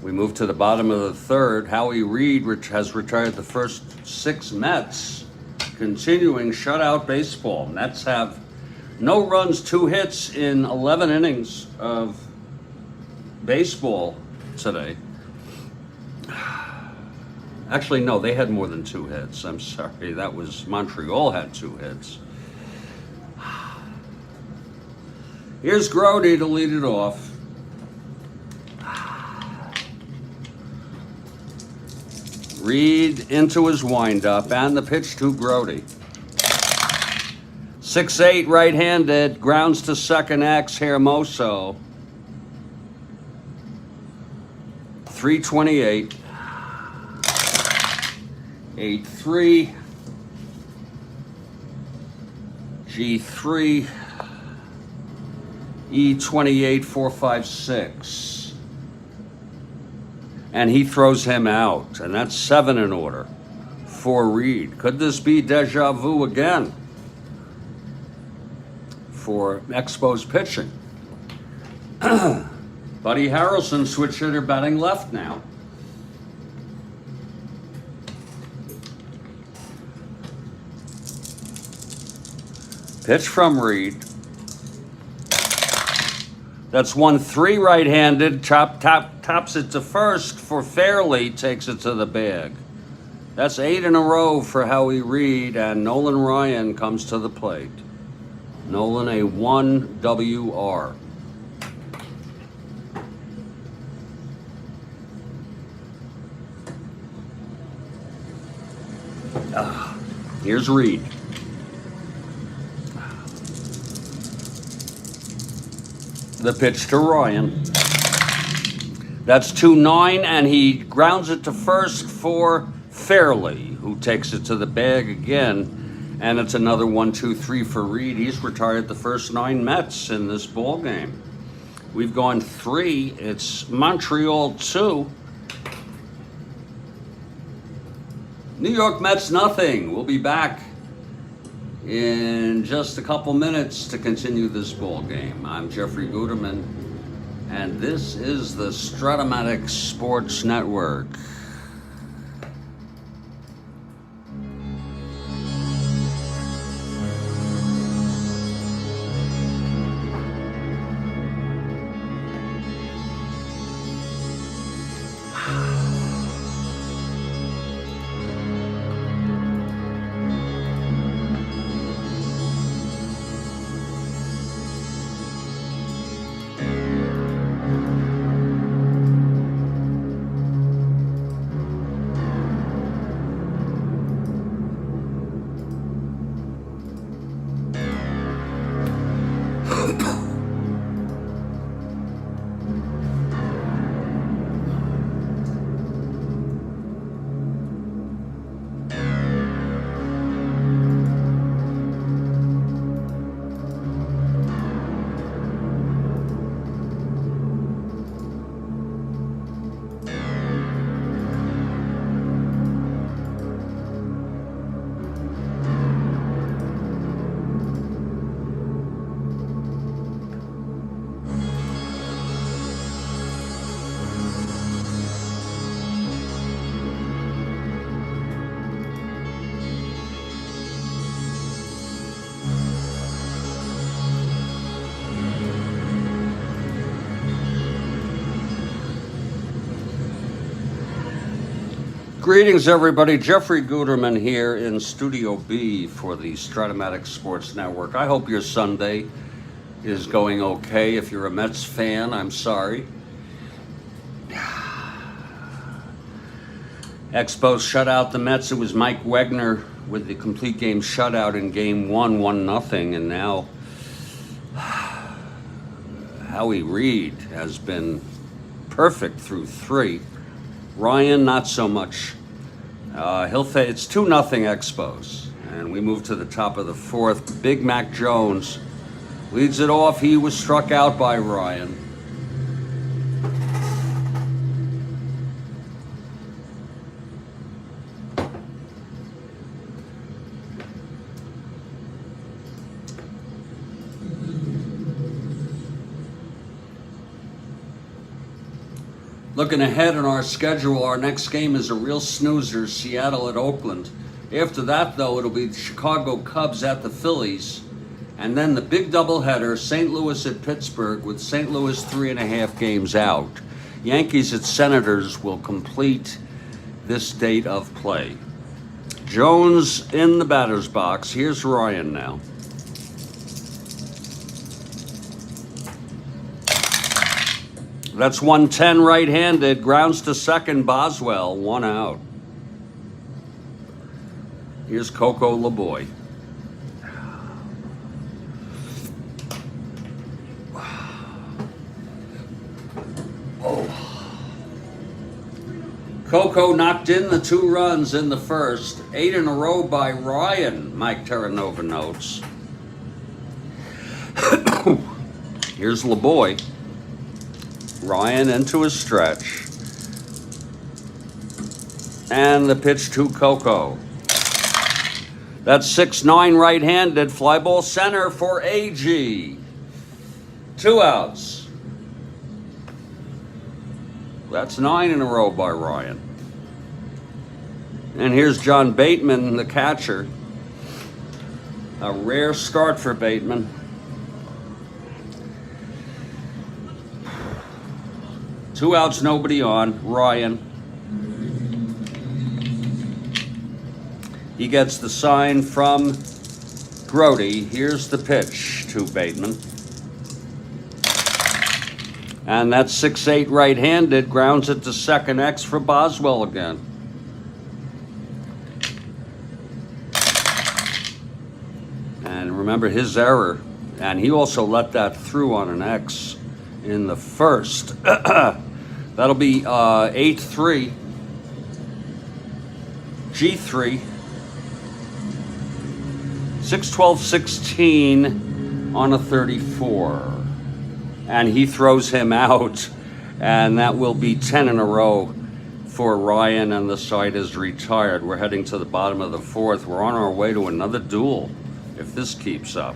We move to the bottom of the 3rd. Howie Reed has retired the first 6 Mets, continuing shutout baseball. Mets have no runs, 2 hits in 11 innings of baseball today. Actually, no, they had more than 2 hits. I'm sorry. That was Montreal had 2 hits. Here's Grody to lead it off. Reed into his windup and the pitch to Grody. 6-8 right-handed, grounds to second X Hermoso. 328. 8-3. G3. E28 456. And he throws him out, and that's 7 in order for Reed. Could this be deja vu again for Expos pitching? Buddy Harrelson, switch hitter, batting left now. Pitch from Reed. That's 1-3 right-handed. Tops it to first for Fairley. Takes it to the bag. That's 8 in a row for Howie Reed, and Nolan Ryan comes to the plate. Nolan a 1 WR. Here's Reed. The pitch to Ryan. That's 2-9, and he grounds it to first for Fairley, who takes it to the bag again. And it's another 1-2-3 for Reed. He's retired the first 9 Mets in this ball game. We've gone 3. It's Montreal 2. New York Mets nothing. We'll be back in just a couple minutes to continue this ball game. I'm Jeffrey Guterman, and this is the Strat-O-Matic Sports Network. Greetings, everybody. Jeffrey Guterman here in Studio B for the Strat-O-Matic Sports Network. I hope your Sunday is going okay. If you're a Mets fan, I'm sorry. Expos shut out the Mets. It was Mike Wegner with the complete game shutout in Game 1, 1-0, and now Howie Reed has been perfect through 3. Ryan, not so much. It's 2-0 Expos, and we move to the top of the 4th. Big Mac Jones leads it off. He was struck out by Ryan. Looking ahead on our schedule, our next game is a real snoozer, Seattle at Oakland. After that, though, it'll be the Chicago Cubs at the Phillies. And then the big doubleheader, St. Louis at Pittsburgh, with St. Louis 3.5 games out. Yankees at Senators will complete this date of play. Jones in the batter's box. Here's Ryan now. That's 110 right-handed, grounds to second, Boswell, 1 out. Here's Coco LeBoy. Oh. Coco knocked in the 2 runs in the first, 8 in a row by Ryan, Mike Terranova notes. Here's LeBoy. Ryan into a stretch. And the pitch to Coco. That's 6-9 right-handed. Fly ball center for AG. 2 outs. That's 9 in a row by Ryan. And here's John Bateman, the catcher. A rare start for Bateman. Two outs, nobody on. Ryan. He gets the sign from Grody. Here's the pitch to Bateman. And that's 6-8 right-handed. Grounds it to second. X for Boswell again. And remember his error. And he also let that through on an X in the first. That'll be 8-3, G3, 6-12-16 on a 34. And he throws him out, and that will be 10 in a row for Ryan, and the side is retired. We're heading to the bottom of the fourth. We're on our way to another duel if this keeps up.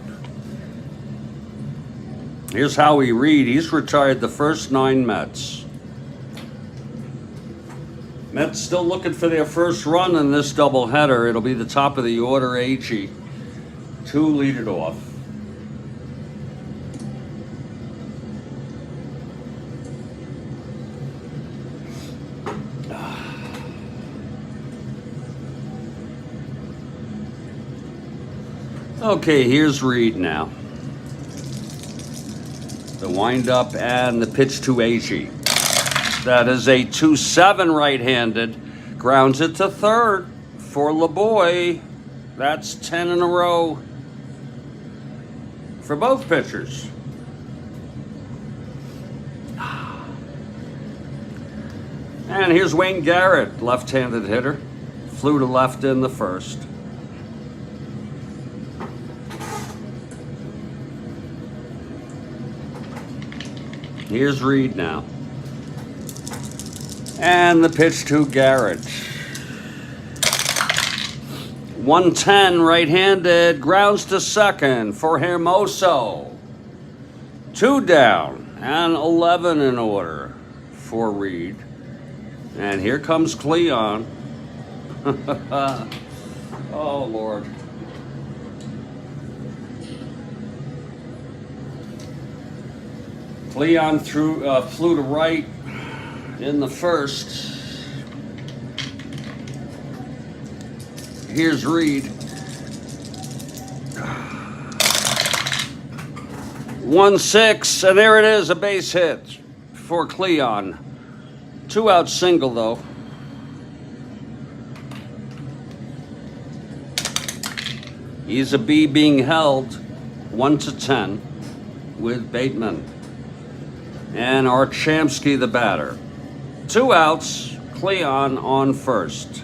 Here's Howie Reed. He's retired the first 9 Mets. Mets still looking for their first run in this doubleheader. It'll be the top of the order, AG. 2 lead it off. Okay, here's Reed now. The windup and the pitch to AG. That is a 2-7 right-handed. Grounds it to third for LeBoy. That's 10 in a row for both pitchers. And here's Wayne Garrett, left-handed hitter. Flew to left in the first. Here's Reed now. And the pitch to Garrett. 110 right-handed, grounds to second for Hermoso. 2 down and 11 in order for Reed. And here comes Cleon. Oh, Lord. Cleon flew to right in the first. Here's Reed. 1-6, and there it is, a base hit for Cleon. 2-out single, though. He's a B being held 1-10 with Bateman. And Archamsky the batter. 2 outs, Cleon on first.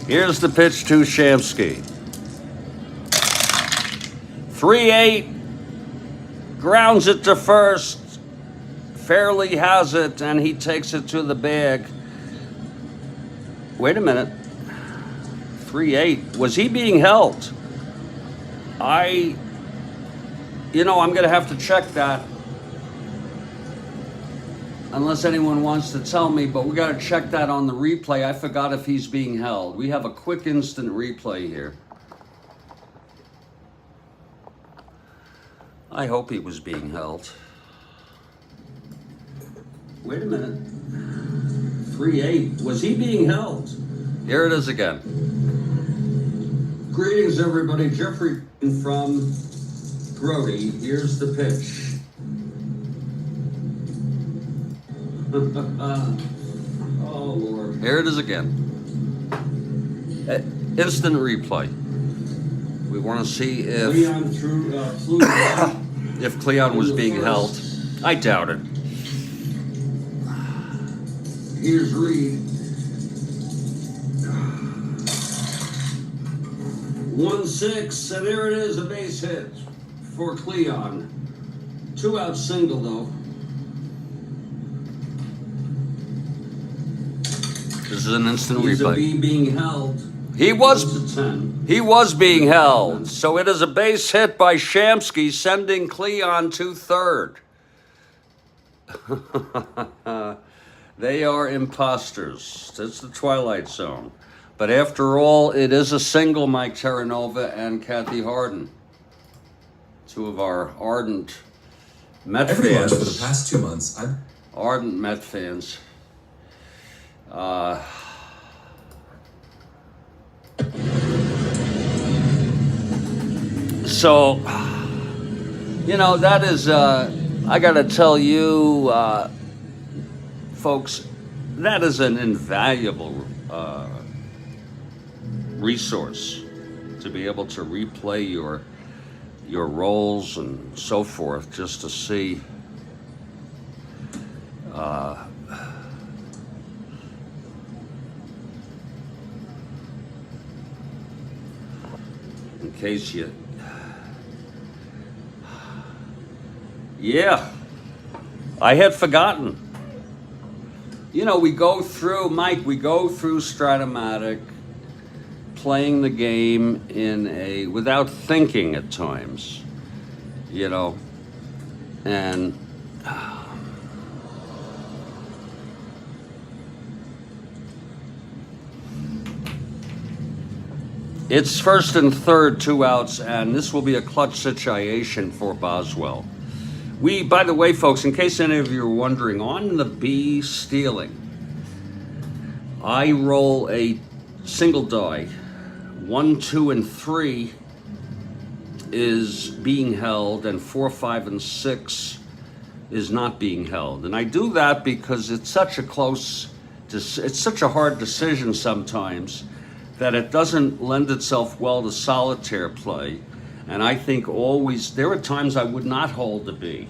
Here's the pitch to Shamsky. 3-8, grounds it to first. Fairly has it, and he takes it to the bag. Wait a minute. 3-8. Was he being held? I'm going to have to check that. Unless anyone wants to tell me, but we got to check that on the replay. I forgot if he's being held. We have a quick instant replay here. I hope he was being held. Wait a minute. 3-8. Was he being held? Here it is again. Greetings, everybody. Jeffrey from Grody. Here's the pitch. Oh, Lord. Here it is again. Instant replay. We want to see if Cleon if Cleon was being held. I doubt it. Here's Reed. 1-6, and there it is, a base hit for Cleon. 2-out single, though. This is an instant replay. He's being held. He was being held. So it is a base hit by Shamsky, sending Cleon to third. They are imposters. It's the Twilight Zone. But after all, it is a single, Mike Terranova and Kathy Harden. 2 of our ardent Met fans. Over the past 2 months, ardent Met fans. So, that is, I gotta tell you, folks, that is an invaluable resource to be able to replay your roles and so forth, just to see in case you, yeah, I had forgotten. You know, we go through, Mike, we go through Strat-O-Matic, playing the game without thinking at times, you know, and it's first and third, 2 outs, and this will be a clutch situation for Boswell. By the way, folks, in case any of you are wondering, on the B stealing, I roll a single die. 1, 2, and 3 is being held, and 4, 5, and 6 is not being held. And I do that because it's such a hard decision sometimes that it doesn't lend itself well to solitaire play. And I think there are times I would not hold the B,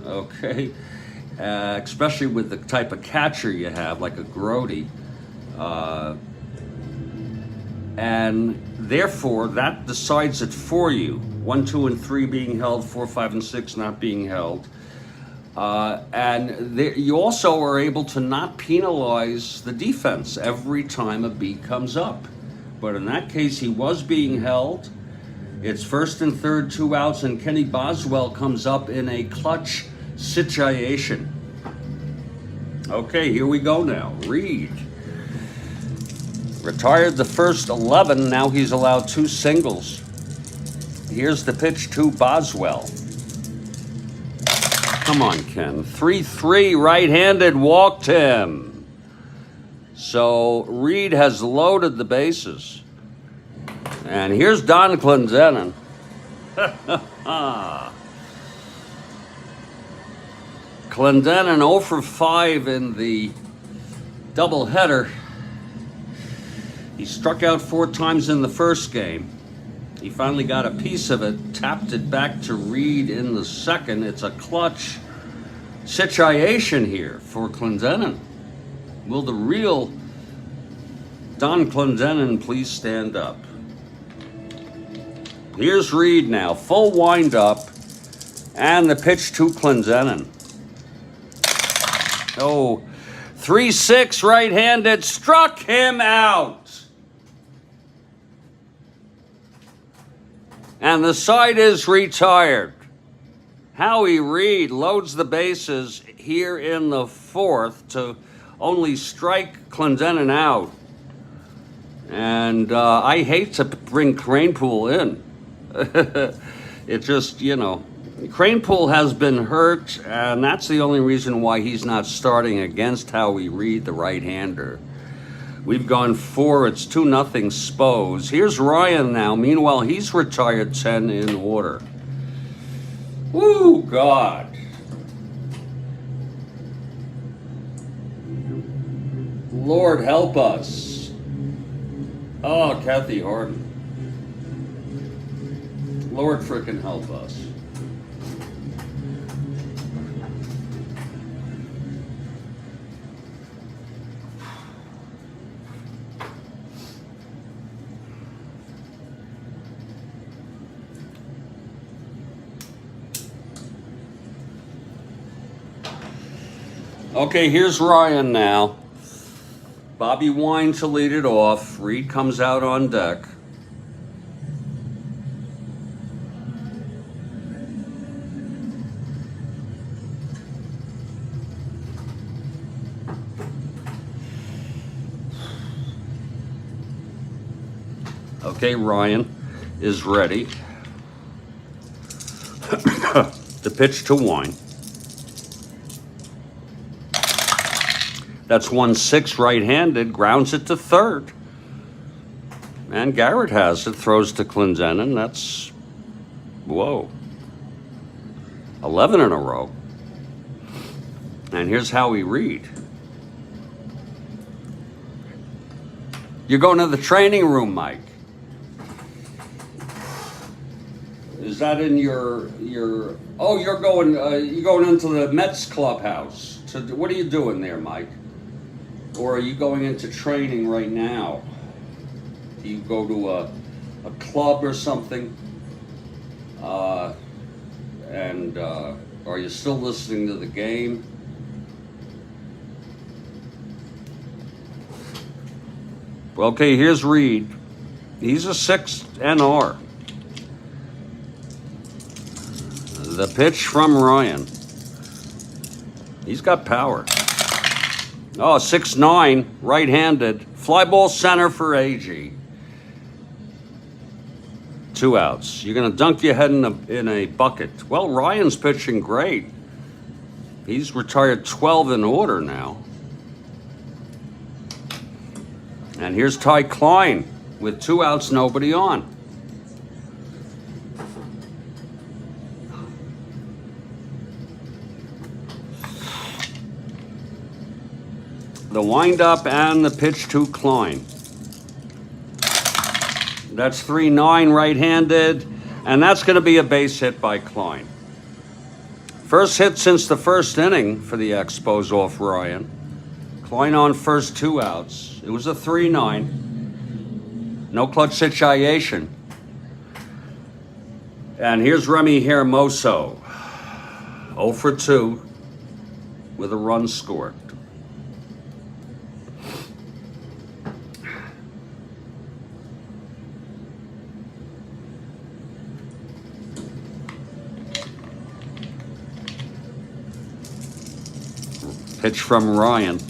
okay? Especially with the type of catcher you have, like a Grody. And therefore, that decides it for you. 1, 2, and 3 being held, 4, 5, and 6 not being held. And you also are able to not penalize the defense every time a B comes up. But in that case, he was being held. It's first and third, 2 outs, and Kenny Boswell comes up in a clutch situation. Okay, here we go now. Reed retired the first 11. Now he's allowed 2 singles. Here's the pitch to Boswell. Come on, Ken. 3-3, right-handed, walked him. So Reed has loaded the bases. And here's Don Clendenin. Clendenin 0 for 5 in the doubleheader. He struck out 4 times in the first game. He finally got a piece of it, tapped it back to Reed in the second. It's a clutch situation here for Clendenin. Will the real Don Clendenin please stand up? Here's Reed now, full wind up, and the pitch to Clendenin. Oh, 3-6 right-handed, struck him out. And the side is retired. Howie Reed loads the bases here in the 4th to only strike Clendenin out. And I hate to bring Cranepool in. It just, you know, Cranepool has been hurt, and that's the only reason why he's not starting against Howie Reed, the right-hander. We've gone 4, it's 2-0 Spos. Here's Ryan now. Meanwhile, he's retired 10 in order. Woo, God. Lord help us. Oh, Kathy Harden. Lord frickin' help us. Okay, here's Ryan now. Bobby Wine to lead it off. Reed comes out on deck. Okay, Ryan is ready. The pitch to Wine. That's 1-6 right-handed, grounds it to third. And Garrett has it, throws to Clendenin. That's, whoa, 11 in a row. And here's Howie Reed. You're going to the training room, Mike. Is that in your? Oh, you're going into the Mets clubhouse. What are you doing there, Mike? Or are you going into training right now? Do you go to a club or something? And are you still listening to the game? Okay, here's Reed. He's a 6 NR. The pitch from Ryan. He's got power. Oh, 6'9", right-handed. Fly ball center for AG. 2 outs. You're going to dunk your head in a bucket. Well, Ryan's pitching great. He's retired 12 in order now. And here's Ty Klein with 2 outs, nobody on. The windup and the pitch to Klein. That's 3-9 right-handed, and that's going to be a base hit by Klein. First hit since the first inning for the Expos off Ryan. Klein on first 2 outs. It was a 3-9. No clutch situation. And here's Remy Hermoso. 0 for 2 with a run scored. Pitch from Ryan.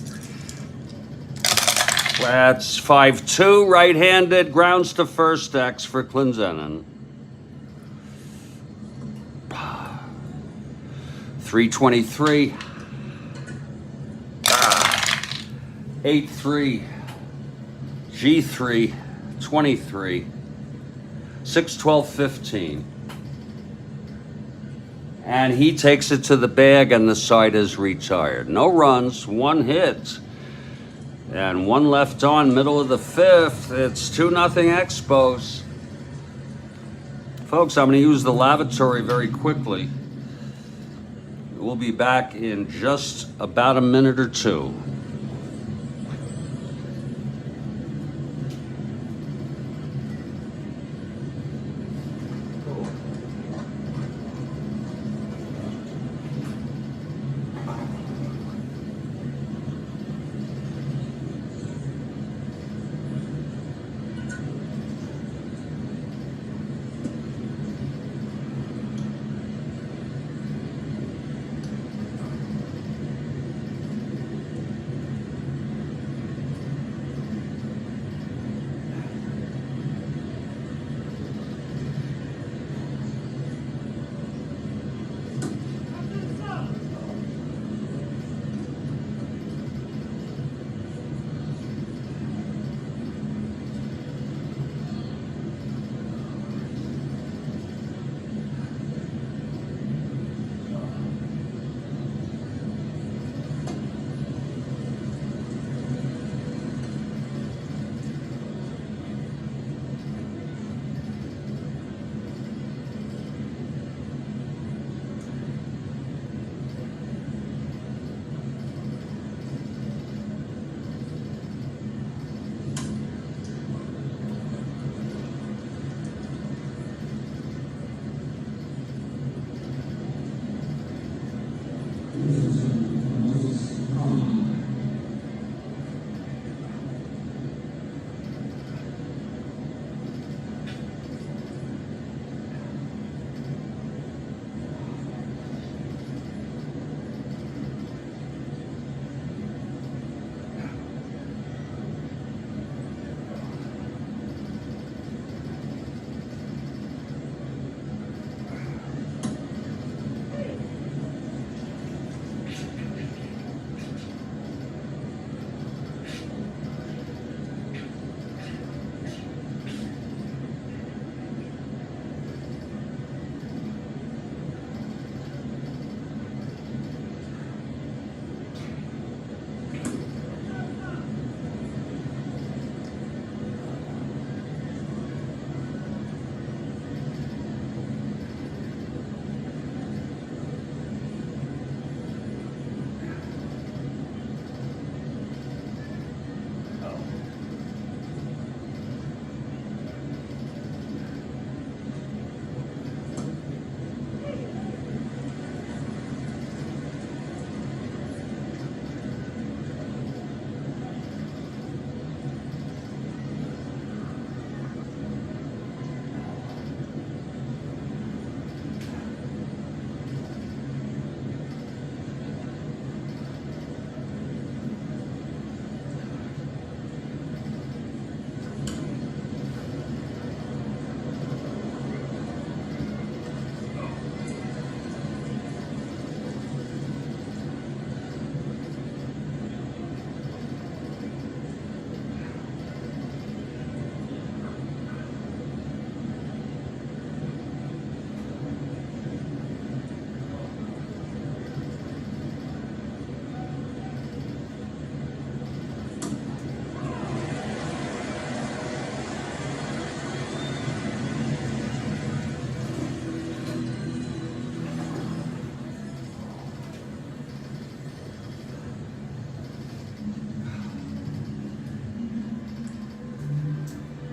That's 5-2, right-handed, grounds to first, X for Clendenin. 323. 8-3. G3. 23. 6-12-15. And he takes it to the bag, and the side is retired. No runs, 1 hit. And 1 left on, middle of the 5th. It's 2-0 Expos. Folks, I'm going to use the lavatory very quickly. We'll be back in just about a minute or 2.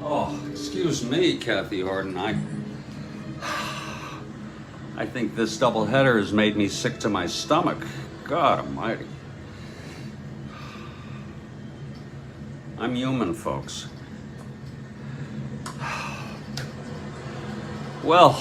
Oh, excuse me, Kathy Harden. I think this doubleheader has made me sick to my stomach. God almighty. I'm human, folks. Well,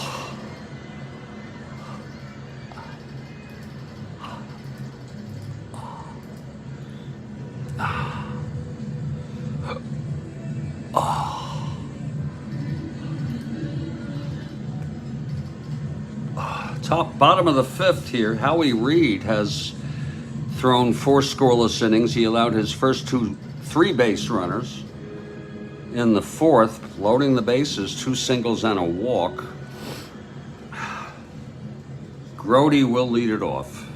bottom of the fifth here, Howie Reed has thrown 4 scoreless innings. He allowed his first 3 base runners. In the fourth, loading the bases, 2 singles and a walk. Grody will lead it off.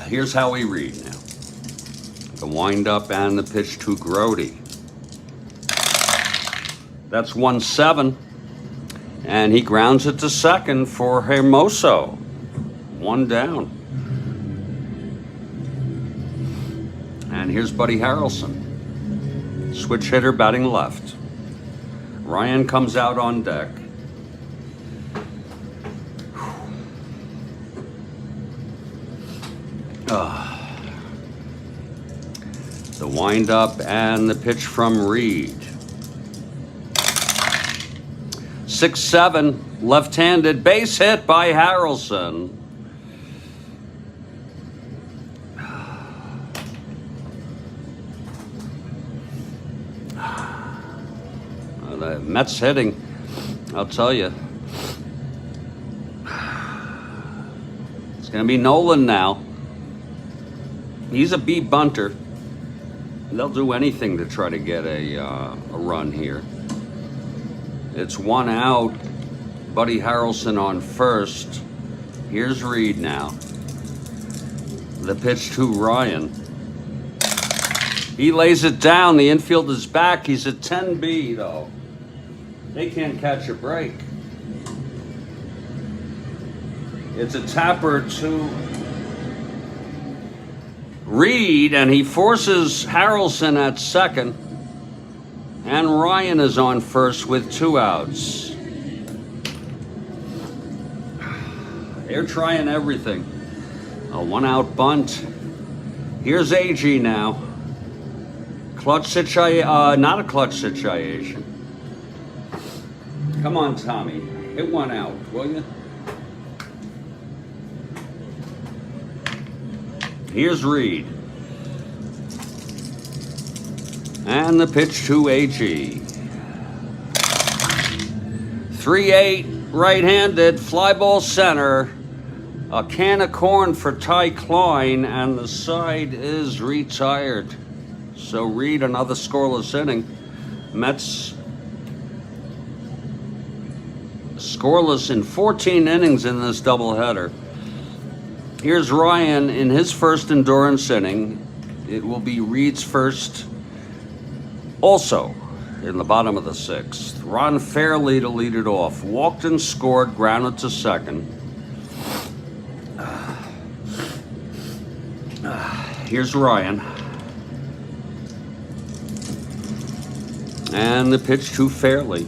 Here's Howie Reed now. The windup and the pitch to Grody. That's 1-7. And he grounds it to second for Hermoso. 1 down. And here's Buddy Harrelson. Switch hitter batting left. Ryan comes out on deck. The windup and the pitch from Reed. 6-7, left-handed, base hit by Harrelson. The Mets hitting, I'll tell you. It's going to be Nolan now. He's a B bunter. They'll do anything to try to get a run here. It's 1 out. Buddy Harrelson on first. Here's Reed now. The pitch to Ryan. He lays it down. The infield is back. He's at 10B though. They can't catch a break. It's a tapper to Reed, and he forces Harrelson at second. And Ryan is on first with 2 outs. They're trying everything. A 1-out bunt. Here's AG now. Clutch situation, not a clutch situation. Come on, Tommy. Hit 1 out, will you? Here's Reed. And the pitch to AG. 3-8, right-handed, fly ball center. A can of corn for Ty Klein, and the side is retired. So Reed, another scoreless inning. Mets scoreless in 14 innings in this doubleheader. Here's Ryan in his first endurance inning. It will be Reed's first also in the bottom of the 6th. Ron Fairley to lead it off. Walked and scored, grounded to second. Here's Ryan. And the pitch to Fairley.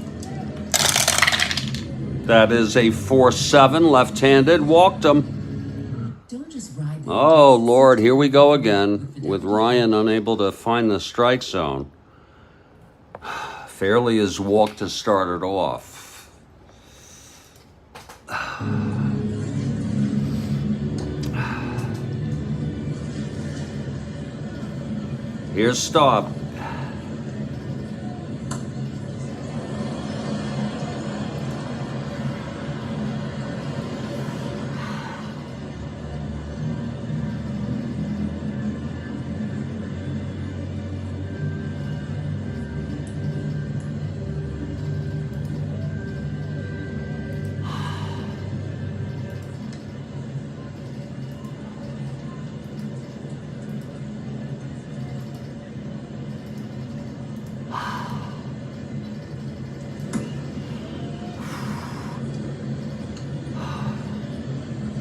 That is a 4-7, left-handed, walked him. Oh, Lord, here we go again with Ryan unable to find the strike zone. Fairley is walked to start it off. Here's Staub.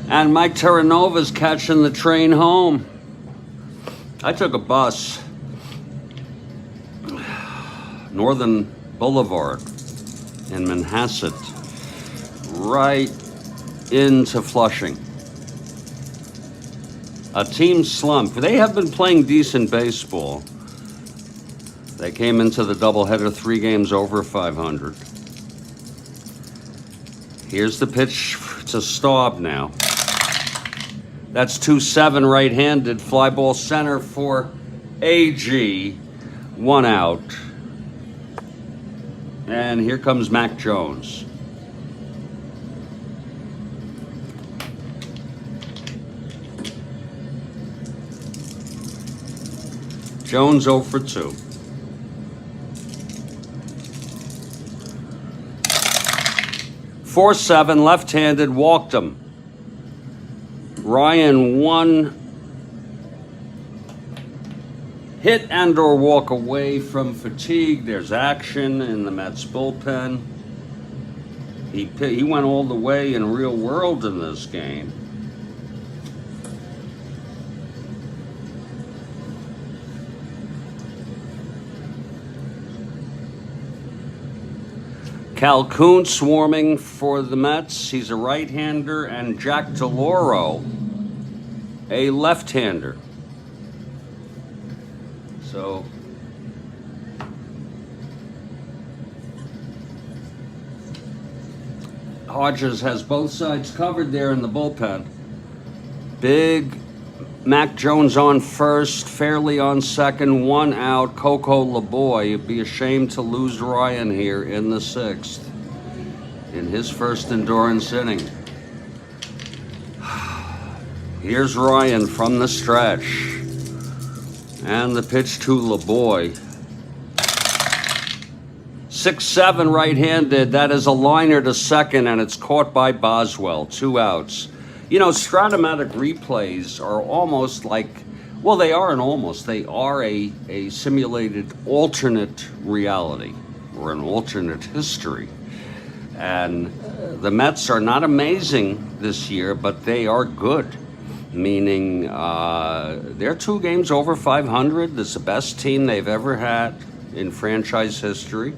And Mike Terranova's catching the train home. I took a bus Northern Boulevard in Manhasset, right into Flushing. A team slump. They have been playing decent baseball. They came into the doubleheader 3 games over 500. Here's the pitch to Staub now. That's 2-7 right-handed. Fly ball center for AG. 1 out. And here comes Mac Jones. Jones 0 for 2. .47 left-handed, walked him. Ryan 1 hit and or walk away from fatigue. There's action in the Mets bullpen. He went all the way in real world in this game. Cal Kuntz swarming for the Mets. He's a right-hander, and Jack DeLauro, a left-hander. So Hodges has both sides covered there in the bullpen. Big Mac Jones on first, Fairley on second, 1 out. Coco LeBoy. It'd be a shame to lose Ryan here in the 6th in his first endurance inning. Here's Ryan from the stretch. And the pitch to LeBoy. 6-7 right-handed. That is a liner to second, and it's caught by Boswell. 2 outs. You know, Strat-O-Matic replays are almost like, well, they are an almost. They are a simulated alternate reality or an alternate history. And the Mets are not amazing this year, but they are good. Meaning they're 2 games over 500. It's the best team they've ever had in franchise history.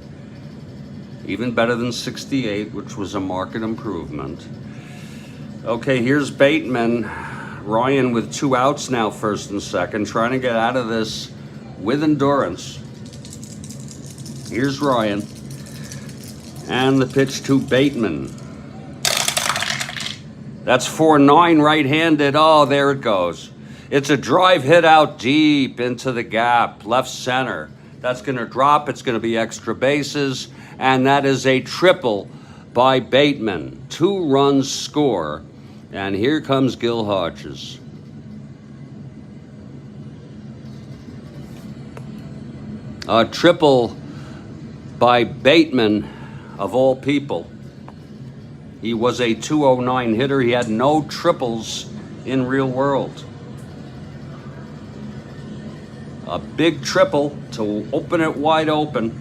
Even better than 68, which was a marked improvement. Okay, here's Bateman. Ryan with 2 outs now, first and second, trying to get out of this with endurance. Here's Ryan. And the pitch to Bateman. That's 4-9 right-handed. Oh, there it goes. It's a drive hit out deep into the gap, left center. That's going to drop. It's going to be extra bases. And that is a triple by Bateman. 2 runs score. And here comes Gil Hodges. A triple by Bateman, of all people. He was a 209 hitter. He had no triples in real world. A big triple to open it wide open.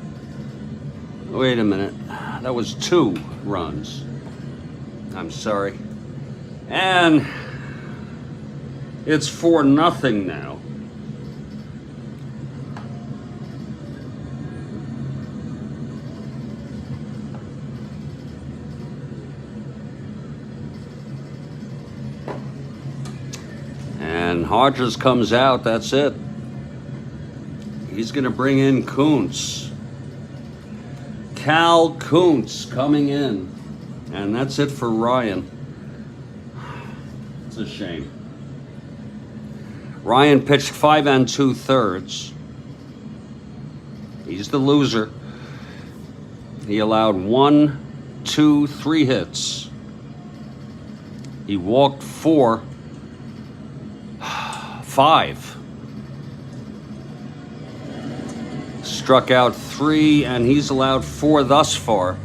Wait a minute. That was 2 runs. I'm sorry. And it's 4-0 now. And Hodges comes out. That's it. He's going to bring in Kuntz. Cal Kuntz coming in. And that's it for Ryan. It's a shame. Ryan pitched 5 2/3. He's the loser. He allowed 1, 2, 3 hits. He walked 4, 5. Struck out 3, and he's allowed 4 thus far.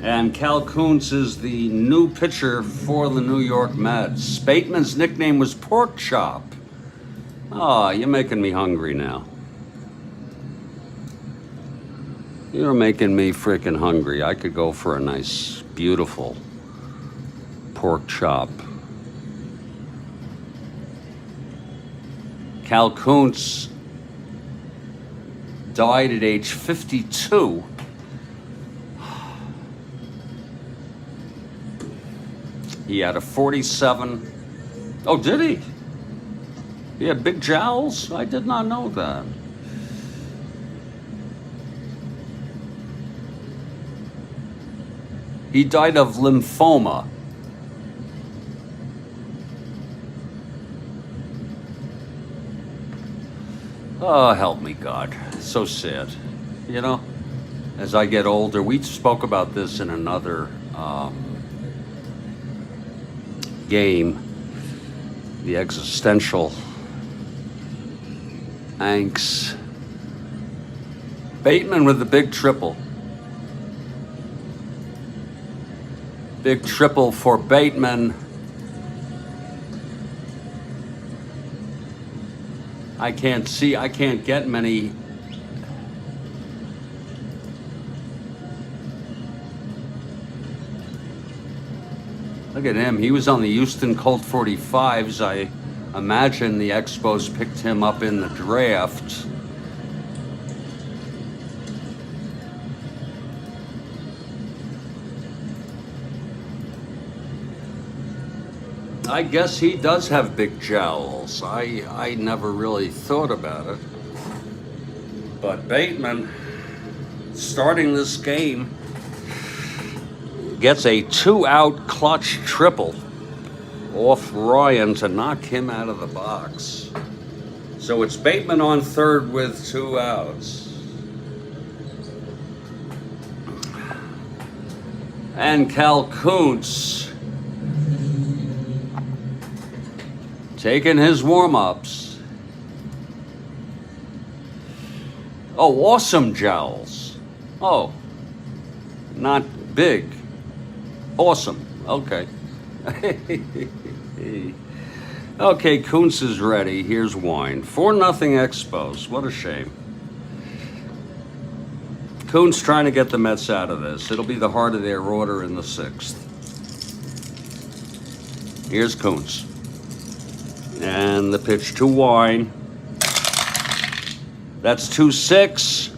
And Cal Kuntz is the new pitcher for the New York Mets. Bateman's nickname was Pork Chop. Oh, you're making me hungry now. You're making me freaking hungry. I could go for a nice, beautiful pork chop. Cal Kuntz died at age 52. He had a 47. Oh, did he? He had big jowls? I did not know that. He died of lymphoma. Oh, help me, God. So sad. You know, as I get older, we spoke about this in another game, the existential angst. Bateman with the big triple. Big triple for Bateman. I can't get many. Look at him. He was on the Houston Colt 45s. I imagine the Expos picked him up in the draft. I guess he does have big jowls. I never really thought about it. But Bateman, starting this game, gets a 2-out clutch triple off Ryan to knock him out of the box. So it's Bateman on third with 2 outs. And Cal Kuntz taking his warm-ups. Oh, awesome jowls. Oh, not big. Awesome. Okay. Okay, Kuntz is ready. Here's wine. 4-0 Expos. What a shame. Kuntz trying to get the Mets out of this. It'll be the heart of their order in the 6th. Here's Kuntz. And the pitch to Wine. That's 2-6.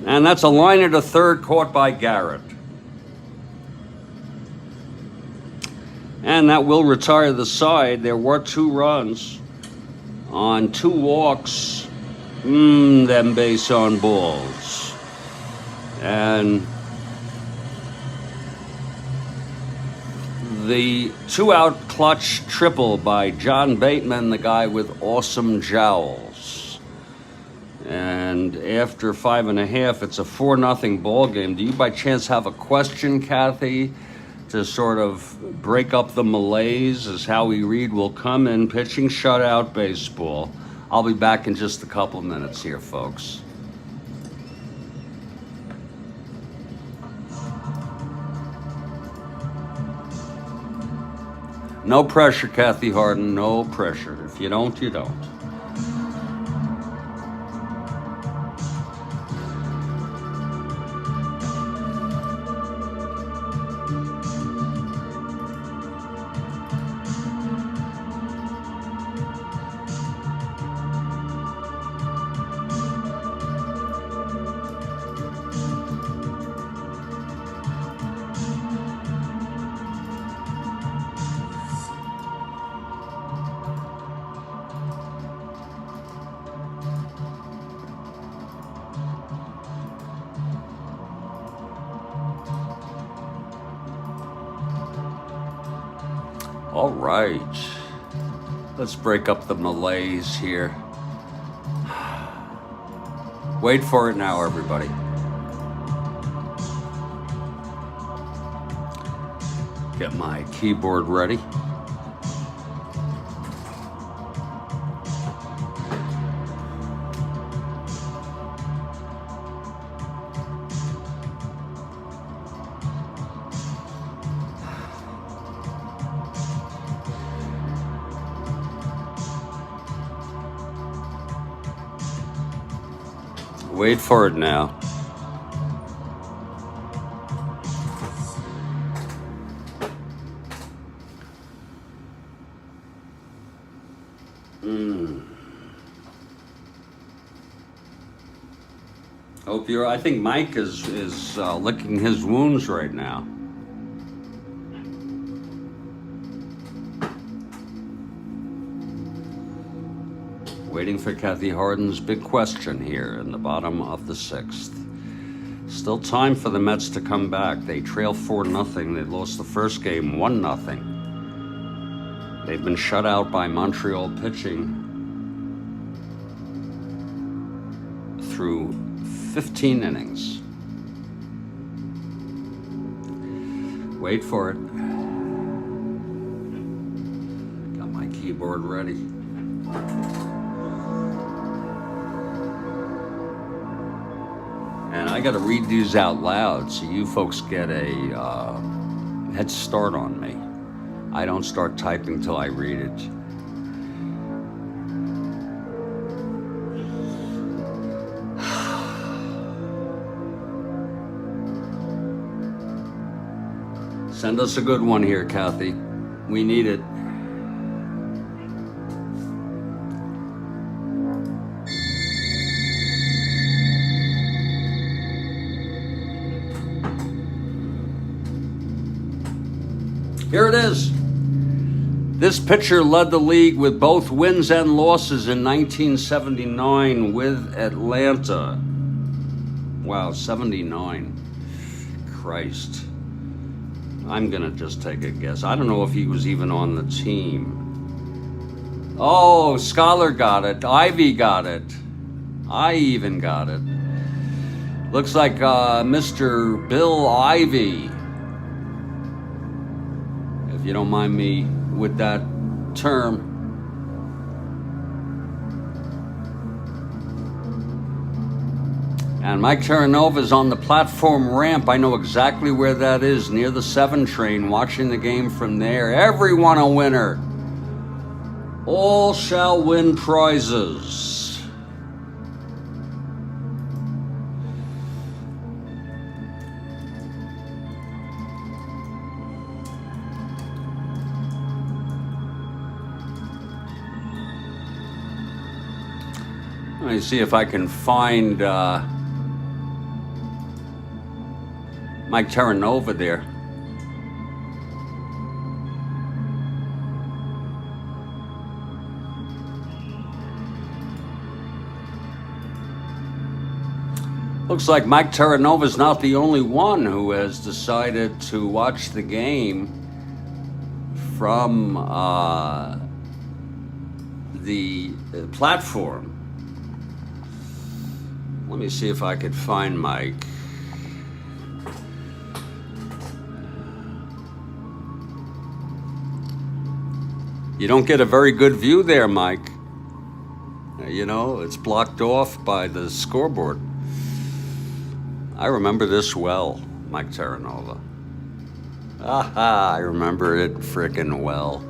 And that's a liner to third caught by Garrett. And that will retire the side. There were 2 runs on 2 walks. Them base on balls. And the 2-out clutch triple by John Bateman, the guy with awesome jowls. And after 5.5, it's a 4-0 ball game. Do you by chance have a question, Kathy, to sort of break up the malaise as Howie Reed will come in pitching shutout baseball? I'll be back in just a couple minutes here, folks. No pressure, Kathy Harden, no pressure. If you don't, you don't. All right, let's break up the malaise here. Wait for it now, everybody. Get my keyboard ready. Wait for it now. Hope you're. I think Mike is licking his wounds right now. Waiting for Kathy Harden's big question here in the bottom of the 6th. Still time for the Mets to come back. They trail 4-0. They lost the first game 1-0. They've been shut out by Montreal pitching through 15 innings. Wait for it. Got my keyboard ready. And I got to read these out loud so you folks get a head start on me. I don't start typing till I read it. Send us a good one here, Kathy. We need it. Here it is. This pitcher led the league with both wins and losses in 1979 with Atlanta. Wow, 79. Christ. I'm going to just take a guess. I don't know if he was even on the team. Oh, Scholar got it. Ivy got it. I even got it. Looks like Mr. Bill Ivy. If you don't mind me with that term. And Mike Terranova's on the platform ramp. I know exactly where that is, near the 7 train, watching the game from there. Everyone a winner. All shall win prizes. Let me see if I can find Mike Terranova there. Looks like Mike Terranova's not the only one who has decided to watch the game from the platform. Let me see if I could find Mike. You don't get a very good view there, Mike. You know, it's blocked off by the scoreboard. I remember this well, Mike Terranova. Aha, I remember it frickin' well.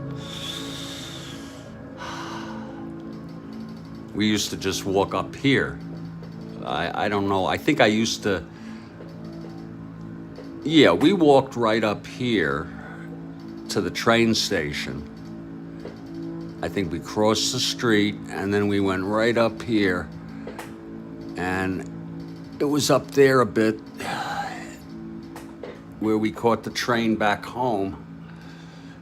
We used to just walk up here. I don't know, I think I used to, yeah, we walked right up here to the train station. I think we crossed the street and then we went right up here, and it was up there a bit where we caught the train back home.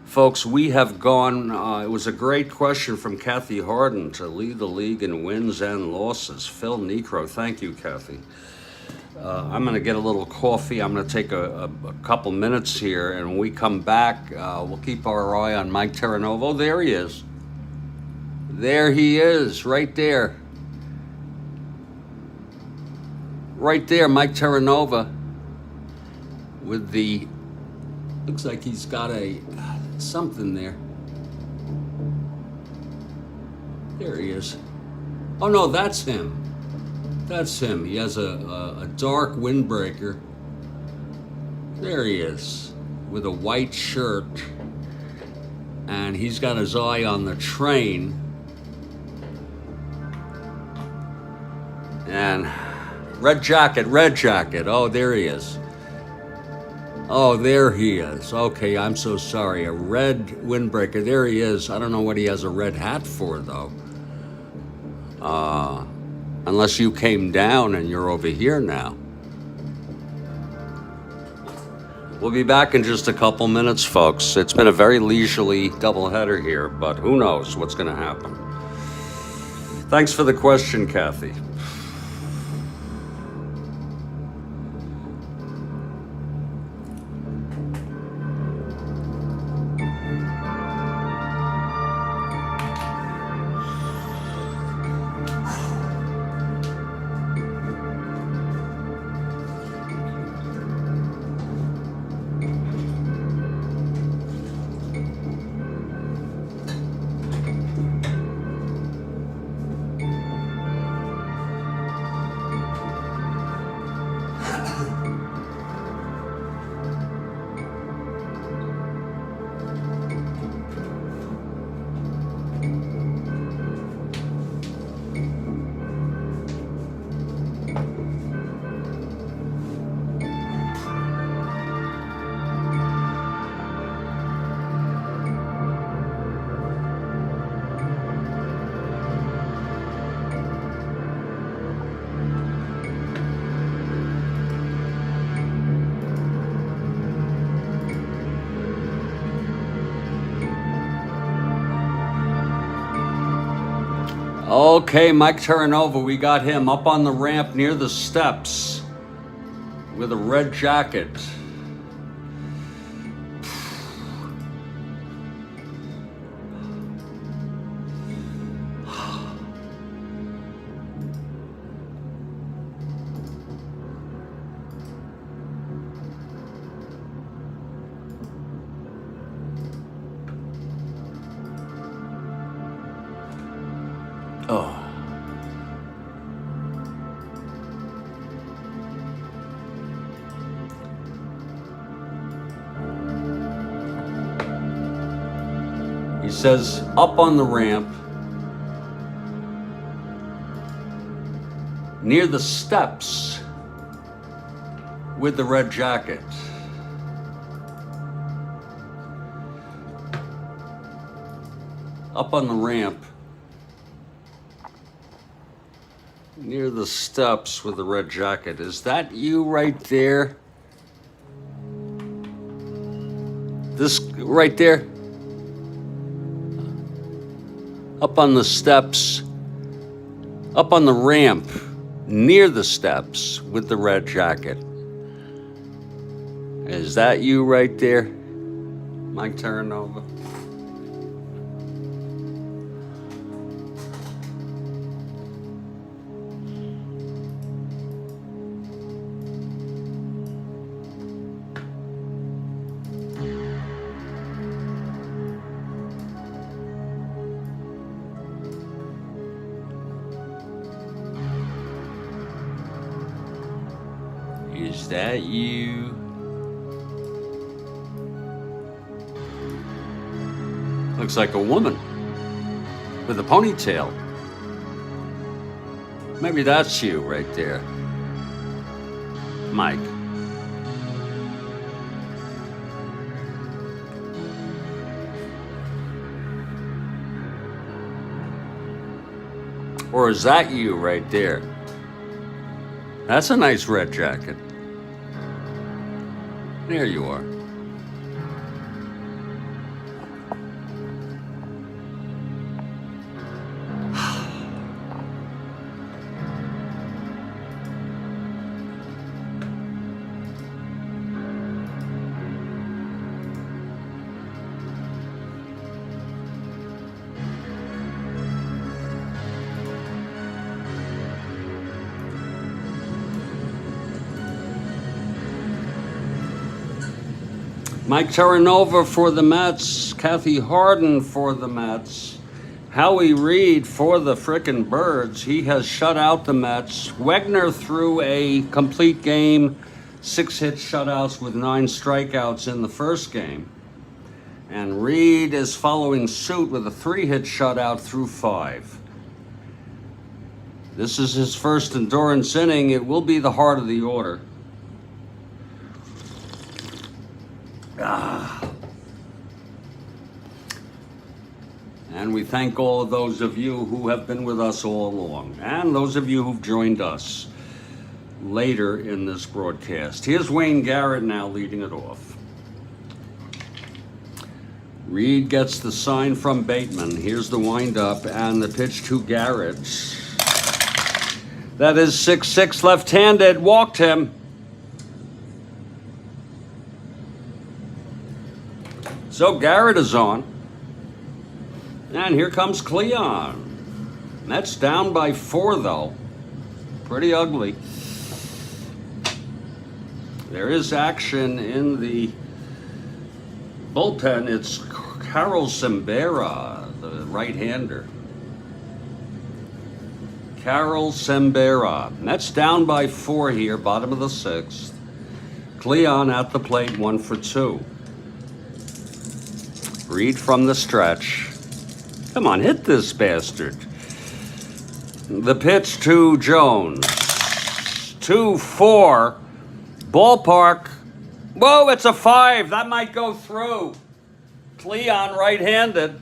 Folks, we have gone, it was a great question from Kathy Harden to lead the league in wins and losses. Phil Necro, thank you, Kathy. I'm gonna get a little coffee. I'm gonna take a couple minutes here, and when we come back, we'll keep our eye on Mike Terranova. Oh, there he is. There he is, right there. Right there, Mike Terranova with the, looks like he's got a, something there. There he is. Oh no, that's him. That's him. He has a dark windbreaker. There he is with a white shirt, and he's got his eye on the train. And red jacket. Oh, there he is. Oh, there he is. Okay, I'm so sorry. A red windbreaker. There he is. I don't know what he has a red hat for, though. Unless you came down and you're over here now. We'll be back in just a couple minutes, folks. It's been a very leisurely doubleheader here, but who knows what's going to happen. Thanks for the question, Kathy. Okay, Mike Terranova, we got him up on the ramp near the steps with a red jacket. Oh. He says, up on the ramp, near the steps with the red jacket. Up on the ramp. Near the steps with the red jacket. Is that you right there? This right there? Up on the steps, up on the ramp, near the steps with the red jacket. Is that you right there? Mike Terranova? Is that you? Looks like a woman with a ponytail. Maybe that's you right there, Mike. Or is that you right there? That's a nice red jacket. There you are. Mike Terranova for the Mets, Kathy Harden for the Mets, Howie Reed for the frickin' Birds. He has shut out the Mets. Wegner threw a complete game, 6 hit shutouts with 9 strikeouts in the first game. And Reed is following suit with a 3-hit shutout through 5. This is his first endurance inning. It will be the heart of the order. And we thank all of those of you who have been with us all along, and those of you who've joined us later in this broadcast. Here's Wayne Garrett now leading it off. Reed gets the sign from Bateman. Here's the windup and the pitch to Garrett. That is 6-6 left-handed. Walked him. So Garrett is on. And here comes Cleon. Mets down by 4, though. Pretty ugly. There is action in the bullpen. It's Karl Sembera, the right-hander. Karl Sembera. Mets down by 4 here, bottom of the 6th. Cleon at the plate, 1 for 2. Reed from the stretch. Come on, hit this bastard. The pitch to Jones. 2-4. Ballpark. Whoa, it's a 5. That might go through. Cleon right-handed.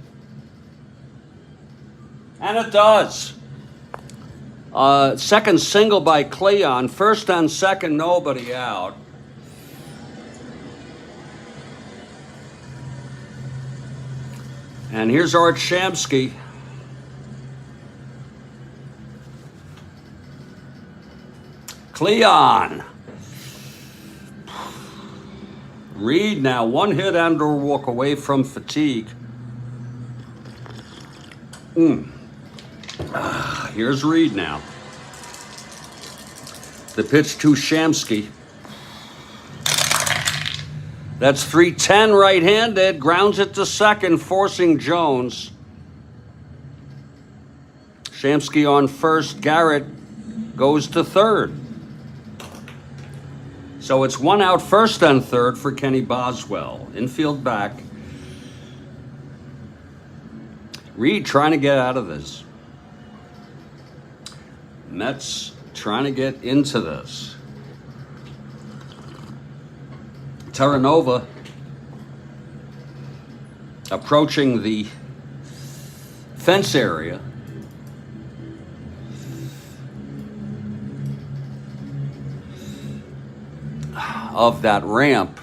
And it does. Second single by Cleon. First and second, nobody out. And here's Art Shamsky. Cleon. Reed now, 1 hit and or walk away from fatigue. Here's Reed now. The pitch to Shamsky. That's 3-10 right-handed. Grounds it to second, forcing Jones. Shamsky on first. Garrett goes to third. So it's 1 out first and third for Kenny Boswell. Infield back. Reed trying to get out of this. Mets trying to get into this. Terranova approaching the fence area. Of that ramp,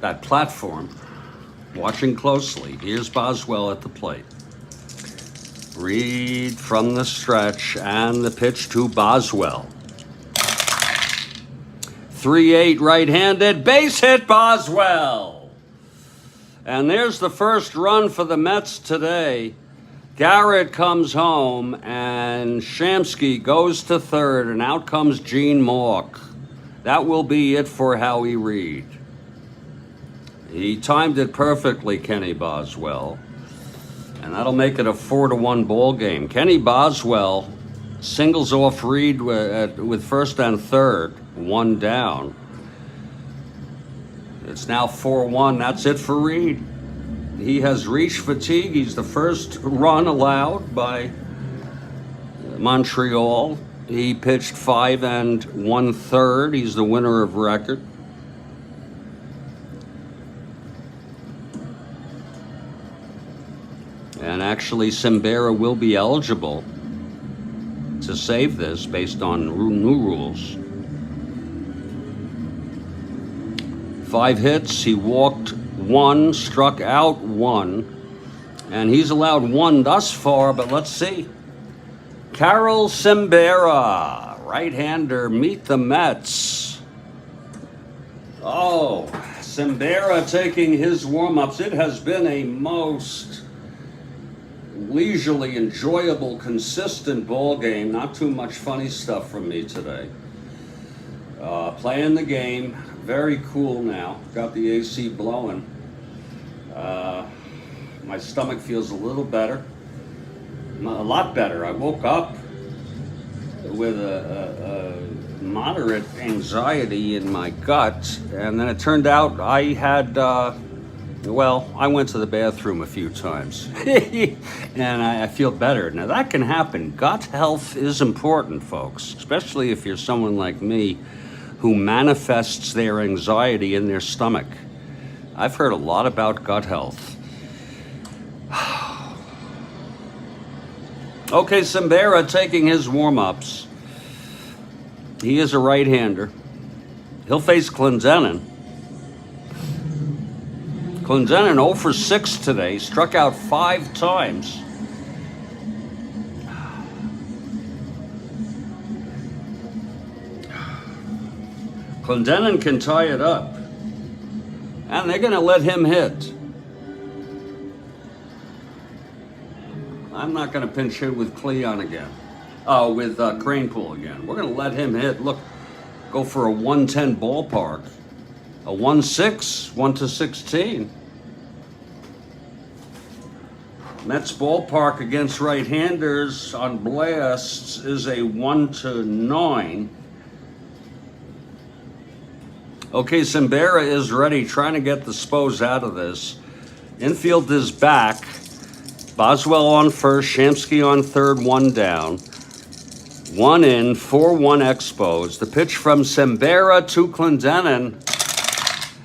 that platform, watching closely. Here's Boswell at the plate. Reed from the stretch and the pitch to Boswell. 3-8 right-handed, base hit Boswell. And there's the first run for the Mets today. Garrett comes home and Shamsky goes to third, and out comes Gene Mauch. That will be it for Howie Reed. He timed it perfectly, Kenny Boswell. And that'll make it a 4-1 ball game. Kenny Boswell singles off Reed with first and third, 1 down. It's now 4-1. That's it for Reed. He has reached fatigue. He's the first run allowed by Montreal. He pitched 5 1/3. He's the winner of record. And actually, Sembera will be eligible to save this based on new rules. 5 hits. He walked 1, struck out 1, and he's allowed 1 thus far, but let's see. Karl Sembera, right-hander, meet the Mets. Oh, Sembera taking his warm-ups. It has been a most leisurely, enjoyable, consistent ball game. Not too much funny stuff from me today. Playing the game, very cool now. Got the AC blowing. My stomach feels a little better. A lot better. I woke up with a moderate anxiety in my gut, and then it turned out I had, I went to the bathroom a few times, and I feel better. Now, that can happen. Gut health is important, folks, especially if you're someone like me who manifests their anxiety in their stomach. I've heard a lot about gut health. Okay, Simbera taking his warm-ups. He is a right-hander. He'll face Clendenin. Clendenin 0 for 6 today, struck out 5 times. Clendenin can tie it up. And they're going to let him hit. I'm not going to pinch hit with Cleon again. With Cranepool again. We're going to let him hit. Look, go for a 110 ballpark. A 1-6, 1 to 16. Mets ballpark against right-handers on blasts is a 1 to 9. Okay, Simbera is ready, trying to get the Spos out of this. Infield is back. Boswell on first, Shamsky on third, 1 down. 1 in, 4-1 Expos. The pitch from Simbera to Clendenin.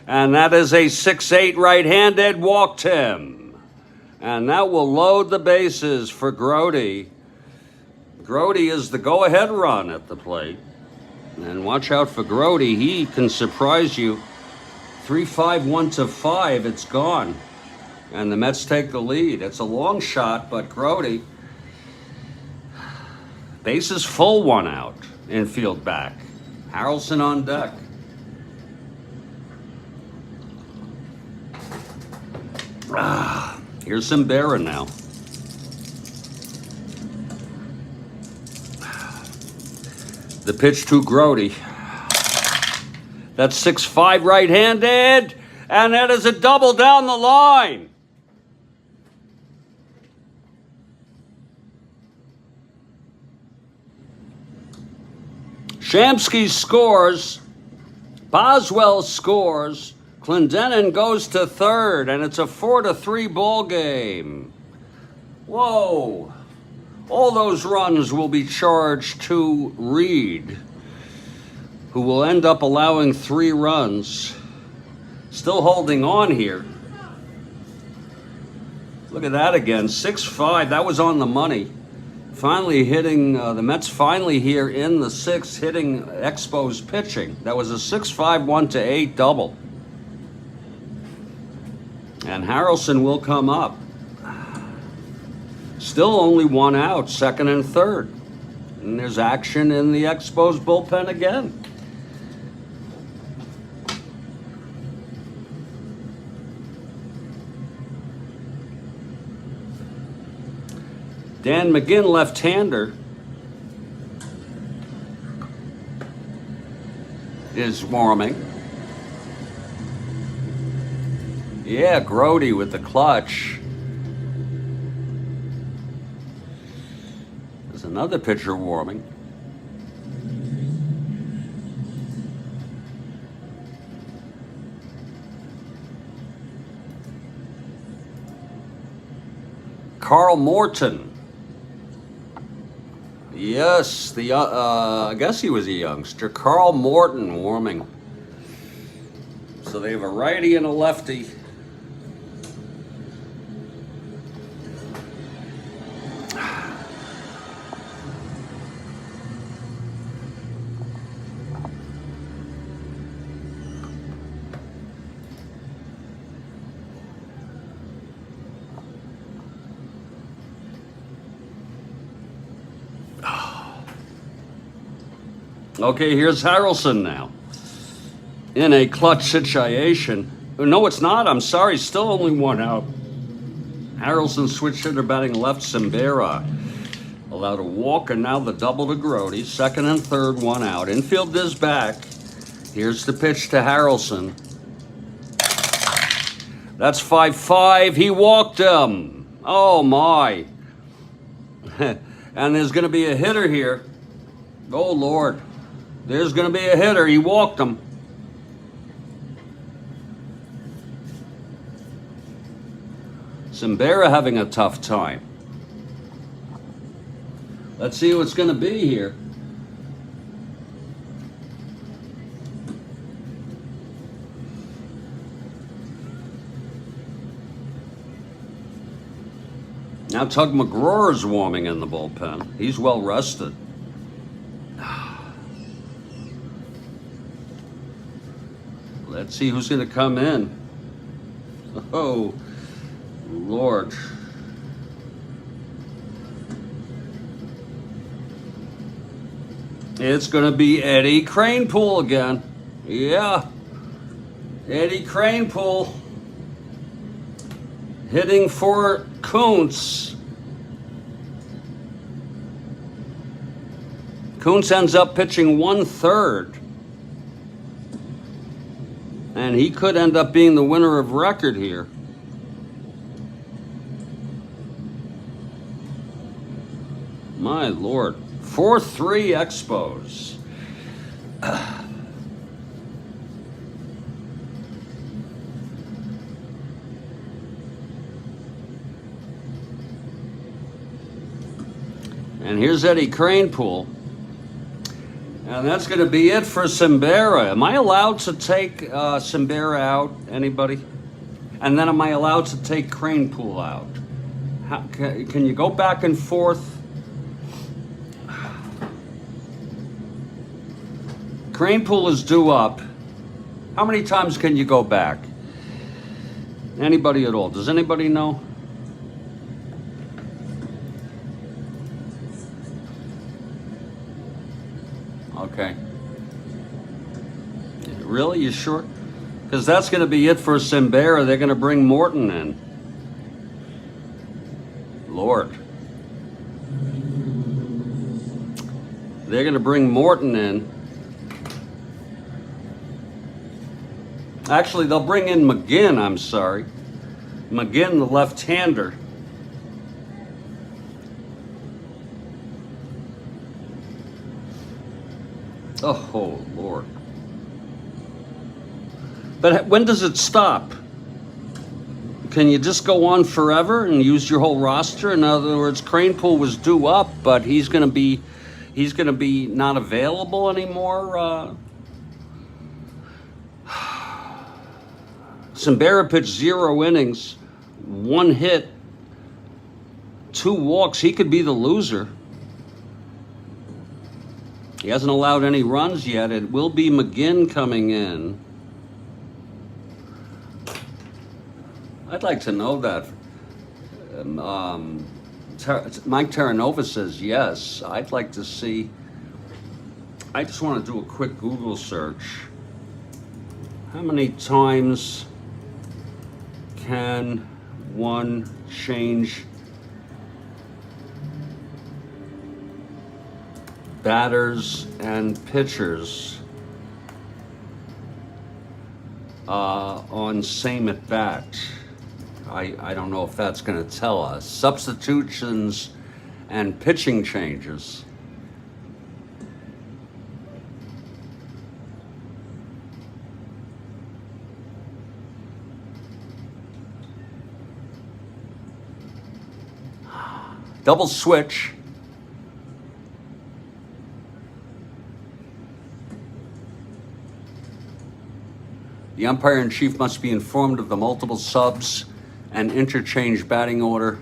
And that is a 6-8 right-handed, walked him. And that will load the bases for Grody. Grody is the go-ahead run at the plate. And watch out for Grody. He can surprise you. 3-5, 1 to 5, it's gone. And the Mets take the lead. It's a long shot, but Grody, bases full, 1 out. Infield back. Harrelson on deck. Here's Simbera now. The pitch to Grody. That's 6-5 right-handed, and that is a double down the line. Shamsky scores. Boswell scores. Clendenin goes to third, and it's a 4-3 ball game. Whoa. All those runs will be charged to Reed, who will end up allowing 3 runs. Still holding on here. Look at that again, 6-5. That was on the money. Finally hitting, the Mets finally here in the 6th, hitting Expos pitching. That was a 6-5, 1-8 double. And Harrelson will come up. Still only 1 out, second and third. And there's action in the Expos bullpen again. Dan McGinn, left-hander, is warming. Yeah, Grody with the clutch. There's another pitcher warming. Karl Morton. Yes, I guess he was a youngster. Karl Morton warming. So they have a righty and a lefty. Okay, here's Harrelson now. In a clutch situation. No, it's not. I'm sorry. Still only 1 out. Harrelson switch hitter batting left. Simbera allowed a walk, and now the double to Grody. Second and third, 1 out. Infield is back. Here's the pitch to Harrelson. That's 5-5. He walked him. Oh, my. And there's going to be a hitter here. Oh, Lord. There's going to be a hitter. He walked him. Simbera having a tough time. Let's see what's going to be here. Now Tug McGraw is warming in the bullpen. He's well rested. Let's see who's going to come in. Oh, Lord. It's going to be Eddie Kranepool again. Yeah. Eddie Kranepool hitting for Kuntz. Kuntz ends up pitching 1/3. And he could end up being the winner of record here. My Lord. 4-3 Expos. And here's Eddie Kranepool. And that's going to be it for Cimbera. Am I allowed to take Cimbera out? Anybody? And then am I allowed to take Kranepool out? Can you go back and forth? Kranepool is due up. How many times can you go back? Anybody at all? Does anybody know? Okay. Really? You sure? Because that's going to be it for Cimbera. They're going to bring Morton in. Lord. They're going to bring Morton in. Actually, they'll bring in McGinn, I'm sorry. McGinn, the left-hander. Oh, Lord. But when does it stop? Can you just go on forever and use your whole roster? In other words, Kranepool was due up, but he's going to be not available anymore. Cimbera pitched 0 innings, 1 hit, 2 walks. He could be the loser. He hasn't allowed any runs yet. It will be McGinn coming in. I'd like to know that. Mike Terranova says yes. I'd like to see. I just want to do a quick Google search. How many times can one change batters and pitchers on same at bat? I don't know if that's going to tell us. Substitutions and pitching changes. Double switch. The umpire-in-chief must be informed of the multiple subs and interchange batting order.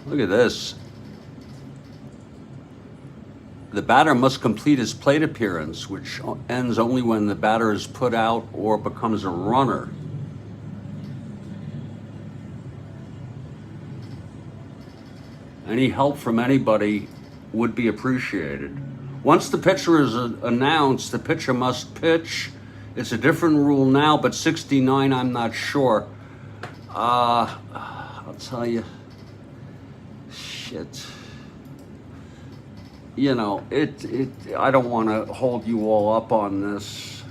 Look at this. The batter must complete his plate appearance, which ends only when the batter is put out or becomes a runner. Any help from anybody would be appreciated. Once the pitcher is announced, the pitcher must pitch. It's a different rule now, but 69, I'm not sure. I'll tell you. Shit. You know, I don't want to hold you all up on this.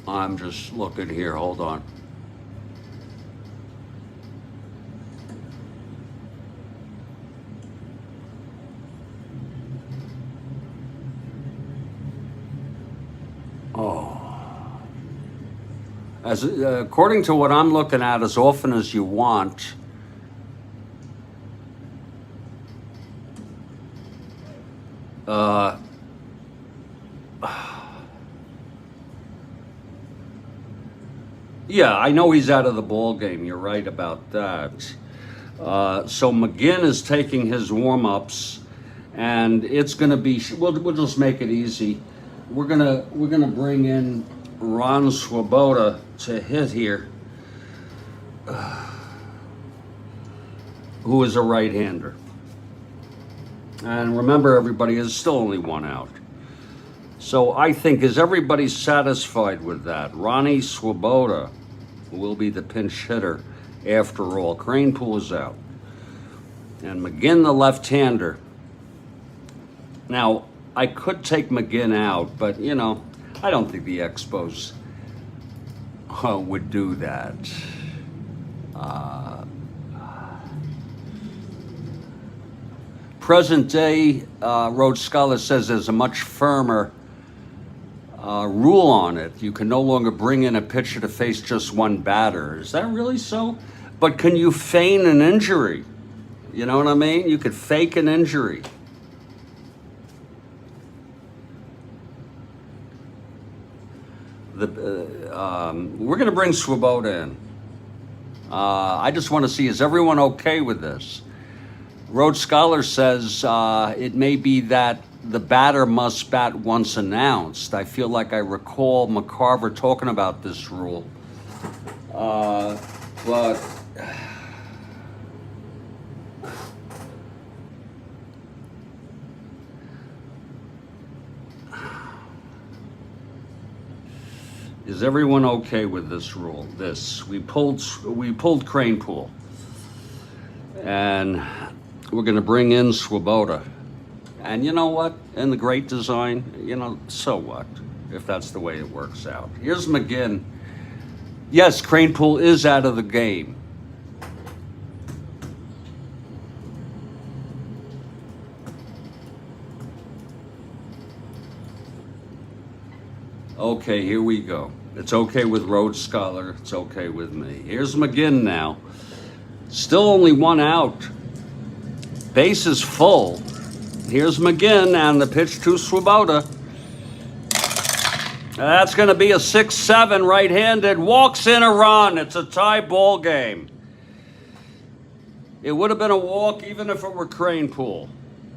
I'm just looking here, hold on. Oh. According to what I'm looking at, as often as you want, yeah, I know he's out of the ball game. You're right about that. So McGinn is taking his warm-ups, and it's going to be. We'll just make it easy. We're gonna bring in Ron Swoboda to hit here, who is a right-hander. And remember, everybody, there's still only one out. So I think, is everybody satisfied with that? Ronnie Swoboda will be the pinch hitter after all. Kranepool is out. And McGinn, the left-hander. Now, I could take McGinn out, but, you know, I don't think the Expos would do that. Present day, Rhodes Scholar says there's a much firmer rule on it. You can no longer bring in a pitcher to face just one batter. Is that really so? But can you feign an injury? You know what I mean? You could fake an injury. We're going to bring Swoboda in. I just want to see, is everyone okay with this? Rhodes Scholar says it may be that the batter must bat once announced. I feel like I recall McCarver talking about this rule. But is everyone okay with this rule? We pulled Kranepool, and we're going to bring in Swoboda. And you know what? In the great design, you know, so what if that's the way it works out? Here's McGinn. Yes, Kranepool is out of the game. Okay, here we go. It's okay with Rhodes Scholar. It's okay with me. Here's McGinn now. Still only one out. Base is full. Here's McGinn and the pitch to Swoboda. That's going to be a 6-7 right-handed. Walks in a run. It's a tie ball game. It would have been a walk even if it were Kranepool.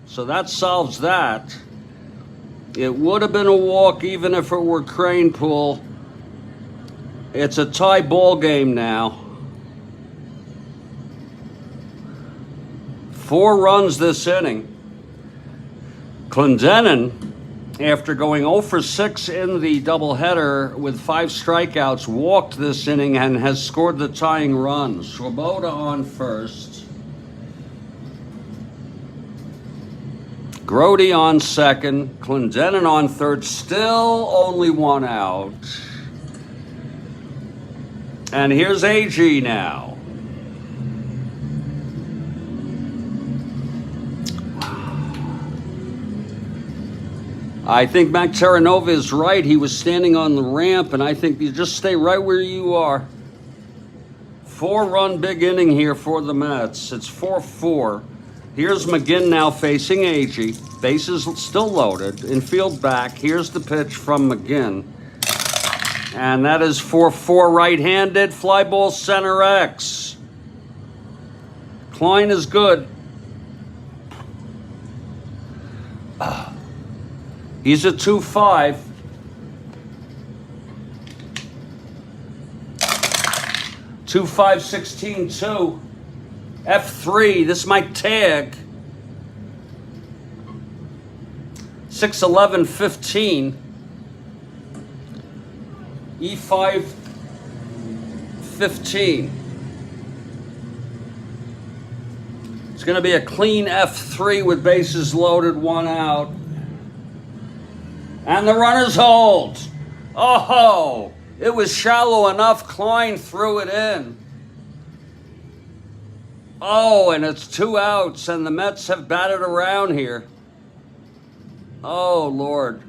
So that solves that. It would have been a walk even if it were Kranepool. It's a tie ball game now. 4 runs this inning. Clendenin, after going 0 for 6 in the doubleheader with 5 strikeouts, walked this inning and has scored the tying run. Swoboda on first. Grody on second. Clendenin on third. Still only one out. And here's AG now. I think Mac Terranova is right. He was standing on the ramp, and I think you just stay right where you are. 4-run big inning here for the Mets. It's 4-4. Here's McGinn now facing AG. Bases still loaded. Infield back. Here's the pitch from McGinn. And that is 4-4 right-handed. Fly ball center X. Klein is good. He's a 2-5. 2-5-16-2. F3. This might tag. 6-11-15. E5-15. It's going to be a clean F3 with bases loaded, 1 out. And the runners hold. Oh, It was shallow enough, Klein threw it in. Oh, and it's 2 outs, and the Mets have batted around here. Oh, Lord.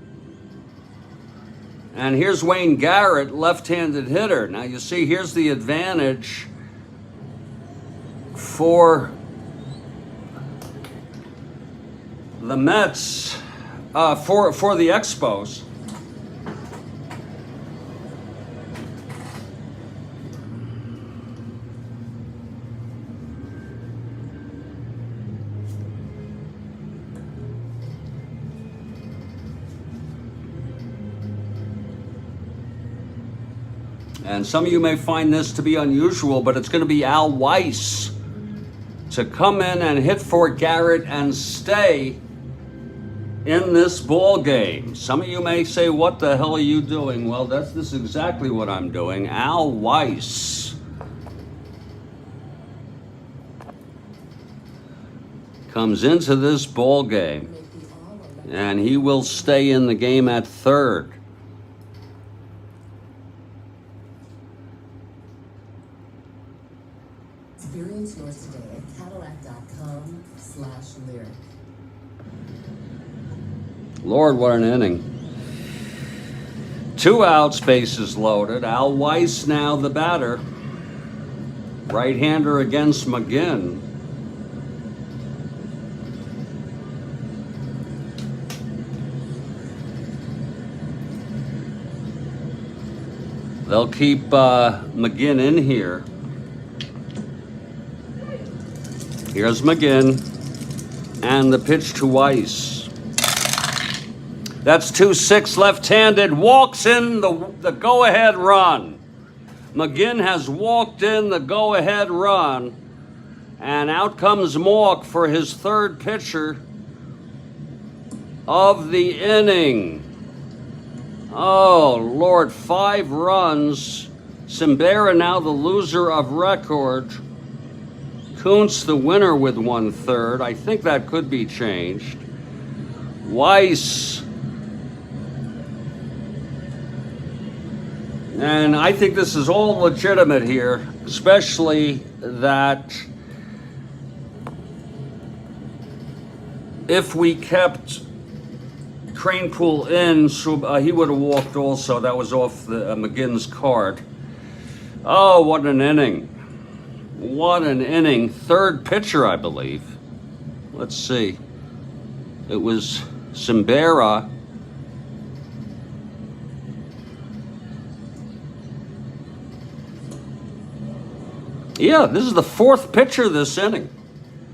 And here's Wayne Garrett, left-handed hitter. Now, you see, here's the advantage for the Mets, for the Expos. And some of you may find this to be unusual, but it's going to be Al Weiss to come in and hit for Garrett and stay in this ball game. Some of you may say, what the hell are you doing? Well, this is exactly what I'm doing. Al Weiss comes into this ball game, and he will stay in the game at third. Experience yours today at Cadillac.com/lyric. Lord, what an inning. 2 outs, bases loaded. Al Weiss now the batter. Right-hander against McGinn. They'll keep McGinn in here. Here's McGinn, and the pitch to Weiss. That's 2-6 left-handed, walks in the go-ahead run. McGinn has walked in the go-ahead run, and out comes Mork for his third pitcher of the inning. Oh, Lord, 5 runs. Cimbera now the loser of record. Kuntz the winner with 1/3. I think that could be changed. Weiss. And I think this is all legitimate here, especially that if we kept Cranepool in, he would have walked also. That was off the McGinn's card. Oh, what an inning. What an inning. Third pitcher, I believe. Let's see. It was Cimbera. Yeah, this is the 4th pitcher this inning.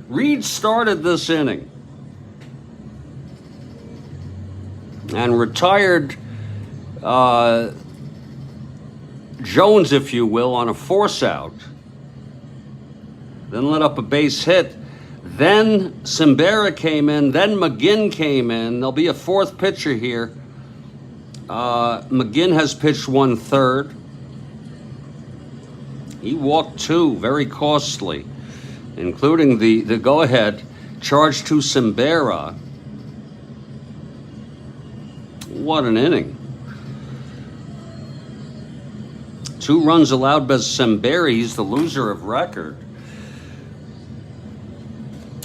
Reed started this inning. And retired Jones, if you will, on a force out. Then let up a base hit. Then Cimbera came in. Then McGinn came in. There'll be a 4th pitcher here. McGinn has pitched 1/3. He walked 2, very costly, including the go-ahead charge to Cimbera. What an inning. 2 runs allowed by Cimbera. He's the loser of record.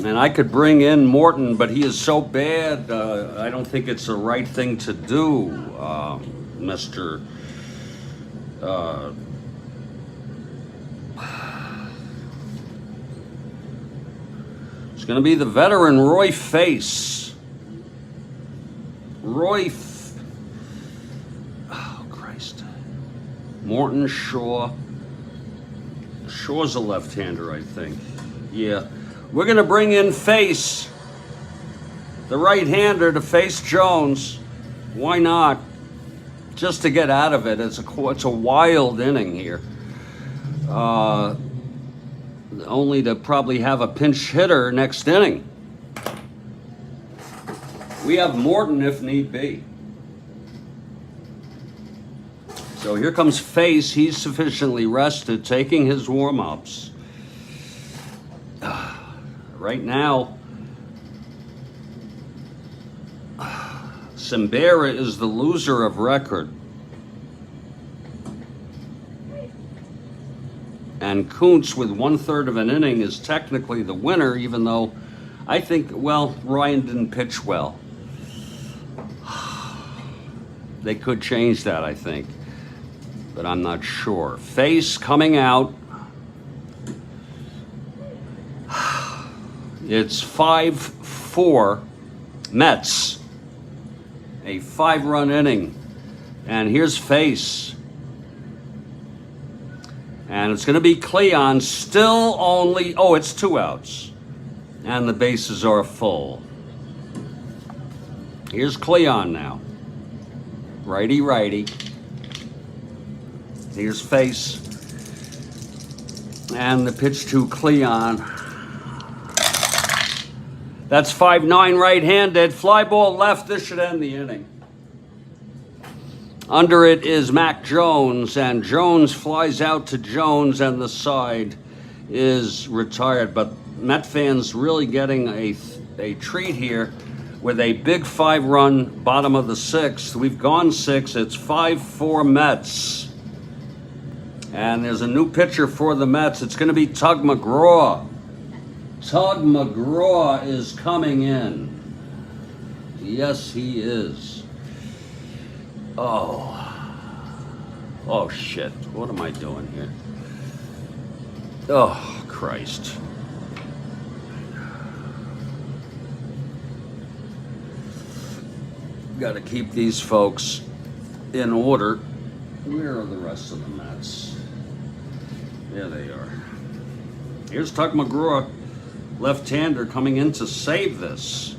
And I could bring in Morton, but he is so bad, I don't think it's the right thing to do, Mr. It's going to be the veteran Roy Face. Oh, Christ. Morton, Shaw. Shaw's a left-hander, I think. Yeah. We're going to bring in Face, the right-hander, to face Jones. Why not? Just to get out of it. It's a wild inning here. Only to probably have a pinch hitter next inning. We have Morton if need be. So here comes Face. He's sufficiently rested, taking his warm-ups. Right now, Cimbera is the loser of record. And Kuntz with 1/3 of an inning is technically the winner, even though I think, well, Ryan didn't pitch well. They could change that, I think, but I'm not sure. Face coming out. It's 5-4 Mets. A 5-run inning. And here's Face. And it's going to be Cleon, still only, oh, it's 2 outs. And the bases are full. Here's Cleon now. Righty, righty. Here's Face. And the pitch to Cleon. That's 5-9 right-handed. Fly ball left. This should end the inning. Under it is Mac Jones, and Jones flies out to Jones, and the side is retired. But Met fans really getting a treat here with a big 5-run bottom of the 6th. We've gone 6. It's 5-4 Mets. And there's a new pitcher for the Mets. It's going to be Tug McGraw. Tug McGraw is coming in. Yes, he is. Oh shit. What am I doing here? Oh, Christ. Got to keep these folks in order. Where are the rest of the Mets? There they are. Here's Tug McGraw, left-hander, coming in to save this.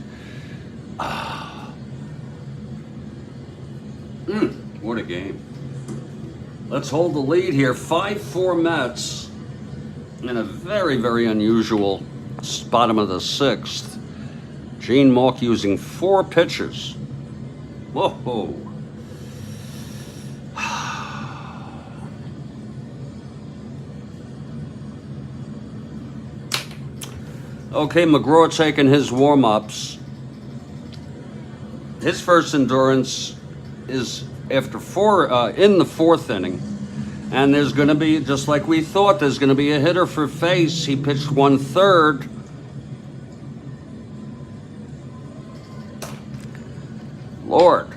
What a game. Let's hold the lead here. 5-4 Mets in a very, very unusual bottom of the 6th. Gene Mauch using 4 pitchers. Whoa. Okay, McGraw taking his warm-ups. His first endurance is after 4 in the 4th inning. And there's going to be, just like we thought, there's going to be a hitter for Face. He pitched 1/3. Lord.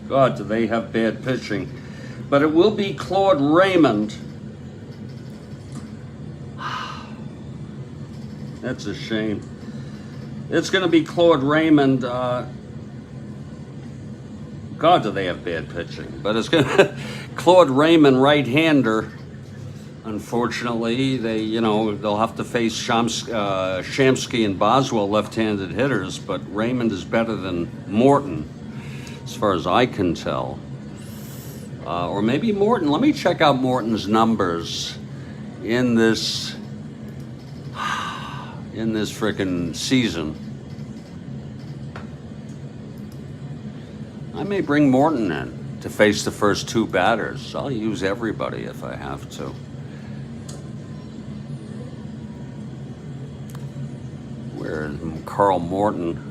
God, do they have bad pitching. But it will be Claude Raymond. That's a shame. It's going to be Claude Raymond. God, do they have bad pitching. But it's going to Claude Raymond, right-hander. Unfortunately, they'll have to face Shamsky and Boswell, left-handed hitters. But Raymond is better than Morton, as far as I can tell. Or maybe Morton. Let me check out Morton's numbers in this frickin' season. I may bring Morton in to face the first 2 batters. I'll use everybody if I have to. Where is Karl Morton?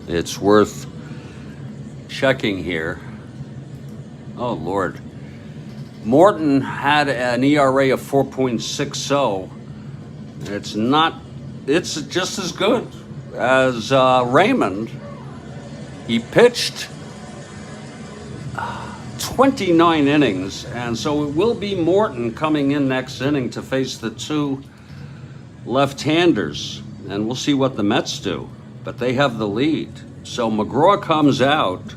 It's worth checking here. Oh, Lord. Morton had an ERA of 4.60. It's just as good as Raymond. He pitched 29 innings, and so it will be Morton coming in next inning to face the 2 left-handers, and we'll see what the Mets do. But they have the lead. So McGraw comes out,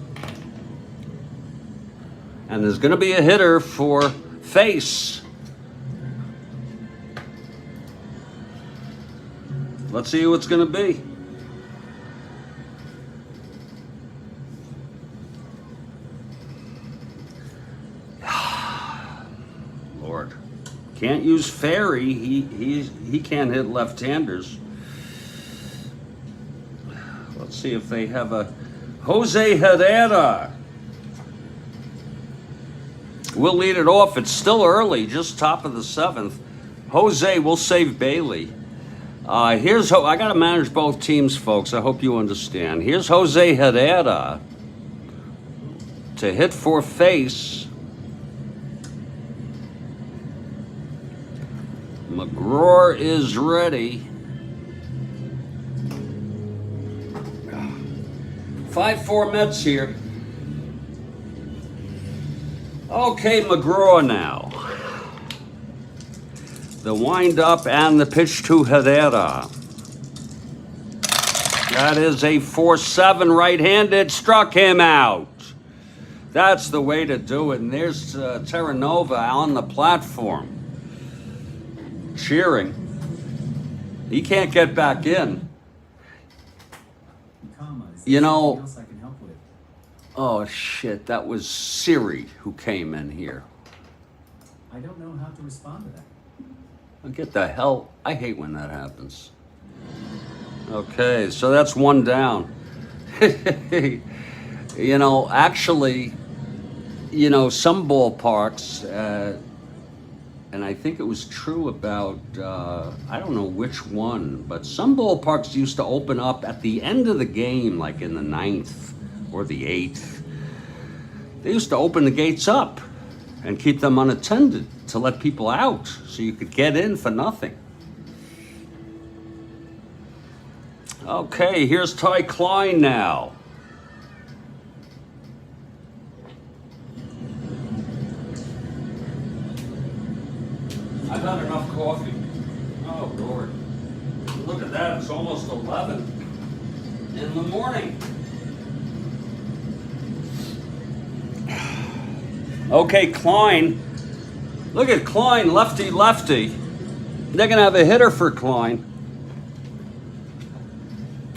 and there's going to be a hitter for Face. Let's see who it's going to be. Lord. Can't use Ferry. He can't hit left-handers. Let's see if they have a Jose Herrera. We'll lead it off. It's still early, just top of the 7th. Jose will save Bailey. I got to manage both teams, folks. I hope you understand. Here's Jose Herrera to hit for face. McGraw is ready. 5-4 Mets here. Okay, McGraw now. The wind-up and the pitch to Herrera. That is a 4-7 right-handed. Struck him out. That's the way to do it. And there's Terranova on the platform. Cheering. He can't get back in. You know, oh shit, that was Siri who came in here. I don't know how to respond to that. Get the hell, I hate when that happens. Okay, so that's one down. You know, actually, you know, some ballparks, and I think it was true about, I don't know which one, but some ballparks used to open up at the end of the game, like in the 9th or the 8th. They used to open the gates up and keep them unattended to let people out so you could get in for nothing. Okay, here's Ty Klein now. I've had enough coffee. Oh, Lord. Look at that, it's almost 11 in the morning. Okay, Klein. Look at Klein, lefty, lefty. They're going to have a hitter for Klein.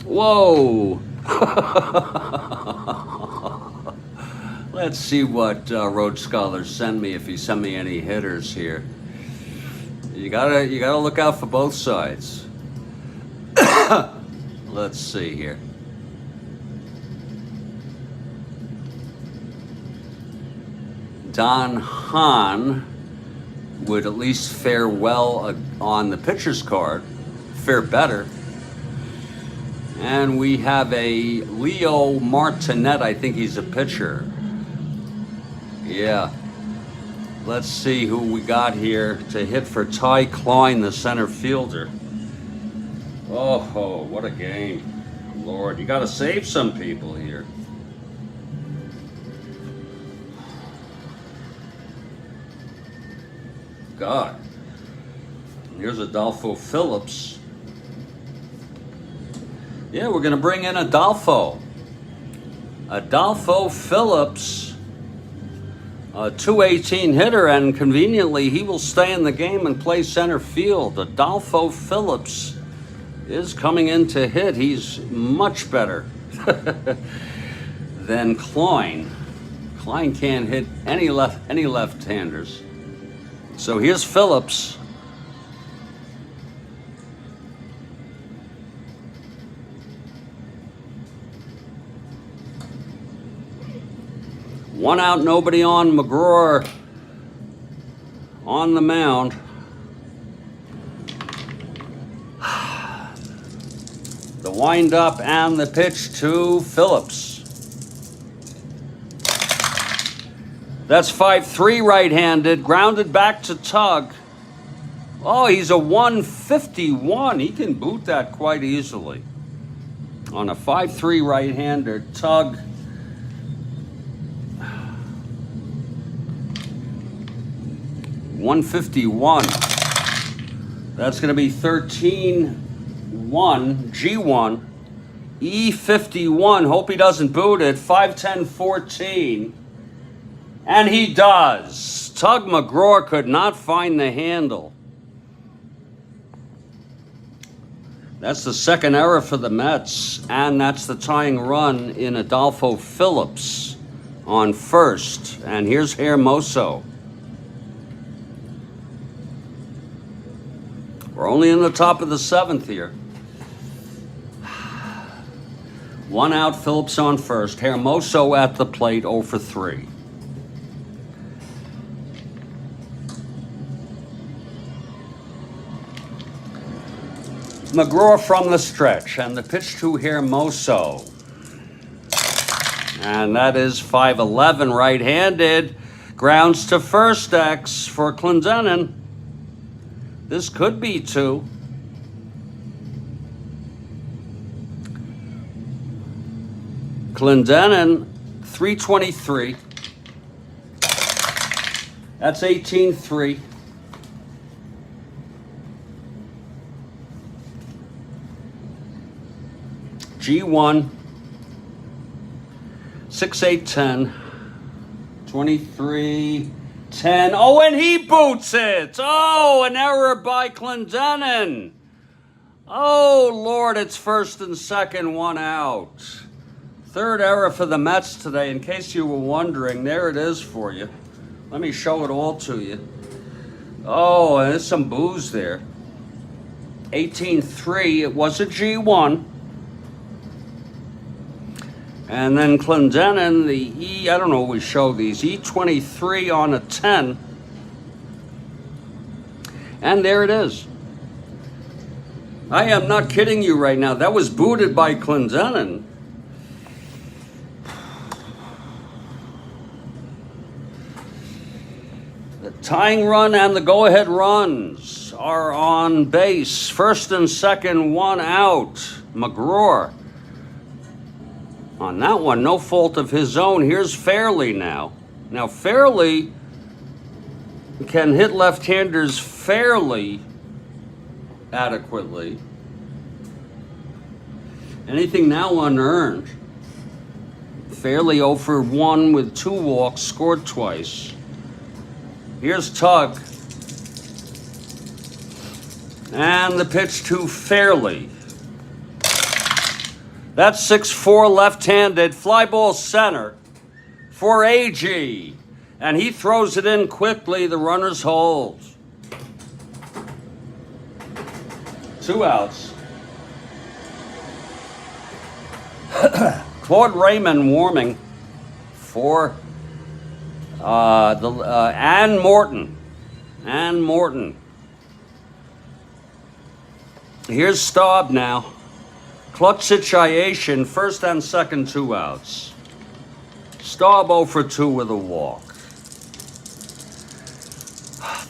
Whoa. Let's see what Road Scholars send me, if he send me any hitters here. You gotta look out for both sides. Let's see here. Don Hahn would at least fare well on the pitcher's card, fare better. And we have a Leo Martinet, I think he's a pitcher. Yeah. Let's see who we got here to hit for Ty Klein, the center fielder. Oh, what a game. Lord, you got to save some people here. God. Here's Adolfo Phillips. Yeah, we're going to bring in Adolfo. Adolfo Phillips. A 218 hitter, and conveniently he will stay in the game and play center field. Adolfo Phillips is coming in to hit. He's much better than Klein. Klein can't hit any left-handers. So here's Phillips. One out, nobody on. McGraw on the mound. The wind-up and the pitch to Phillips. That's 5-3 right-handed. Grounded back to Tug. Oh, he's a 151. He can boot that quite easily. On a 5-3 right-hander, Tug. .151. That's going to be 13-1, G1, E51. Hope he doesn't boot it. 5-10-14. And he does. Tug McGraw could not find the handle. That's the second error for the Mets, and that's the tying run in Adolfo Phillips on first. And here's Hermoso. We're only in the top of the 7th here. One out, Phillips on first. Hermoso at the plate, 0 for 3. McGraw from the stretch, and the pitch to Hermoso. And that is 5-11 right-handed. Grounds to first X for Clendenin. This could be 2. Clendenin, 323. That's 18-3. G1, 6-8-10, 23-10. Oh, and he boots it. Oh, an error by Clendenin. Oh, Lord, it's first and second, 1 out. Third error for the Mets today. In case you were wondering, there it is for you. Let me show it all to you. Oh, and there's some booze there. 18-3. It was a G1. And then Clendenin, the E, I don't know if we show these, E23 on a 10. And there it is. I am not kidding you right now. That was booted by Clendenin. The tying run and the go-ahead runs are on base. First and second, 1 out. McGraw. On that one, no fault of his own. Here's Fairley now. Now, Fairley can hit left-handers fairly adequately. Anything now unearned. Fairley 0 for 1 with 2 walks, scored twice. Here's Tug. And the pitch to Fairley. That's 6-4 left-handed, fly ball center for AG. And he throws it in quickly, the runners hold. 2 outs. Claude Raymond warming for Ann Morton. Ann Morton. Here's Staub now. Clutch situation, first and second, 2 outs. Staub 0 for 2 with a walk.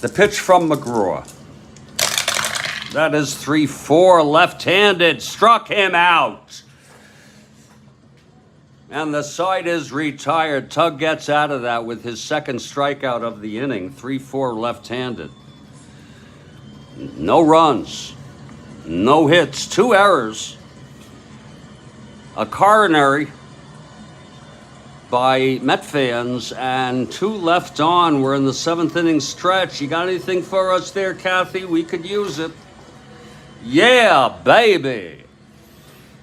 The pitch from McGraw. That is 3-4, left-handed, struck him out. And the side is retired. Tug gets out of that with his second strikeout of the inning, 3-4 left-handed. No runs, no hits, 2 errors. A coronary by Met fans, and 2 left on. We're in the 7th inning stretch. You got anything for us there, Kathy? We could use it. Yeah, baby.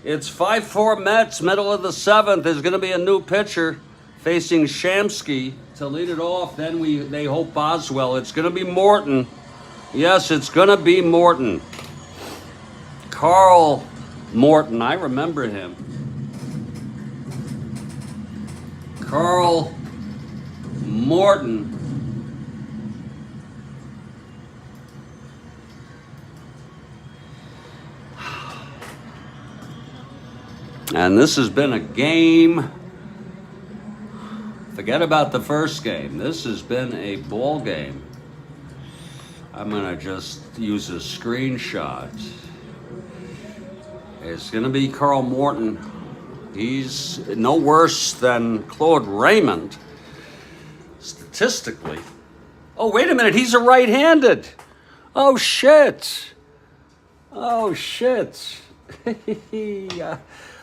It's 5-4 Mets, middle of the 7th. There's going to be a new pitcher facing Shamsky to lead it off. Then they hope Boswell. It's going to be Morton. Yes, it's going to be Morton. Karl Morton, I remember him. Karl Morton. And this has been a game. Forget about the first game. This has been a ball game. I'm going to just use a screenshot. It's going to be Karl Morton. He's no worse than Claude Raymond, statistically. Oh, wait a minute, he's a right-handed. Oh, shit. Oh, shit.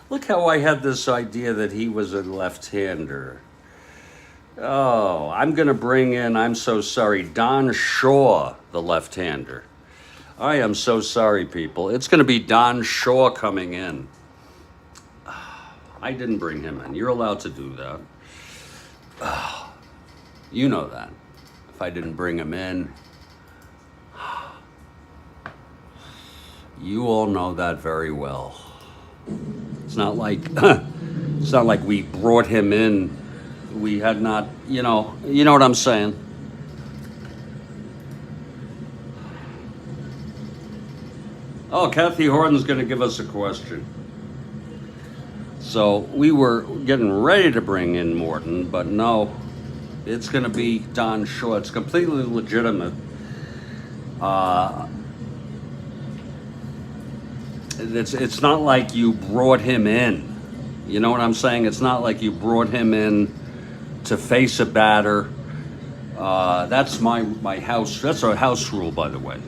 Look how I had this idea that he was a left-hander. Oh, I'm going to bring in, I'm so sorry, Don Shaw, the left-hander. I am so sorry, people. It's going to be Don Shaw coming in. I didn't bring him in. You're allowed to do that. You know that. If I didn't bring him in, you all know that very well. It's not like we brought him in. We had not, you know what I'm saying. Oh, Kathy Horton's going to give us a question. So we were getting ready to bring in Morton, but no, it's going to be Don Shaw. It's completely legitimate. It's not like you brought him in. You know what I'm saying? It's not like you brought him in to face a batter. That's my house. That's our house rule, by the way.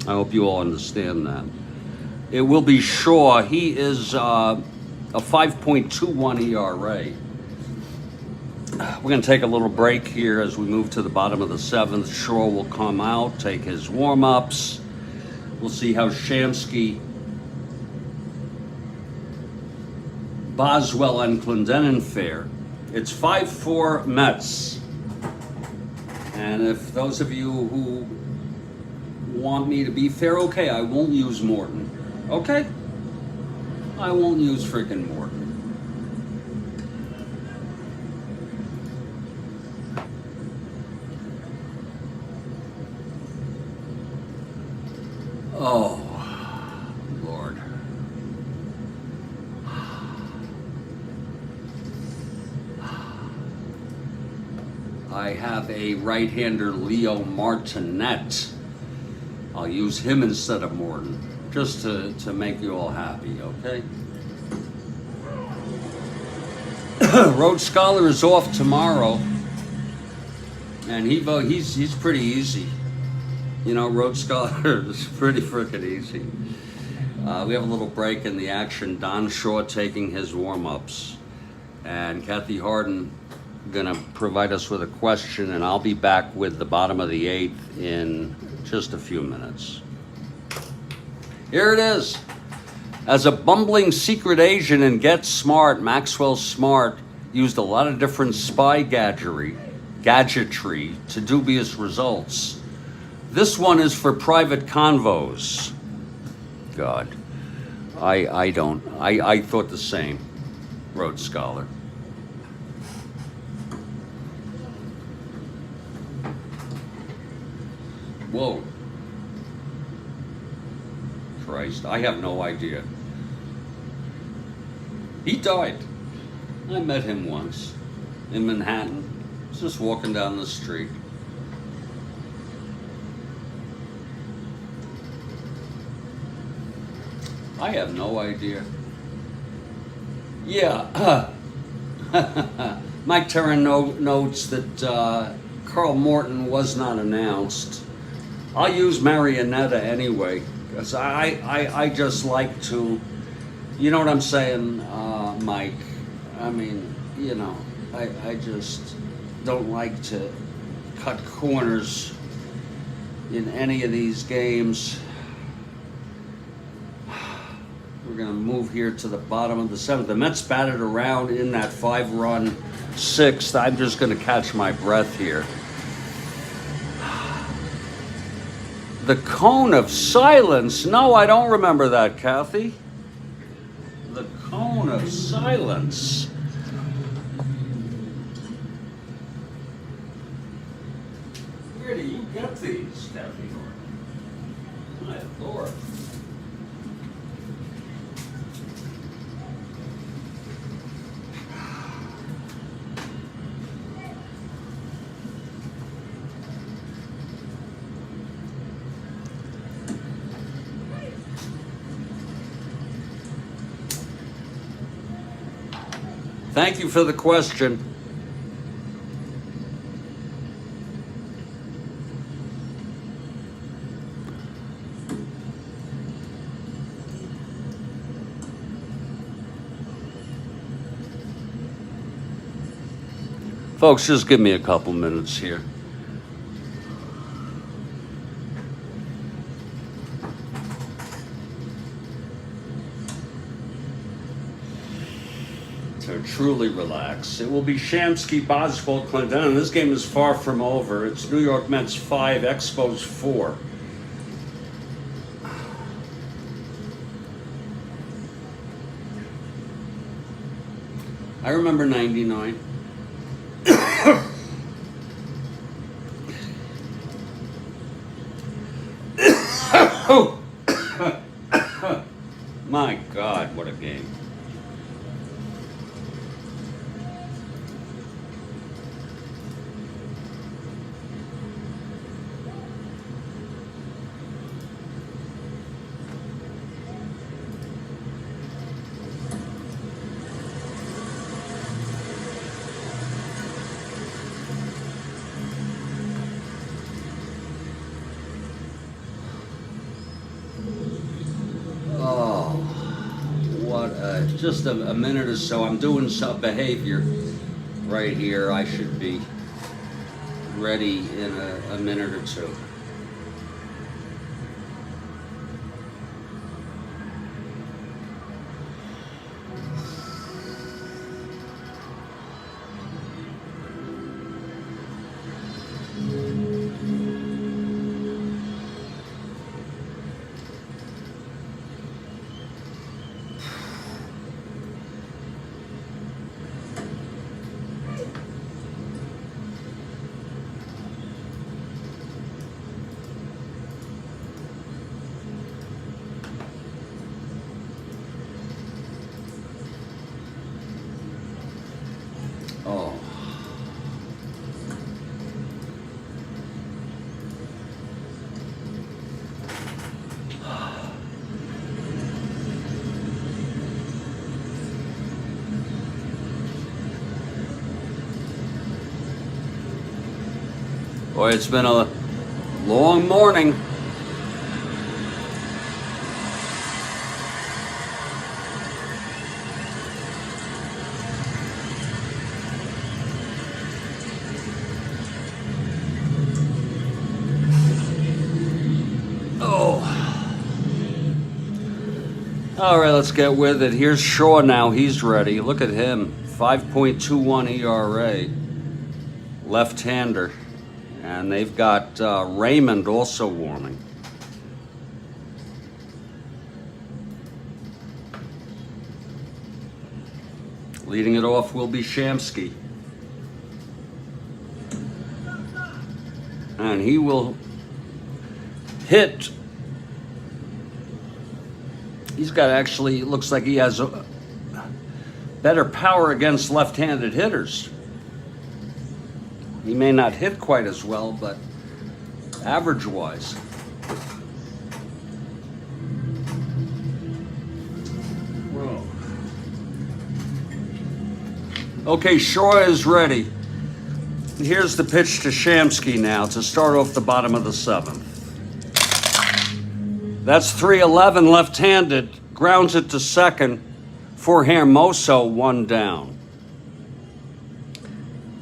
I hope you all understand that. It will be Shaw. He is a 5.21 ERA. We're going to take a little break here as we move to the bottom of the seventh. Shaw will come out, take his warm-ups. We'll see how Shamsky, Boswell, and Clendenin fare. It's 5-4 Mets. And if those of you who want me to be fair, okay, I won't use Morton. Okay? I won't use freaking Morton. Oh, Lord. I have a right-hander, Leo Martinet. I'll use him instead of Morton, just to make you all happy, okay? Rhodes Scholar is off tomorrow, and he's pretty easy. You know, Rhodes Scholar is pretty freaking easy. We have a little break in the action. Don Shaw taking his warm-ups, and Kathy Harden gonna provide us with a question, and I'll be back with the bottom of the eighth in just a few minutes. Here it is. As a bumbling secret agent in Get Smart, Maxwell Smart used a lot of different spy gadgetry to dubious results. This one is for private convos. God, I thought the same, Rhodes Scholar. Whoa. Christ, I have no idea. He died. I met him once in Manhattan, just walking down the street. I have no idea. Yeah. Mike Terran notes that Karl Morton was not announced. I'll use Marianetta anyway, because I just like to, you know what I'm saying, Mike? I mean, you know, I just don't like to cut corners in any of these games. We're going to move here to the bottom of the seventh. The Mets batted around in that 5-run sixth. I'm just going to catch my breath here. The cone of silence. No, I don't remember that, Kathy. The cone of silence. Where do you get these, Kathy? My Lord. Thank you for the question. Folks, just give me a couple minutes here. To truly relax. It will be Shamsky, Boswell, Clendenin. This game is far from over. It's New York Mets 5, Expos 4. I remember 99. Oh! My God, what a game. Oh, what just a minute or so. I'm doing some behavior right here. I should be ready in a minute or two. Oh. Boy, it's been a long morning. All right, let's get with it. Here's Shaw now. He's ready. Look at him. 5.21 ERA. Left-hander. And they've got Raymond also warming. Leading it off will be Shamsky. And he will hit. He's got actually, it looks like he has a better power against left-handed hitters. He may not hit quite as well, but average-wise. Whoa. Okay, Shaw is ready. Here's the pitch to Shamsky now to start off the bottom of the seventh. That's 3-11 left-handed, grounds it to second for Hermoso, one down.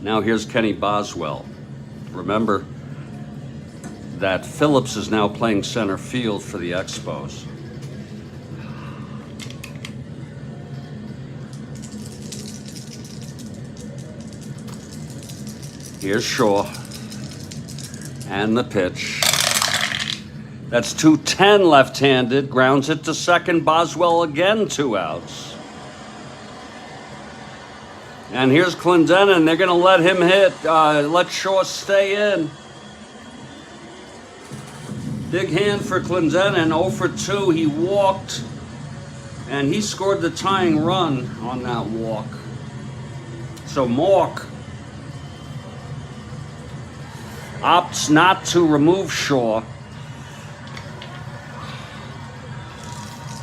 Now here's Kenny Boswell. Remember that Phillips is now playing center field for the Expos. Here's Shaw and the pitch. That's 2-10 left-handed, grounds it to second. Boswell again, 2 outs. And here's Clendenin. They're going to let him hit. Let Shaw stay in. Big hand for Clendenin. 0 for 2. He walked. And he scored the tying run on that walk. So Mork opts not to remove Shaw.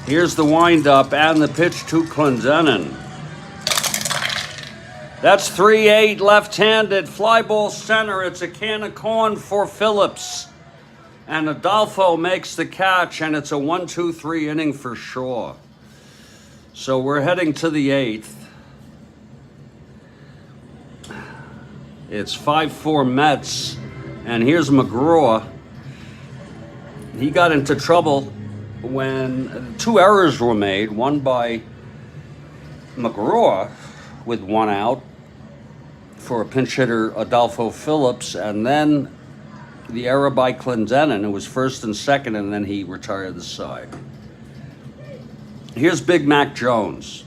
Here's the windup and the pitch to Clendenin. That's 3-8 left-handed, fly ball center. It's a can of corn for Phillips. And Adolfo makes the catch, and it's a 1-2-3 inning for Shaw. So we're heading to the 8th. It's 5-4 Mets, and here's McGraw. He got into trouble when 2 errors were made, one by McGraw with 1 out for a pinch hitter, Adolfo Phillips, and then the error by Clendenin. It was first and second, and then he retired the side. Here's Big Mac Jones.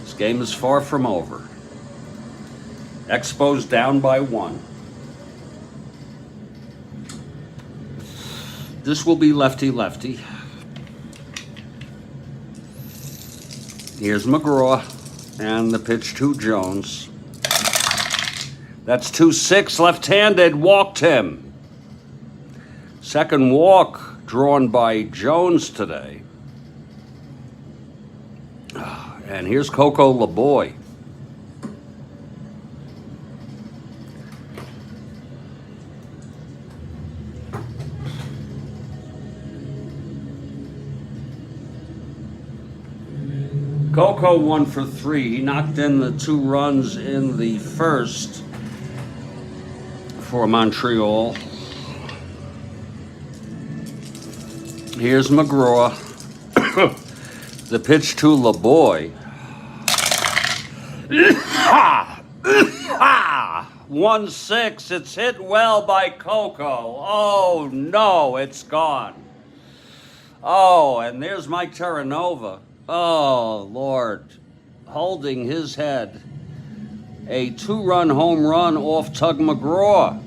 This game is far from over. Expos down by 1. This will be lefty-lefty. Here's McGraw and the pitch to Jones. That's 2-6 left-handed, walked him. Second walk drawn by Jones today. And here's Coco LeBoy. Coco 1 for 3. He knocked in the 2 runs in the first for Montreal. Here's McGraw. The pitch to LeBoy. 1-6. It's hit well by Coco. Oh no, it's gone. Oh, and there's Mike Terranova. Oh, Lord, holding his head. A 2-run home run off Tug McGraw.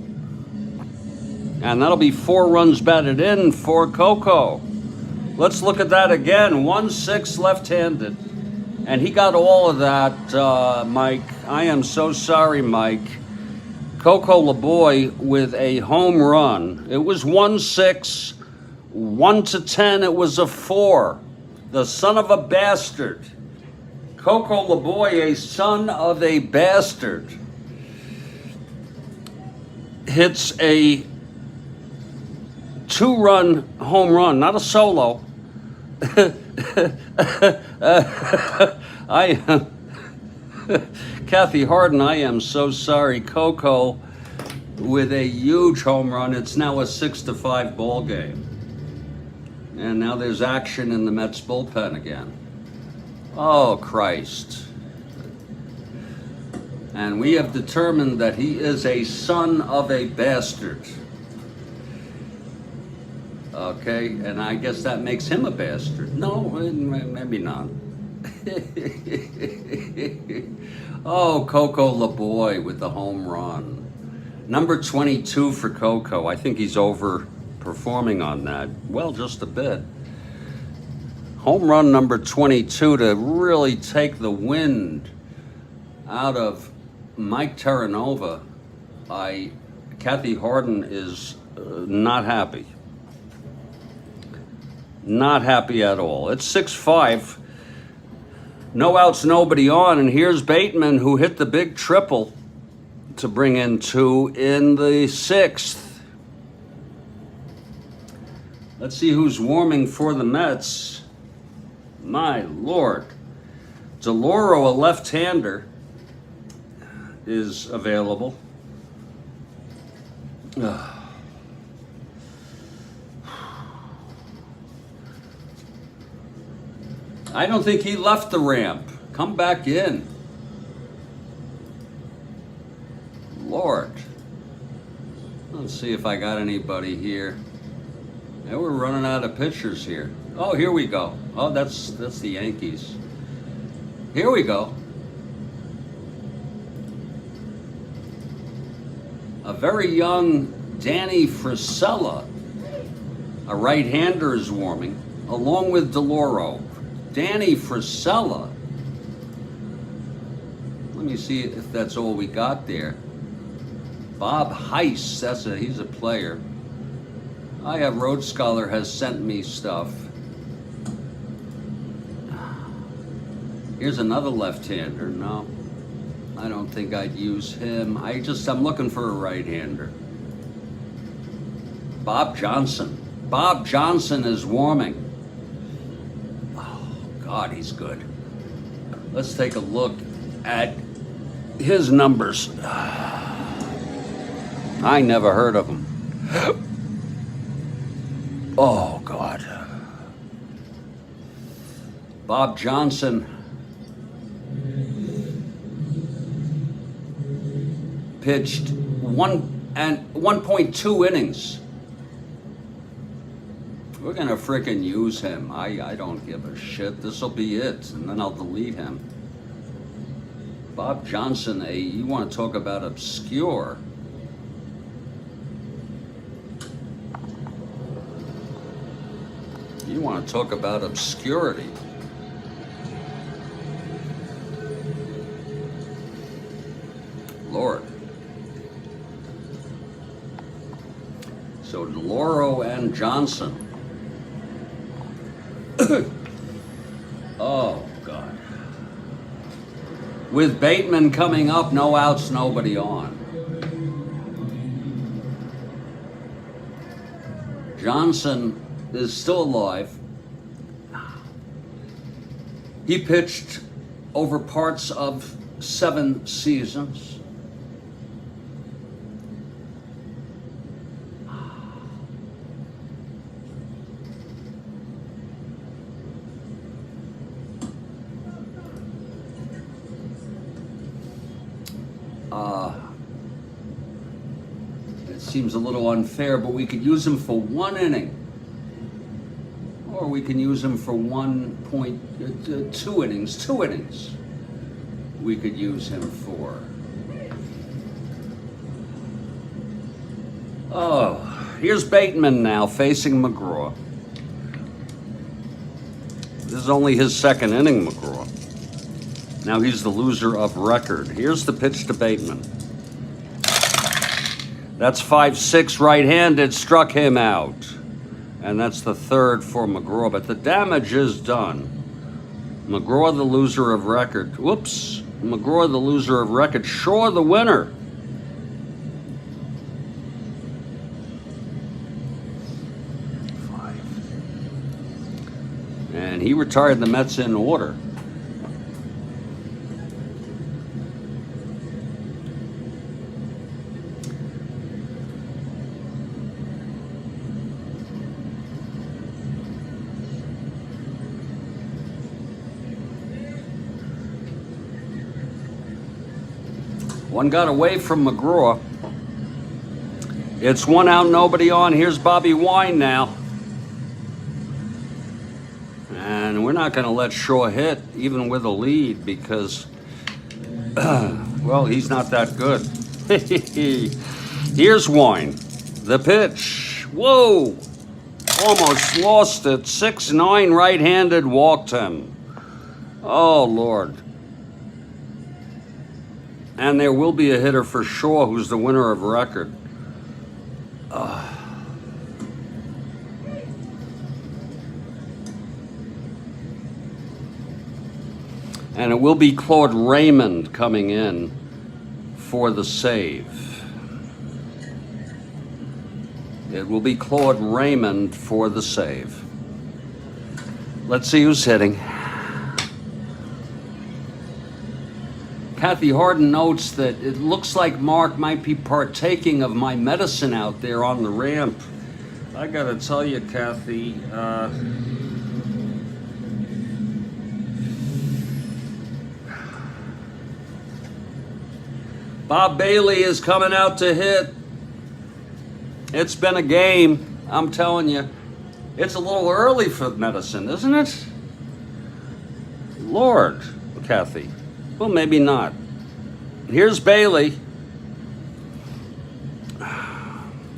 And that'll be 4 runs batted in for Coco. Let's look at that again. 1-6 left-handed. And he got all of that, Mike. I am so sorry, Mike. Coco LeBoy with a home run. It was 1-6. 1-10, it was a 4. The son of a bastard. Coco LeBoy, a son of a bastard, hits a 2-run home run, not a solo. Kathy Harden, I am so sorry. Coco with a huge home run. It's now a 6-5 ball game. And now there's action in the Mets bullpen again. Oh, Christ. And we have determined that he is a son of a bastard. Okay, and I guess that makes him a bastard. No, maybe not. Oh, Coco LeBoy with the home run. Number 22 for Coco. I think he's overperforming on that. Well, just a bit. Home run number 22 to really take the wind out of Mike Terranova. Kathy Harden is not happy. Not happy at all. It's 6-5. No outs, nobody on. And here's Bateman, who hit the big triple to bring in 2 in the 6th. Let's see who's warming for the Mets. My Lord. DeLauro, a left-hander, is available. I don't think he left the ramp. Come back in. Lord. Let's see if I got anybody here. Now we're running out of pitchers here. Oh, here we go. Oh, that's the Yankees. Here we go. A very young Danny Frisella, a right-hander, is warming, along with DeLauro. Danny Frisella. Let me see if that's all we got there. Bob Heiss, he's a player. I have Road Scholar has sent me stuff. Here's another left-hander. No, I don't think I'd use him. I'm looking for a right-hander. Bob Johnson. Bob Johnson is warming. Oh, God, he's good. Let's take a look at his numbers. I never heard of him. Oh, God. Bob Johnson pitched 1.2 innings. We're going to frickin' use him. I don't give a shit. This'll be it, and then I'll delete him. Bob Johnson, you want to talk about obscure. You want to talk about obscurity. Lord. So Lauro and Johnson. Oh, God. With Bateman coming up, no outs, nobody on. Johnson is still alive. He pitched over parts of 7 seasons. It seems a little unfair, but we could use him for 1 inning. Or we can use him for 2 innings. 2 innings we could use him for. Oh, here's Bateman now facing McGraw. This is only his 2nd inning, McGraw. Now he's the loser of record. Here's the pitch to Bateman. That's 5-6 right-handed, struck him out. And that's the 3rd for McGraw, but the damage is done. McGraw the loser of record. Whoops. McGraw the loser of record. Shaw the winner. And he retired the Mets in order. One got away from McGraw. It's 1 out, nobody on. Here's Bobby Wine now. And we're not going to let Shaw hit, even with a lead, because, well, he's not that good. Here's Wine. The pitch. Whoa! Almost lost it. 6-9 right-handed, walked him. Oh, Lord. And there will be a hitter for Shaw, who's the winner of record. And it will be Claude Raymond coming in for the save. It will be Claude Raymond for the save. Let's see who's hitting. Kathy Harden notes that it looks like Mark might be partaking of my medicine out there on the ramp. I gotta tell you, Kathy, Bob Bailey is coming out to hit. It's been a game, I'm telling you. It's a little early for medicine, isn't it? Lord, Kathy. Well, maybe not. Here's Bailey.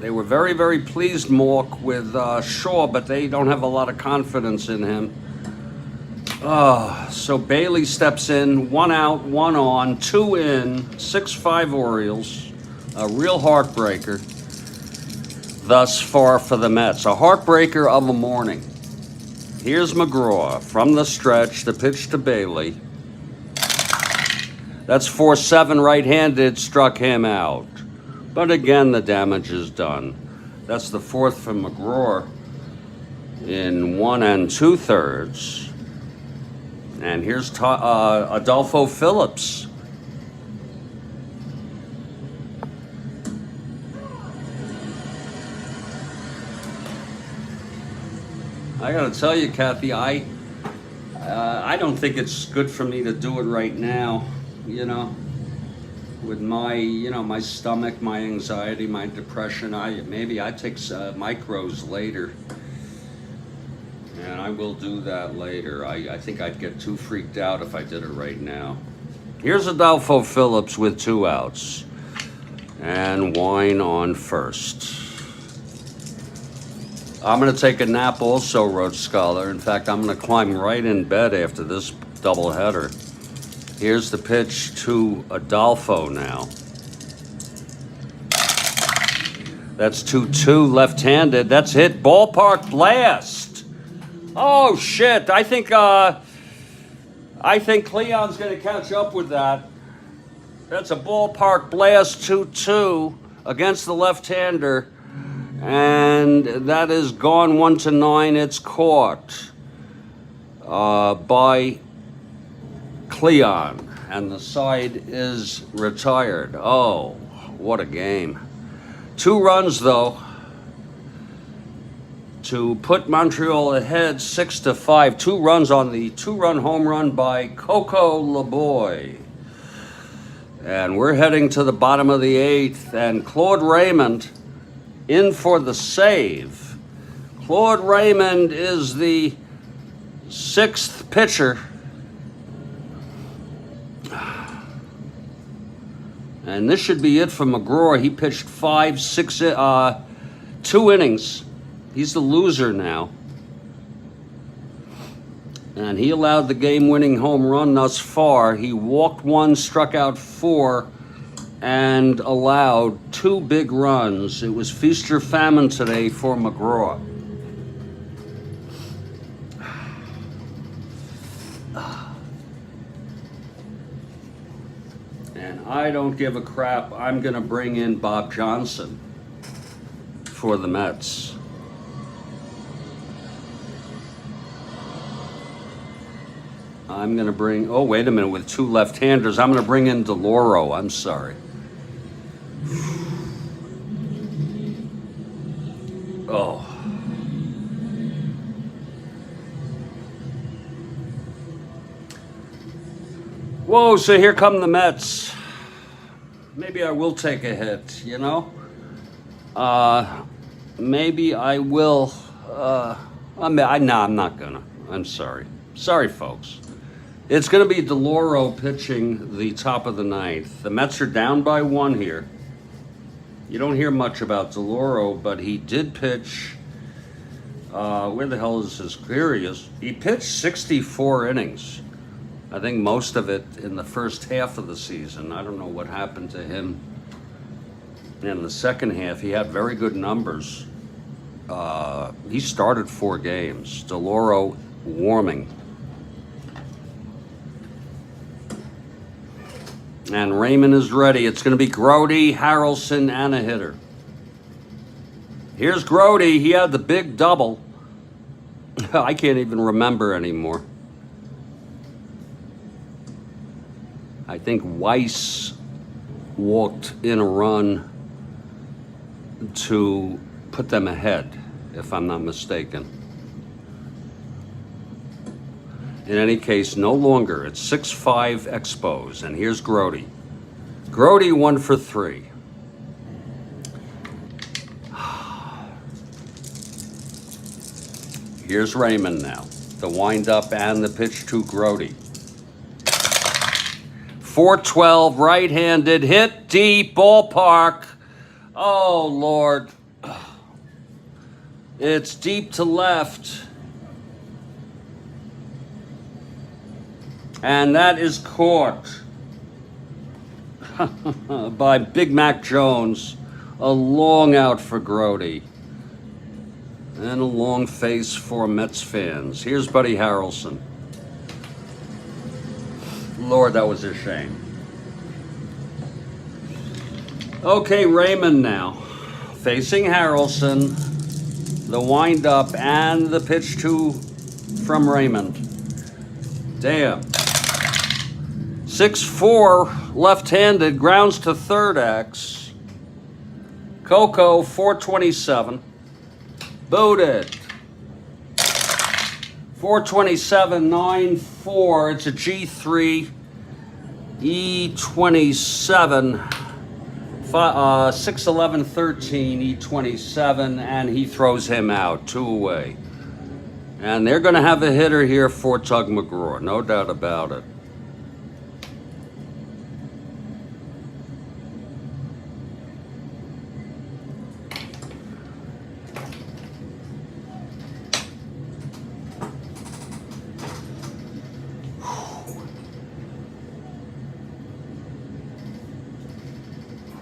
They were very, very pleased, Mork, with Shaw, but they don't have a lot of confidence in him. So Bailey steps in, 1 out, 1 on, 2 in, 6-5 Orioles. A real heartbreaker thus far for the Mets. A heartbreaker of a morning. Here's McGraw from the stretch, the pitch to Bailey. That's 4-7 right-handed, struck him out. But again, the damage is done. That's the 4th for McGraw in 1 2/3. And here's Adolfo Phillips. I gotta tell you, Kathy, I don't think it's good for me to do it right now. You know, with my, my stomach, my anxiety, my depression, maybe I take micros later, and I will do that later. I think I'd get too freaked out if I did it right now. Here's Adolfo Phillips with 2 outs, and Wine on first. I'm going to take a nap also, Roach Scholar. In fact, I'm going to climb right in bed after this doubleheader. Here's the pitch to Adolfo now. That's 2-2 left-handed. That's hit. Ballpark blast. Oh, shit. I think Cleon's going to catch up with that. That's a ballpark blast 2-2 against the left-hander. And that is gone 1-9. It's caught by Cleon. And the side is retired. Oh, what a game. 2 runs, though, to put Montreal ahead 6-5. 2 runs on the 2-run home run by Coco LeBoy. And we're heading to the bottom of the 8th, and Claude Raymond in for the save. Claude Raymond is the 6th pitcher. And this should be it for McGraw. He pitched 2 innings. He's the loser now. And he allowed the game-winning home run thus far. He walked 1, struck out 4, and allowed 2 big runs. It was feast or famine today for McGraw. And I don't give a crap. I'm going to bring in Bob Johnson for the Mets. I'm going to bring, oh, wait a minute, with 2 left-handers, I'm going to bring in DeLauro. I'm sorry. Oh. Whoa, so here come the Mets. Maybe I will take a hit, you know? Maybe I will. I'm not gonna. I'm sorry. Sorry, folks. It's going to be DeLauro pitching the top of the 9th. The Mets are down by 1 here. You don't hear much about DeLauro, but he did pitch. Where the hell is his career? He pitched 64 innings. I think most of it in the first half of the season. I don't know what happened to him in the second half. He had very good numbers. He started 4 games. DeLauro warming. And Raymond is ready. It's going to be Grody, Harrelson, and a hitter. Here's Grody. He had the big double. I can't even remember anymore. I think Weiss walked in a run to put them ahead, if I'm not mistaken. In any case, no longer. It's 6-5 Expos, and here's Grody. Grody 1 for 3. Here's Raymond now. The windup and the pitch to Grody. 4-12, right-handed, hit deep, ballpark. Oh, Lord. It's deep to left. And that is caught by Big Mac Jones. A long out for Grody. And a long face for Mets fans. Here's Buddy Harrelson. Lord, that was a shame. Okay, Raymond now. Facing Harrelson. The windup and the pitch from Raymond. Damn. 6-4, left-handed, grounds to third X. Coco, 427. Booted. 427, 9-4. It's a G3. E27. 6-11, 13, E27. And he throws him out. 2 away. And they're going to have a hitter here for Tug McGraw. No doubt about it.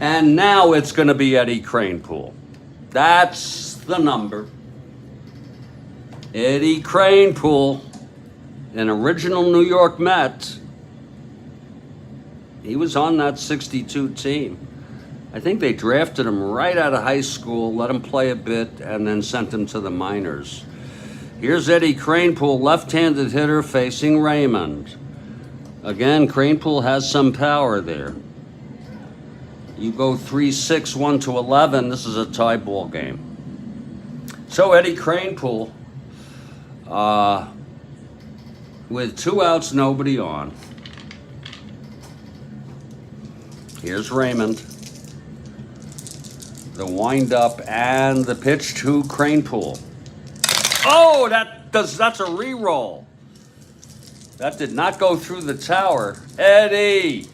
And now it's going to be Eddie Kranepool. That's the number. Eddie Kranepool, an original New York Met. He was on that 62 team. I think they drafted him right out of high school, let him play a bit, and then sent him to the minors. Here's Eddie Kranepool, left-handed hitter facing Raymond. Again, Kranepool has some power there. You go 3-6, 1-11. This is a tie ball game. So Eddie Kranepool, with 2 outs, nobody on. Here's Raymond. The windup and the pitch to Kranepool. Oh, that's a re-roll. That did not go through the tower. Eddie.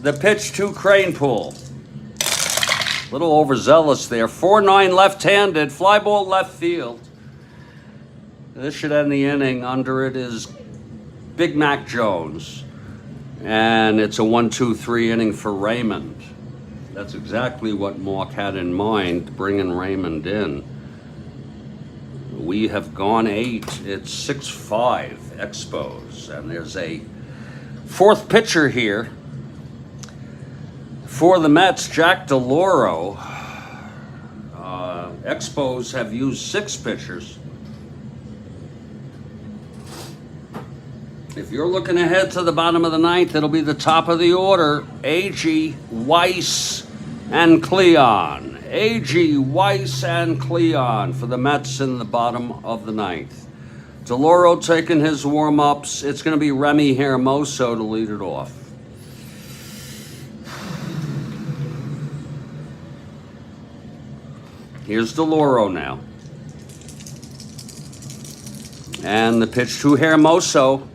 The pitch to Kranepool. Little overzealous there. 4-9 left-handed. Fly ball left field. This should end the inning. Under it is Big Mac Jones. And it's a 1-2-3 inning for Raymond. That's exactly what Mark had in mind, bringing Raymond in. We have gone 8. It's 6-5 Expos. And there's a 4th pitcher here for the Mets, Jack DeLauro. Expos have used 6 pitchers. If you're looking ahead to the bottom of the 9th, it'll be the top of the order. A.G., Weiss, and Cleon. A.G., Weiss, and Cleon for the Mets in the bottom of the 9th. DeLauro taking his warm-ups. It's going to be Remy Hermoso to lead it off. Here's DeLauro now. And the pitch to Hermoso.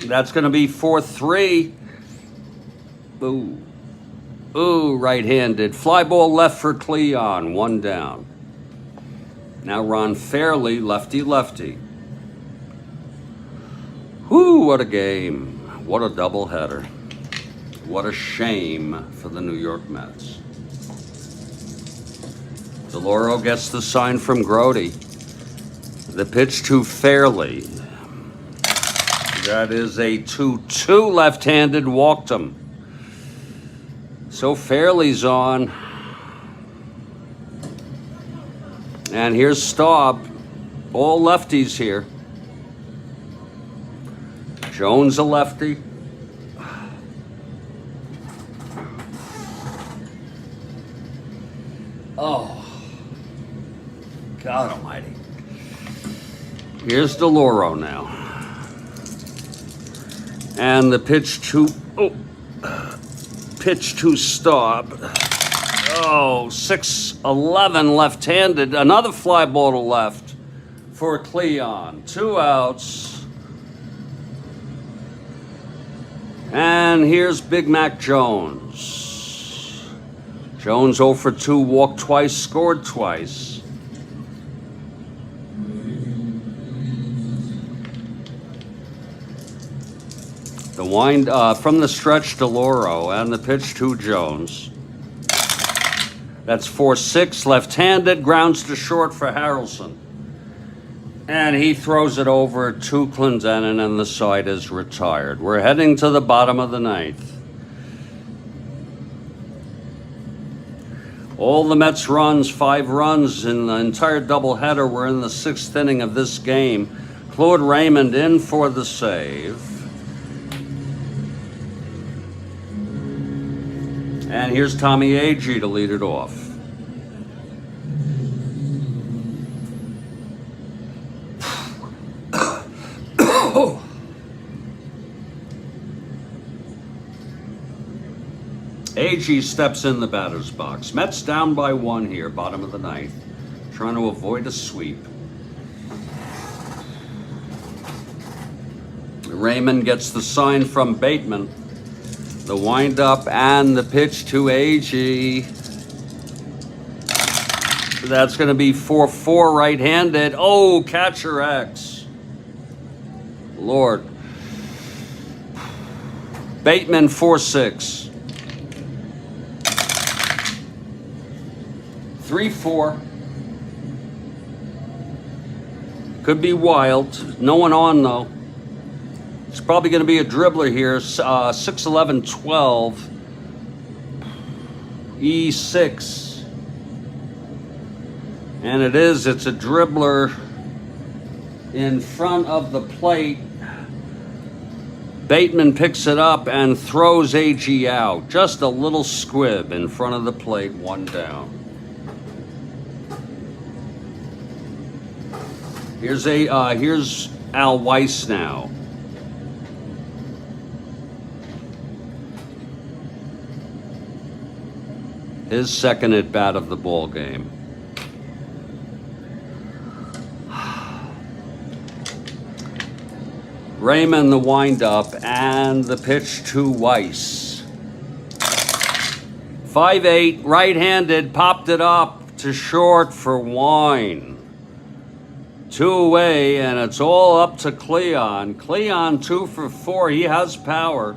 That's going to be 4-3. Ooh. Ooh, right-handed. Fly ball left for Cleon. 1 down. Now Ron Fairley, lefty-lefty. Whoo, what a game. What a doubleheader. What a shame for the New York Mets. DeLauro gets the sign from Grody. The pitch to Fairley. That is a 2-2 left-handed, walked him. So Fairley's on. And here's Staub. All lefties here. Jones a lefty. Oh. God almighty. Here's DeLauro now. And the pitch to Staub. Oh, 6-11 left-handed. Another fly ball to left for Cleon. 2 outs. And here's Big Mac Jones. Jones 0 for 2, walked twice, scored twice. The wind from the stretch, DeLauro, and the pitch to Jones. That's 4-6, left-handed, grounds to short for Harrelson. And he throws it over to Clendenin, and the side is retired. We're heading to the bottom of the 9th. All the Mets runs, 5 runs in the entire doubleheader. We're in the 6th inning of this game. Claude Raymond in for the save. And here's Tommy Agee to lead it off. Agee steps in the batter's box. Mets down by 1 here, bottom of the 9th. Trying to avoid a sweep. Raymond gets the sign from Bateman. The windup and the pitch to Agee. That's going to be 4-4 right-handed. Oh, catcher X. Lord. Bateman 4-6. 3-4. Could be wild. No one on though. It's probably going to be a dribbler here. 6-11-12. E6. And it's a dribbler in front of the plate. Bateman picks it up and throws AG out. Just a little squib in front of the plate, 1 down. Here's Al Weiss now. His second at bat of the ball game. Raymond the windup and the pitch to Weiss. 5-8, right-handed, popped it up to short for Wine. 2 away, and it's all up to Cleon. Cleon 2 for 4. He has power.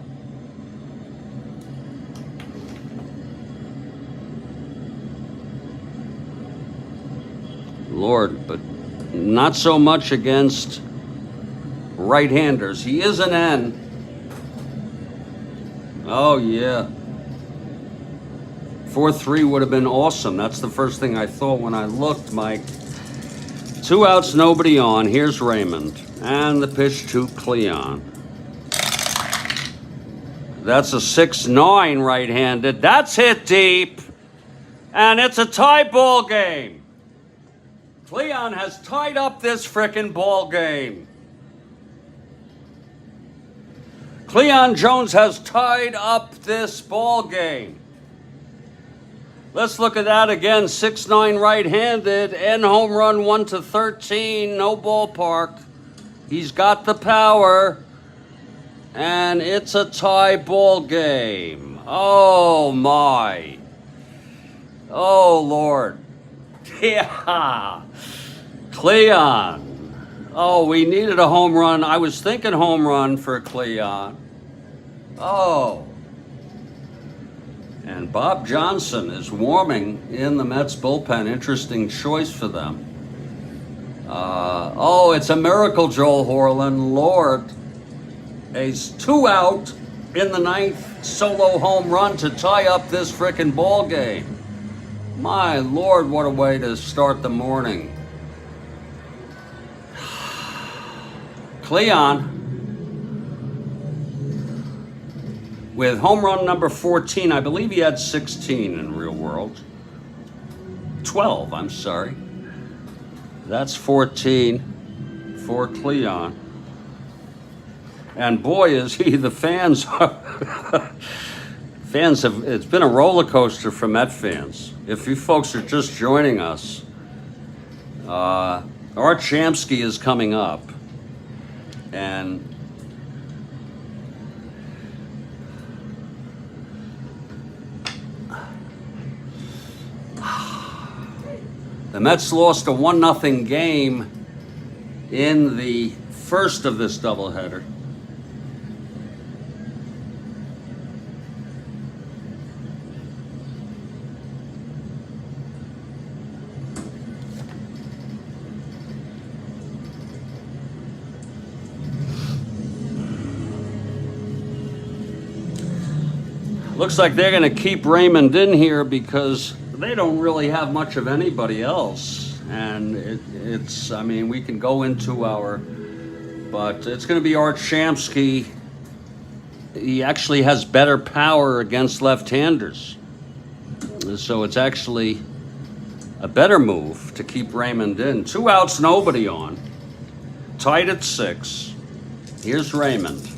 Lord, but not so much against right-handers. He is an N. Oh, yeah. 4-3 would have been awesome. That's the first thing I thought when I looked, Mike. 2 outs, nobody on. Here's Raymond. And the pitch to Cleon. That's a 6-9 right-handed. That's hit deep. And it's a tie ball game. Cleon has tied up this frickin' ball game. Cleon Jones has tied up this ball game. Let's look at that again. 6-9 right-handed and home run 1-13. No ballpark. He's got the power. And it's a tie ball game. Oh, my. Oh, Lord. Yeah. Cleon. Oh, we needed a home run. I was thinking home run for Cleon. Oh. And Bob Johnson is warming in the Mets bullpen. Interesting choice for them. It's a miracle, Joel Horland. Lord. He's 2 out in the 9th solo home run to tie up this frickin' ball game. My Lord, what a way to start the morning. Cleon with home run number 14. I believe he had 16 in real world. 12, I'm sorry. That's 14 for Cleon. And boy, is he, the fans it's been a roller coaster for Met fans. If you folks are just joining us, Art Shamsky is coming up. And the Mets lost a 1-0 game in the first of this doubleheader. Looks like they're going to keep Raymond in here because they don't really have much of anybody else. And we can go into but it's going to be Art Shamsky. He actually has better power against left-handers. So it's actually a better move to keep Raymond in. 2 outs, nobody on. Tied at 6. Here's Raymond.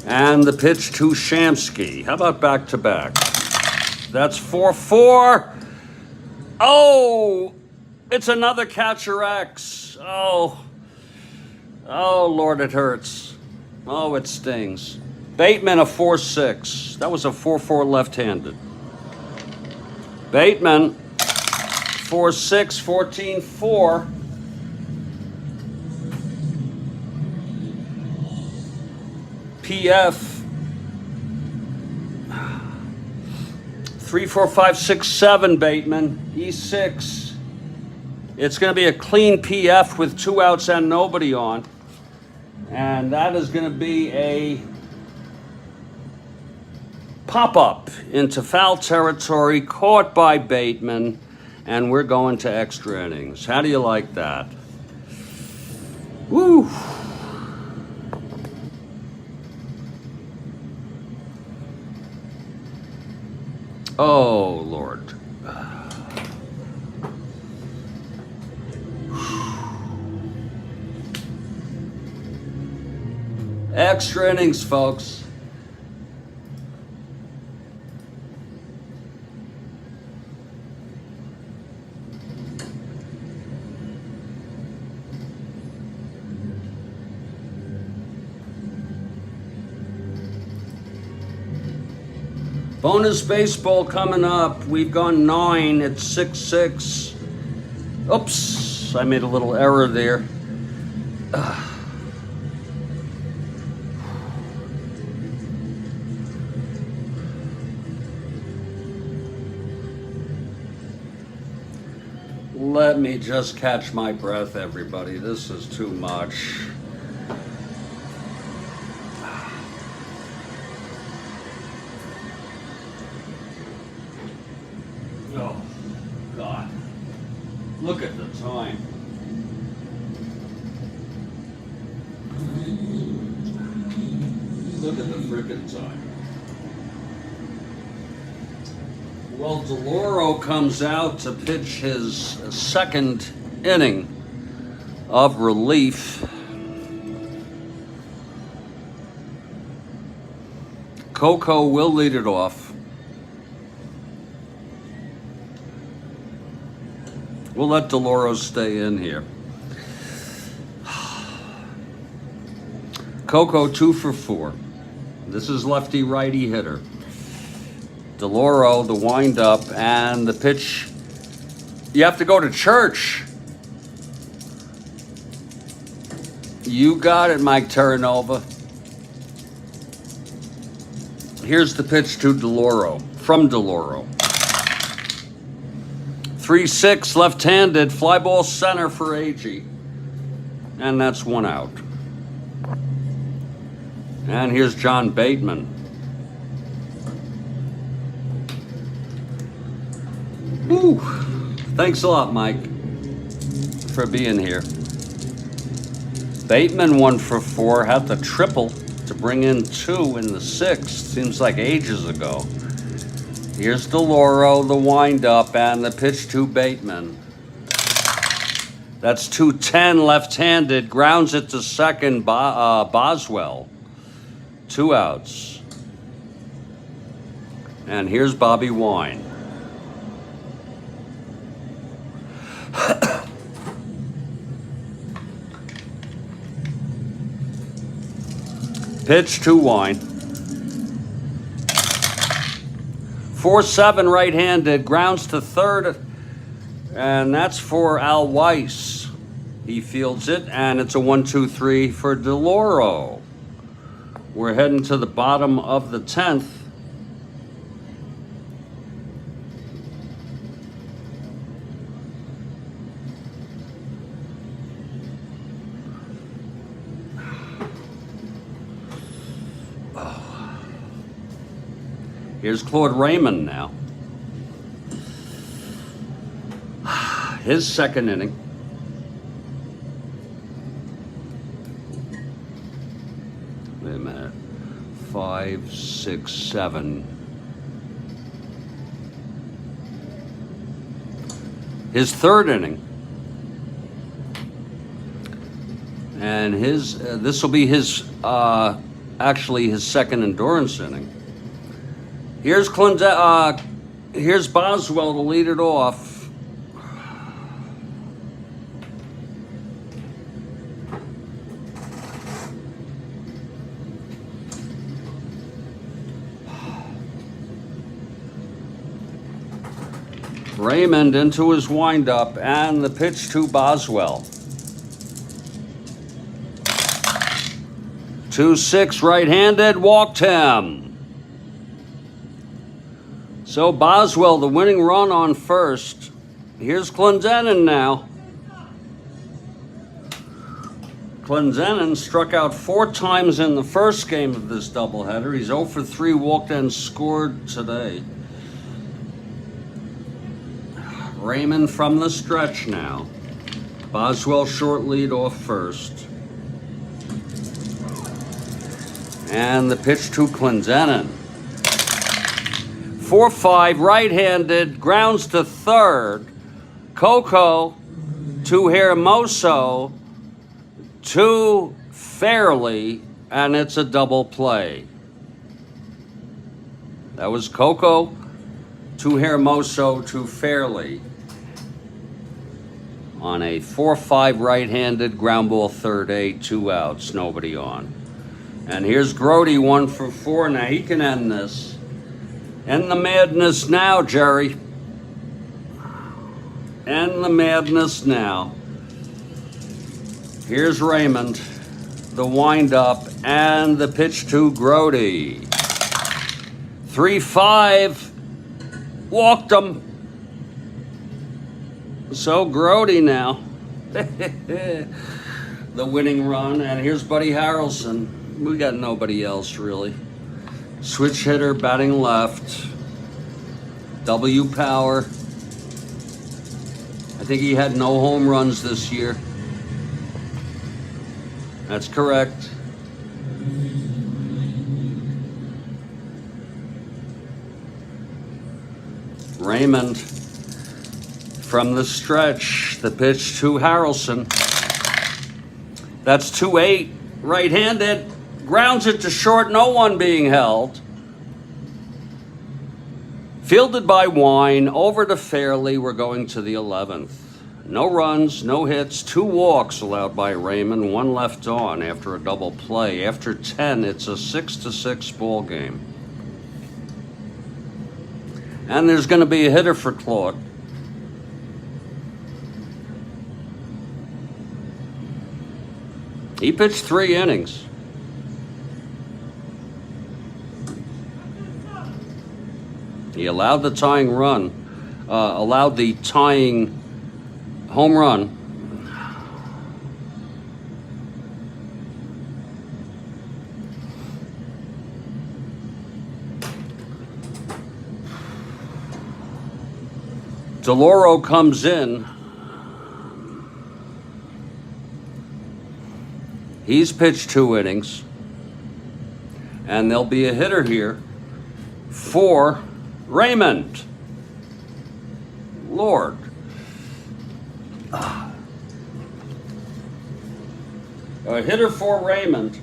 And the pitch to Shamsky. How about back-to-back? That's 4-4. Oh, it's another catcher X. Oh, Lord, it hurts. Oh, it stings. Bateman, a 4-6. That was a 4-4 left-handed. Bateman, 4-6, 14-4. PF, 3, 4, 5, 6, 7, Bateman. E6. It's going to be a clean PF with 2 outs and nobody on. And that is going to be a pop-up into foul territory, caught by Bateman, and we're going to extra innings. How do you like that? Woo! Oh, Lord. Extra innings, folks. Bonus baseball coming up. We've gone 9. It's 6-6. Oops, I made a little error there. Let me just catch my breath, everybody. This is too much. Oh, God. Look at the time. Look at the frickin' time. Well, DeLauro comes out to pitch his second inning of relief. Coco will lead it off. We'll let DeLauro stay in here. Coco 2 for 4. This is lefty-righty hitter. DeLauro, the windup, and the pitch. You have to go to church. You got it, Mike Terranova. Here's the pitch to DeLauro, from DeLauro. 3-6, left-handed, fly ball center for Agee. And that's 1 out. And here's John Bateman. Woo. Thanks a lot, Mike, for being here. Bateman 1 for 4, had the triple to bring in 2 in the 6th. Seems like ages ago. Here's DeLauro, the windup, and the pitch to Bateman. That's 2-10, left-handed, grounds it to second, Boswell. 2 outs. And here's Bobby Wine. Pitch to Wine. 4-7 right-handed, grounds to third, and that's for Al Weiss. He fields it, and it's a 1-2-3 for DeLauro. We're heading to the bottom of the 10th. Here's Claude Raymond now. His second inning. Wait a minute. 5, 6, 7. His third inning. And his this will be his actually his second endurance inning. Here's here's Boswell to lead it off. Raymond into his windup, and the pitch to Boswell. 2-6 right-handed, walked him. So Boswell, the winning run on first. Here's Clendenin now. Clendenin struck out 4 times in the first game of this doubleheader. He's 0 for 3, walked and scored today. Raymond from the stretch now. Boswell short lead off first. And the pitch to Clendenin. 4-5, right-handed, grounds to third. Coco to Hermoso to Fairley, and it's a double play. That was Coco to Hermoso to Fairley on a 4-5 right-handed ground ball third A, 2 outs, nobody on. And here's Grody, 1 for 4. Now he can end this. End the madness now, Jerry. End the madness now. Here's Raymond, the windup, and the pitch to Grody. 3-5, walked him. So Grody now, the winning run, and here's Buddy Harrelson. We got nobody else really. Switch hitter, batting left. W power. I think he had no home runs this year. That's correct. Raymond from the stretch. The pitch to Harrelson. That's 2-8. Right-handed. Grounds it to short. No one being held. Fielded by Wine. Over to Fairley. We're going to the 11th. No runs, no hits, 2 walks allowed by Raymond, 1 left on after a double play. After 10, it's a 6-6 ball game. And there's going to be a hitter for Claude. He pitched 3 innings. He allowed the tying run, allowed the tying home run. DeLauro comes in. He's pitched 2 innings. And there'll be a hitter here for Raymond. Lord. A hitter for Raymond.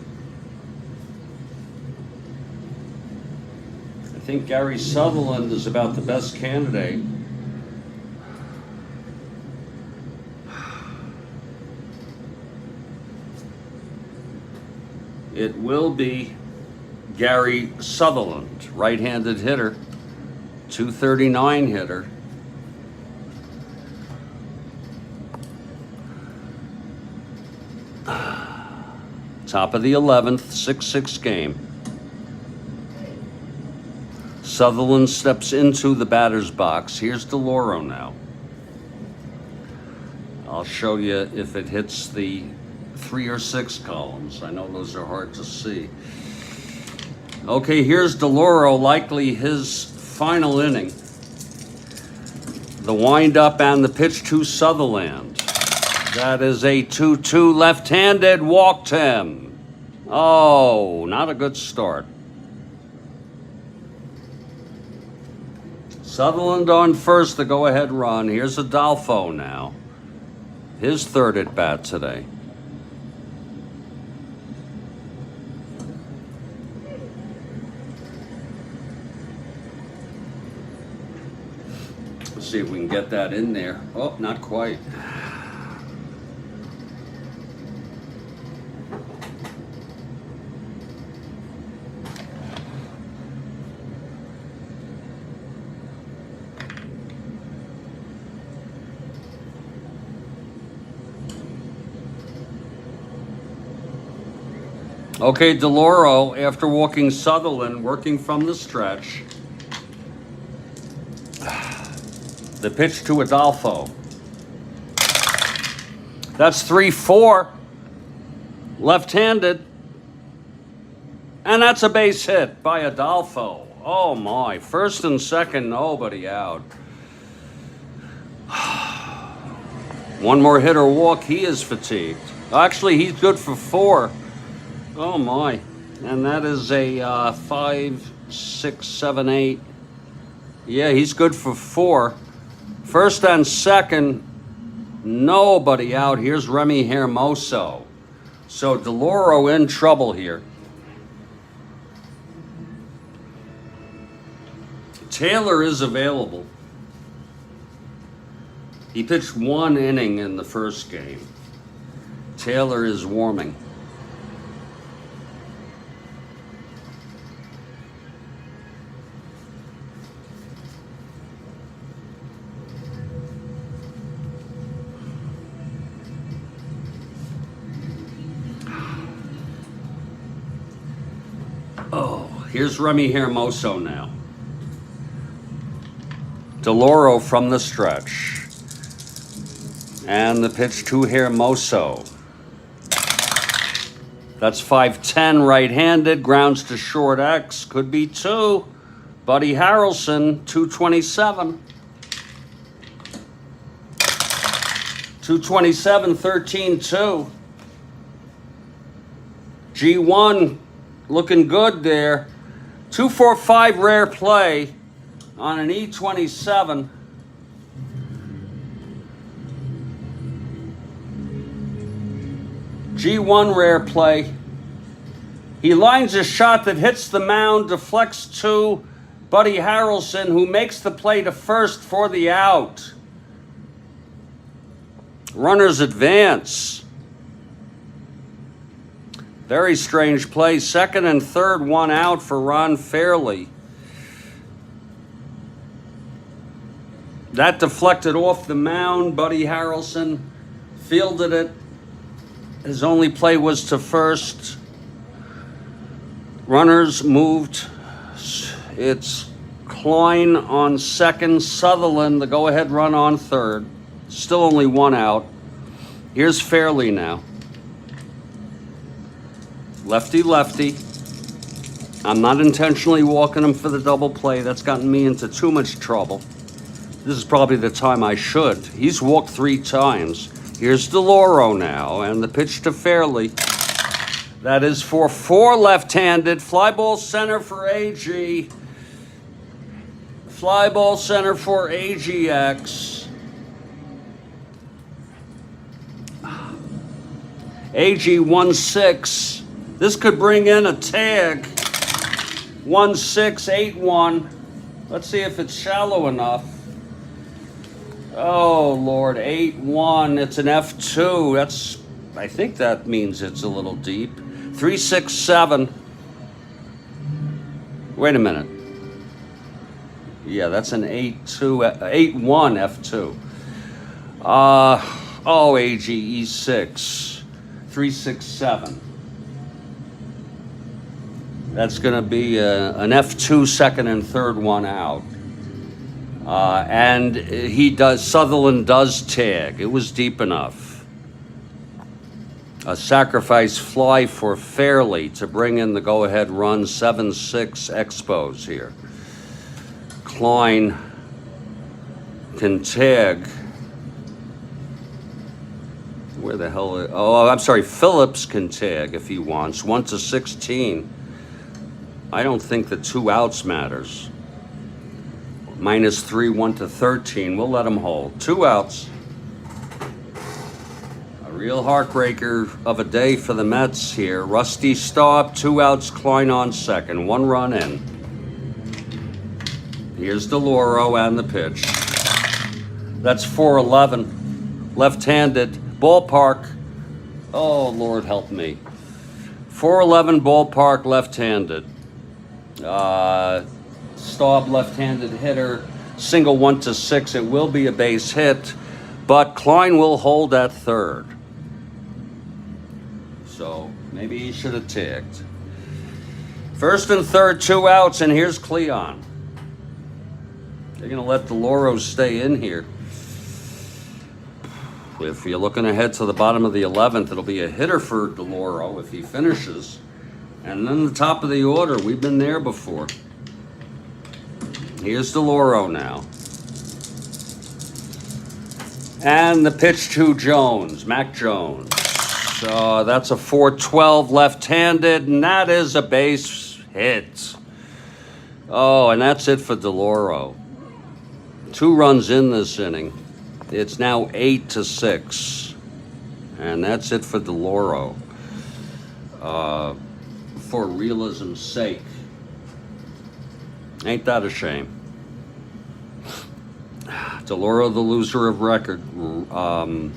I think Gary Sutherland is about the best candidate. It will be Gary Sutherland, right-handed hitter, 239 hitter. Top of the 11th, 6-6 game. Sutherland steps into the batter's box. Here's DeLauro now. I'll show you if it hits the 3 or 6 columns. I know those are hard to see. Okay, here's DeLauro, likely his final inning. The windup and the pitch to Sutherland. That is a 2-2 left-handed, walked him. Oh, not a good start. Sutherland on first, the go-ahead run. Here's Adolfo now. His 3rd at-bat today. Let's see if we can get that in there. Oh, not quite. Okay, DeLauro, after walking Sutherland, working from the stretch. The pitch to Adolfo. That's 3-4. Left-handed. And that's a base hit by Adolfo. Oh my, first and second, nobody out. One more hit or walk, he is fatigued. Actually, he's good for 4. Oh my. And that is a 5, 6, 7, 8. Yeah, he's good for 4. First and second, nobody out. Here's Remy Hermoso. So DeLauro in trouble here. Taylor is available. He pitched 1 inning in the first game. Taylor is warming. Oh, here's Remy Hermoso now. DeLauro from the stretch. And the pitch to Hermoso. That's 5-10 right-handed, grounds to short X, could be 2. Buddy Harrelson, 227. 227, 13-2. G1 looking good there. 245 rare play on an E27. G1 rare play. He lines a shot that hits the mound, deflects to Buddy Harrelson, who makes the play to first for the out. Runners advance. Very strange play. Second and third, 1 out for Ron Fairley. That deflected off the mound. Buddy Harrelson fielded it. His only play was to first. Runners moved. It's Klein on second. Sutherland, the go-ahead run on third. Still only 1 out. Here's Fairley now. Lefty. I'm not intentionally walking him for the double play. That's gotten me into too much trouble. This is probably the time I should. He's walked 3 times. Here's DeLauro now, and the pitch to Fairley. That is for 4 left-handed. Fly ball center for AG. Fly ball center for AGX. AG 1-6. This could bring in a tag. 1-6, 8-1. Let's see if it's shallow enough. Oh, Lord, 8-1. It's an F2. I think that means it's a little deep. 3-6-7. Wait a minute. Yeah, that's an 8-1 F2. AG E6. 3-6-7. That's going to be an F2 second and third, 1 out. And Sutherland does tag. It was deep enough. A sacrifice fly for Fairley to bring in the go-ahead run. 7-6 Expos here. Klein can tag. Where the hell? I'm sorry. Phillips can tag if he wants. 1-16. I don't think the 2 outs matters. -3, 1-13. We'll let him hold. 2 outs. A real heartbreaker of a day for the Mets here. Rusty Staub, 2 outs, Klein on second. 1 run in. Here's DeLauro and the pitch. That's 4-11. Left-handed. Ballpark. Oh, Lord help me. 4-11 ballpark, left-handed. Staub, left-handed hitter. Single 1-6. It will be a base hit, but Klein will hold at third. So maybe he should have tagged. First and third, 2 outs, and here's Cleon. They're going to let DeLauro stay in here. If you're looking ahead to the bottom of the 11th, it'll be a hitter for DeLauro if he finishes. And then the top of the order, we've been there before. Here's DeLauro now. And the pitch to Jones, Mac Jones. So that's a 4-12 left-handed, and that is a base hit. Oh, and that's it for DeLauro. 2 runs in this inning. It's now 8-6. And that's it for DeLauro. For realism's sake. Ain't that a shame? DeLauro, the loser of record. And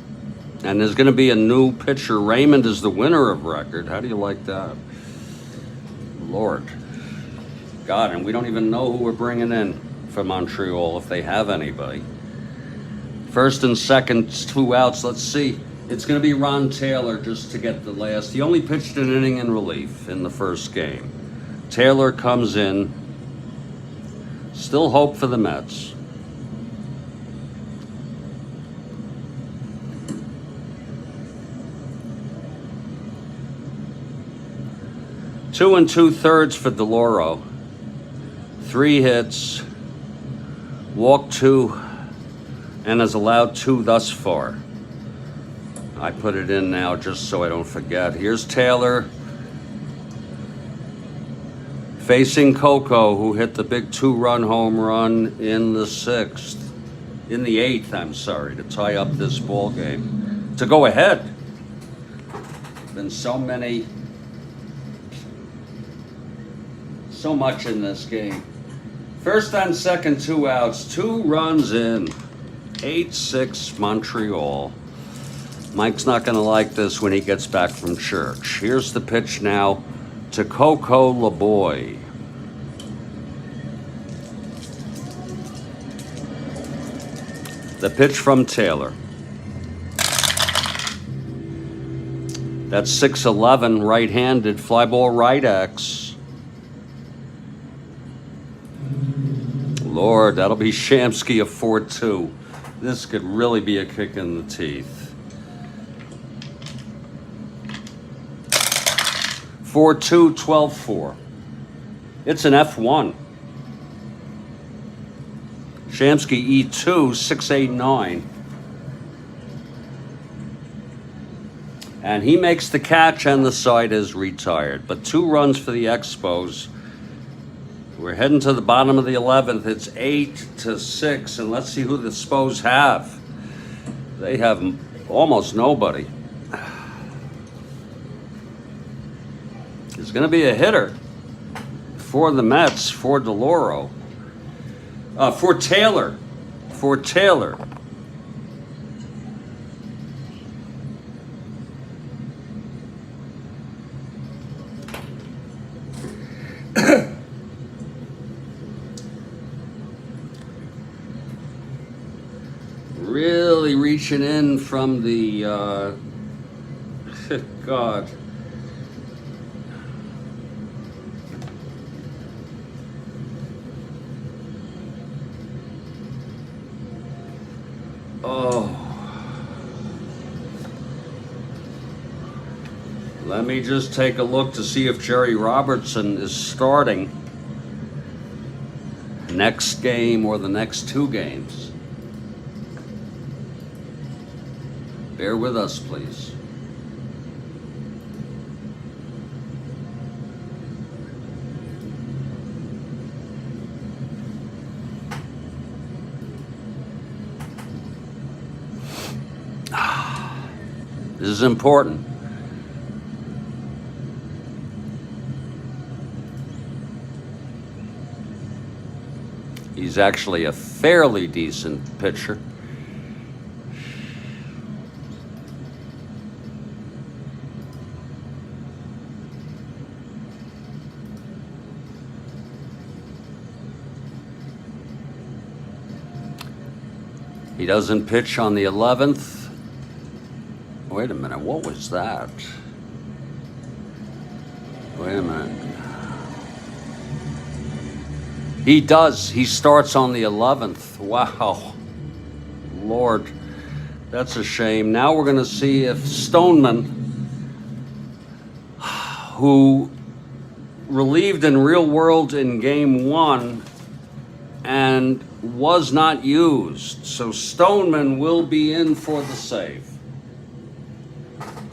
there's going to be a new pitcher. Raymond is the winner of record. How do you like that? Lord. God, and we don't even know who we're bringing in for Montreal, if they have anybody. First and second, 2 outs. Let's see. It's going to be Ron Taylor just to get the last. He only pitched an inning in relief in the first game. Taylor comes in. Still hope for the Mets. Two and 2/3 for DeLauro. 3 hits, walked 2, and has allowed 2 thus far. I put it in now just so I don't forget. Here's Taylor facing Coco, who hit the big 2-run home run in the 8th, I'm sorry, to tie up this ball game. To go ahead. Been so much in this game. First and second, 2 outs, 2 runs in. 8-6 Montreal. Mike's not going to like this when he gets back from church. Here's the pitch now to Coco LeBoy. The pitch from Taylor. That's 6'11", right-handed, fly ball right X. Lord, that'll be Shamsky a 4-2. This could really be a kick in the teeth. 4-2, 12-4. It's an F1. Shamsky E2, 6-8-9. And he makes the catch and the side is retired. But 2 runs for the Expos. We're heading to the bottom of the 11th. It's 8-6, and let's see who the Expos have. They have almost nobody. There's going to be a hitter for the Mets, for DeLauro. For Taylor. For Taylor. Really reaching in from the, God. Oh. Let me just take a look to see if Jerry Robertson is starting next game or the next 2 games. Bear with us, please. This is important. He's actually a fairly decent pitcher. He doesn't pitch on the 11th. Wait a minute, what was that? Wait a minute. He does. He starts on the 11th. Wow. Lord, that's a shame. Now we're going to see if Stoneman, who relieved in real world in game 1 and was not used. So Stoneman will be in for the save.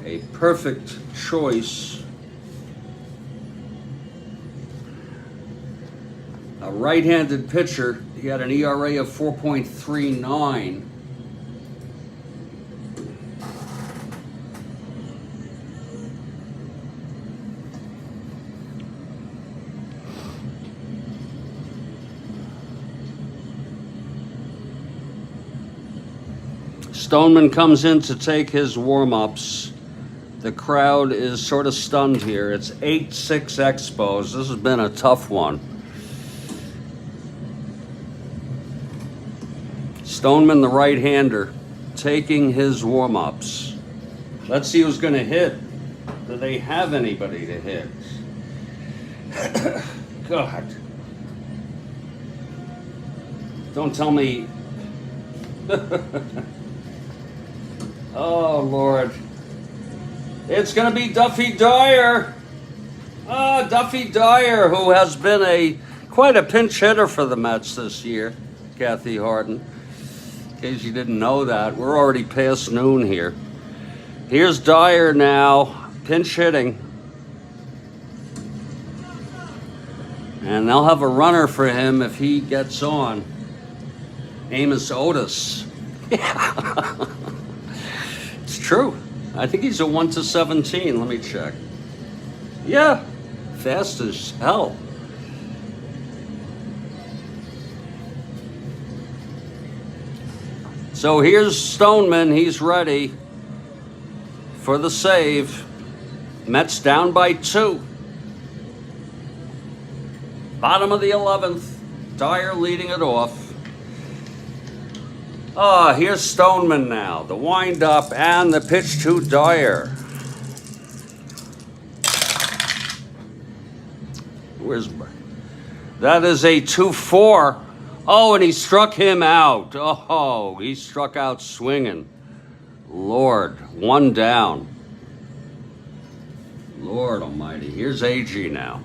A perfect choice. A right-handed pitcher. He had an ERA of 4.39. Stoneman comes in to take his warm-ups. The crowd is sort of stunned here. It's 8-6 Expos. This has been a tough one. Stoneman, the right-hander, taking his warm-ups. Let's see who's going to hit. Do they have anybody to hit? God. Don't tell me. Oh, Lord. It's going to be Duffy Dyer. Duffy Dyer, who has been quite a pinch hitter for the Mets this year, Kathy Harden. In case you didn't know that, we're already past noon here. Here's Dyer now, pinch hitting. And they'll have a runner for him if he gets on. Amos Otis. Yeah. It's true. I think he's a 1-17. Let me check. Yeah, fast as hell. So here's Stoneman. He's ready for the save. Mets down by 2. Bottom of the 11th. Dyer leading it off. Here's Stoneman now. The wind-up and the pitch to Dyer. That is a 2-4. Oh, and he struck him out. Oh, he struck out swinging. Lord, 1 down. Lord almighty. Here's AG now.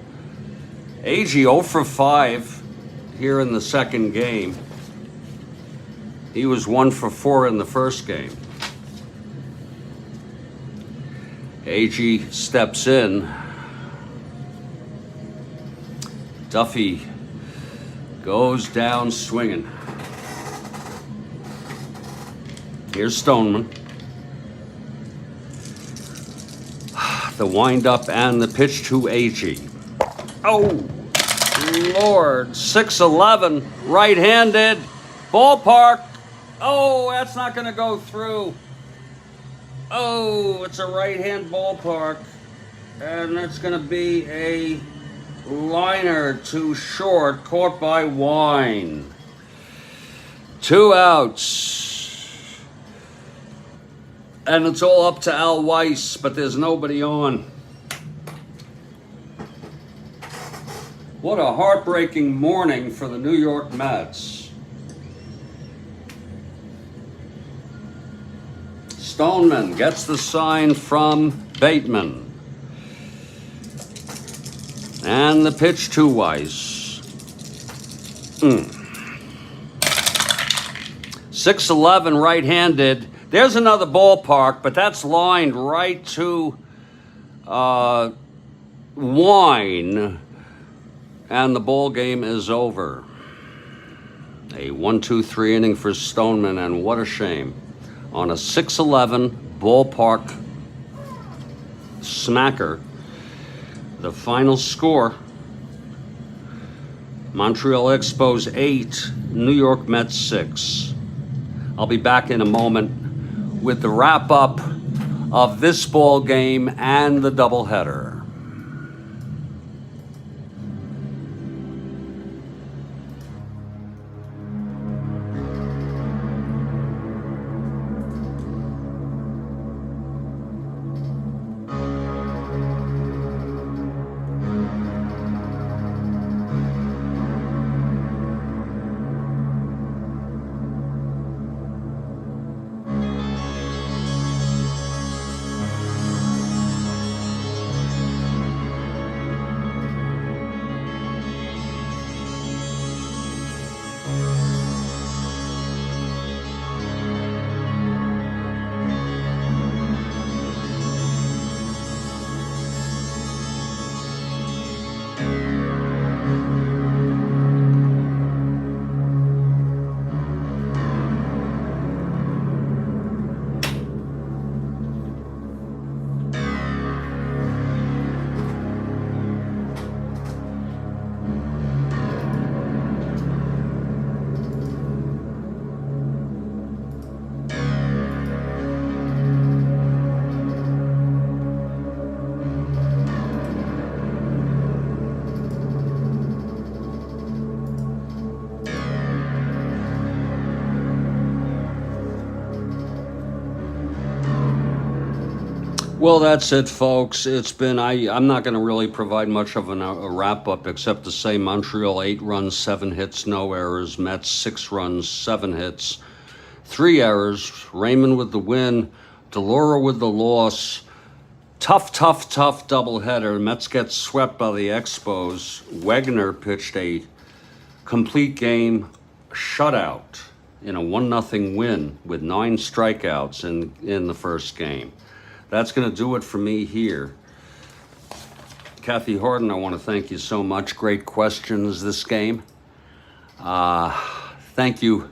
AG 0 for 5 here in the second game. He was 1 for 4 in the first game. AG steps in. Duffy goes down swinging. Here's Stoneman. The wind-up and the pitch to AG. Oh, Lord. 6-11, right-handed, ballpark. Oh, that's not going to go through. Oh, it's a right-hand ballpark. And that's going to be a liner to short, caught by Wine. 2 outs. And it's all up to Al Weiss, but there's nobody on. What a heartbreaking morning for the New York Mets. Stoneman gets the sign from Bateman. And the pitch to Weiss. 6-11 right-handed. There's another ballpark, but that's lined right to Wine. And the ball game is over. A 1-2-3 inning for Stoneman, and what a shame. On a 6-11 ballpark smacker. The final score, Montreal Expos 8, New York Mets 6. I'll be back in a moment with the wrap-up of this ball game and the doubleheader. Well, that's it, folks. It's been, I'm not going to really provide much of a wrap-up except to say Montreal 8 runs, 7 hits, no errors. Mets 6 runs, 7 hits, 3 errors. Raymond with the win. Delora with the loss. Tough doubleheader. Mets get swept by the Expos. Wegner pitched a complete game shutout in a 1-0 win with 9 strikeouts in the first game. That's going to do it for me here. Kathy Horton, I want to thank you so much. Great questions this game. Thank you.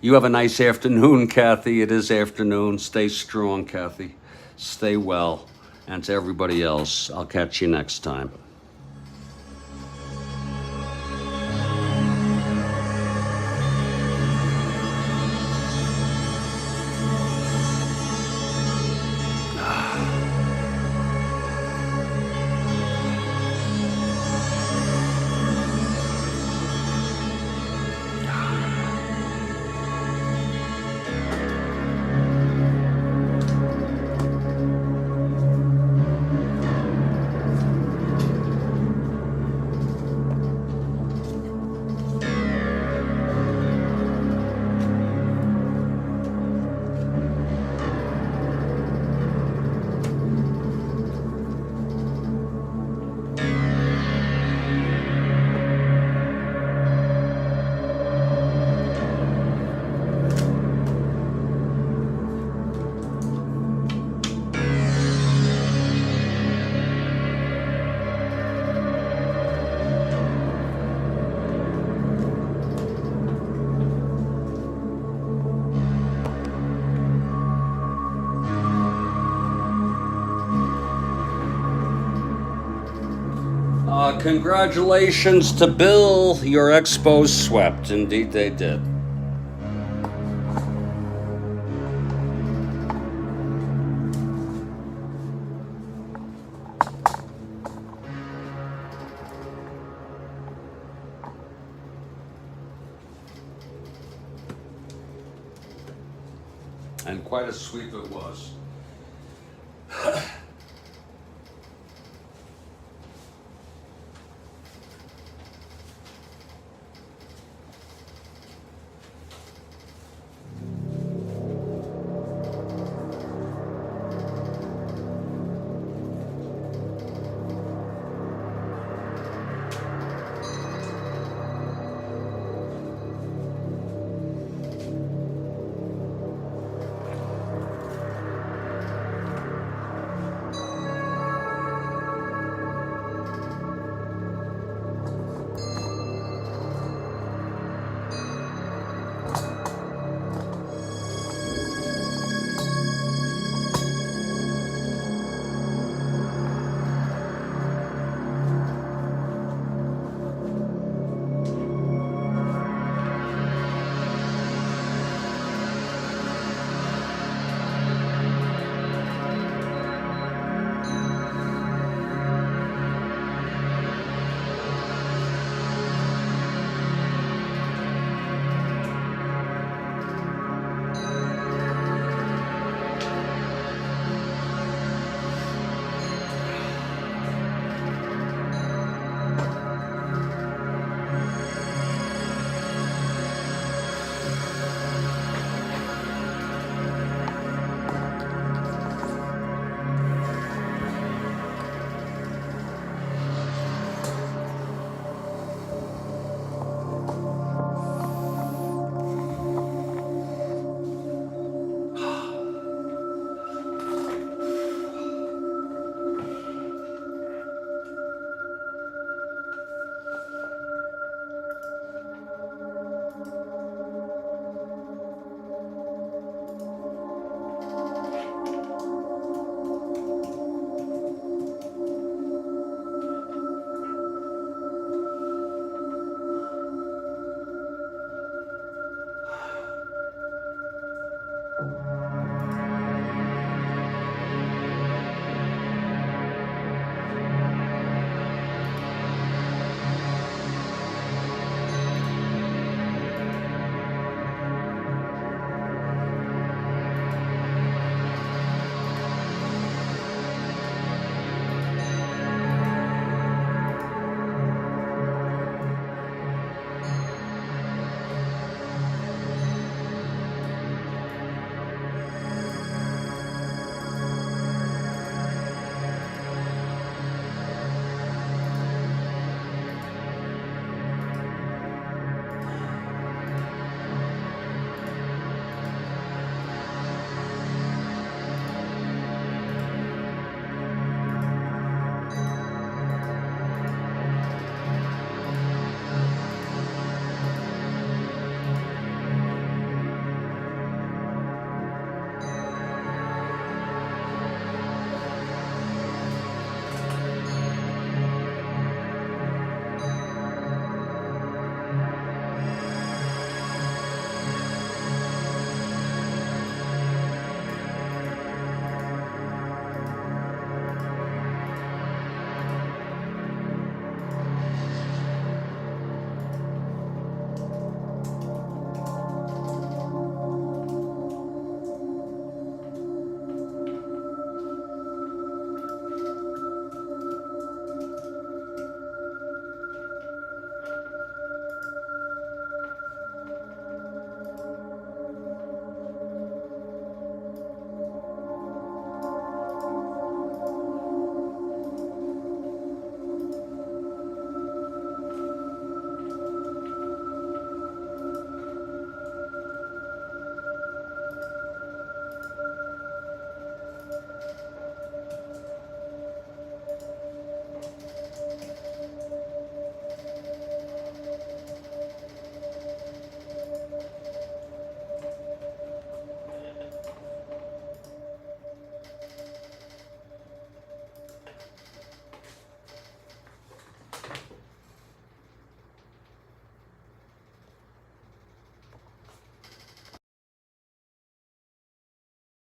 You have a nice afternoon, Kathy. It is afternoon. Stay strong, Kathy. Stay well. And to everybody else, I'll catch you next time. Congratulations to Bill. Your Expos swept. Indeed, they did. And quite a sweep it was.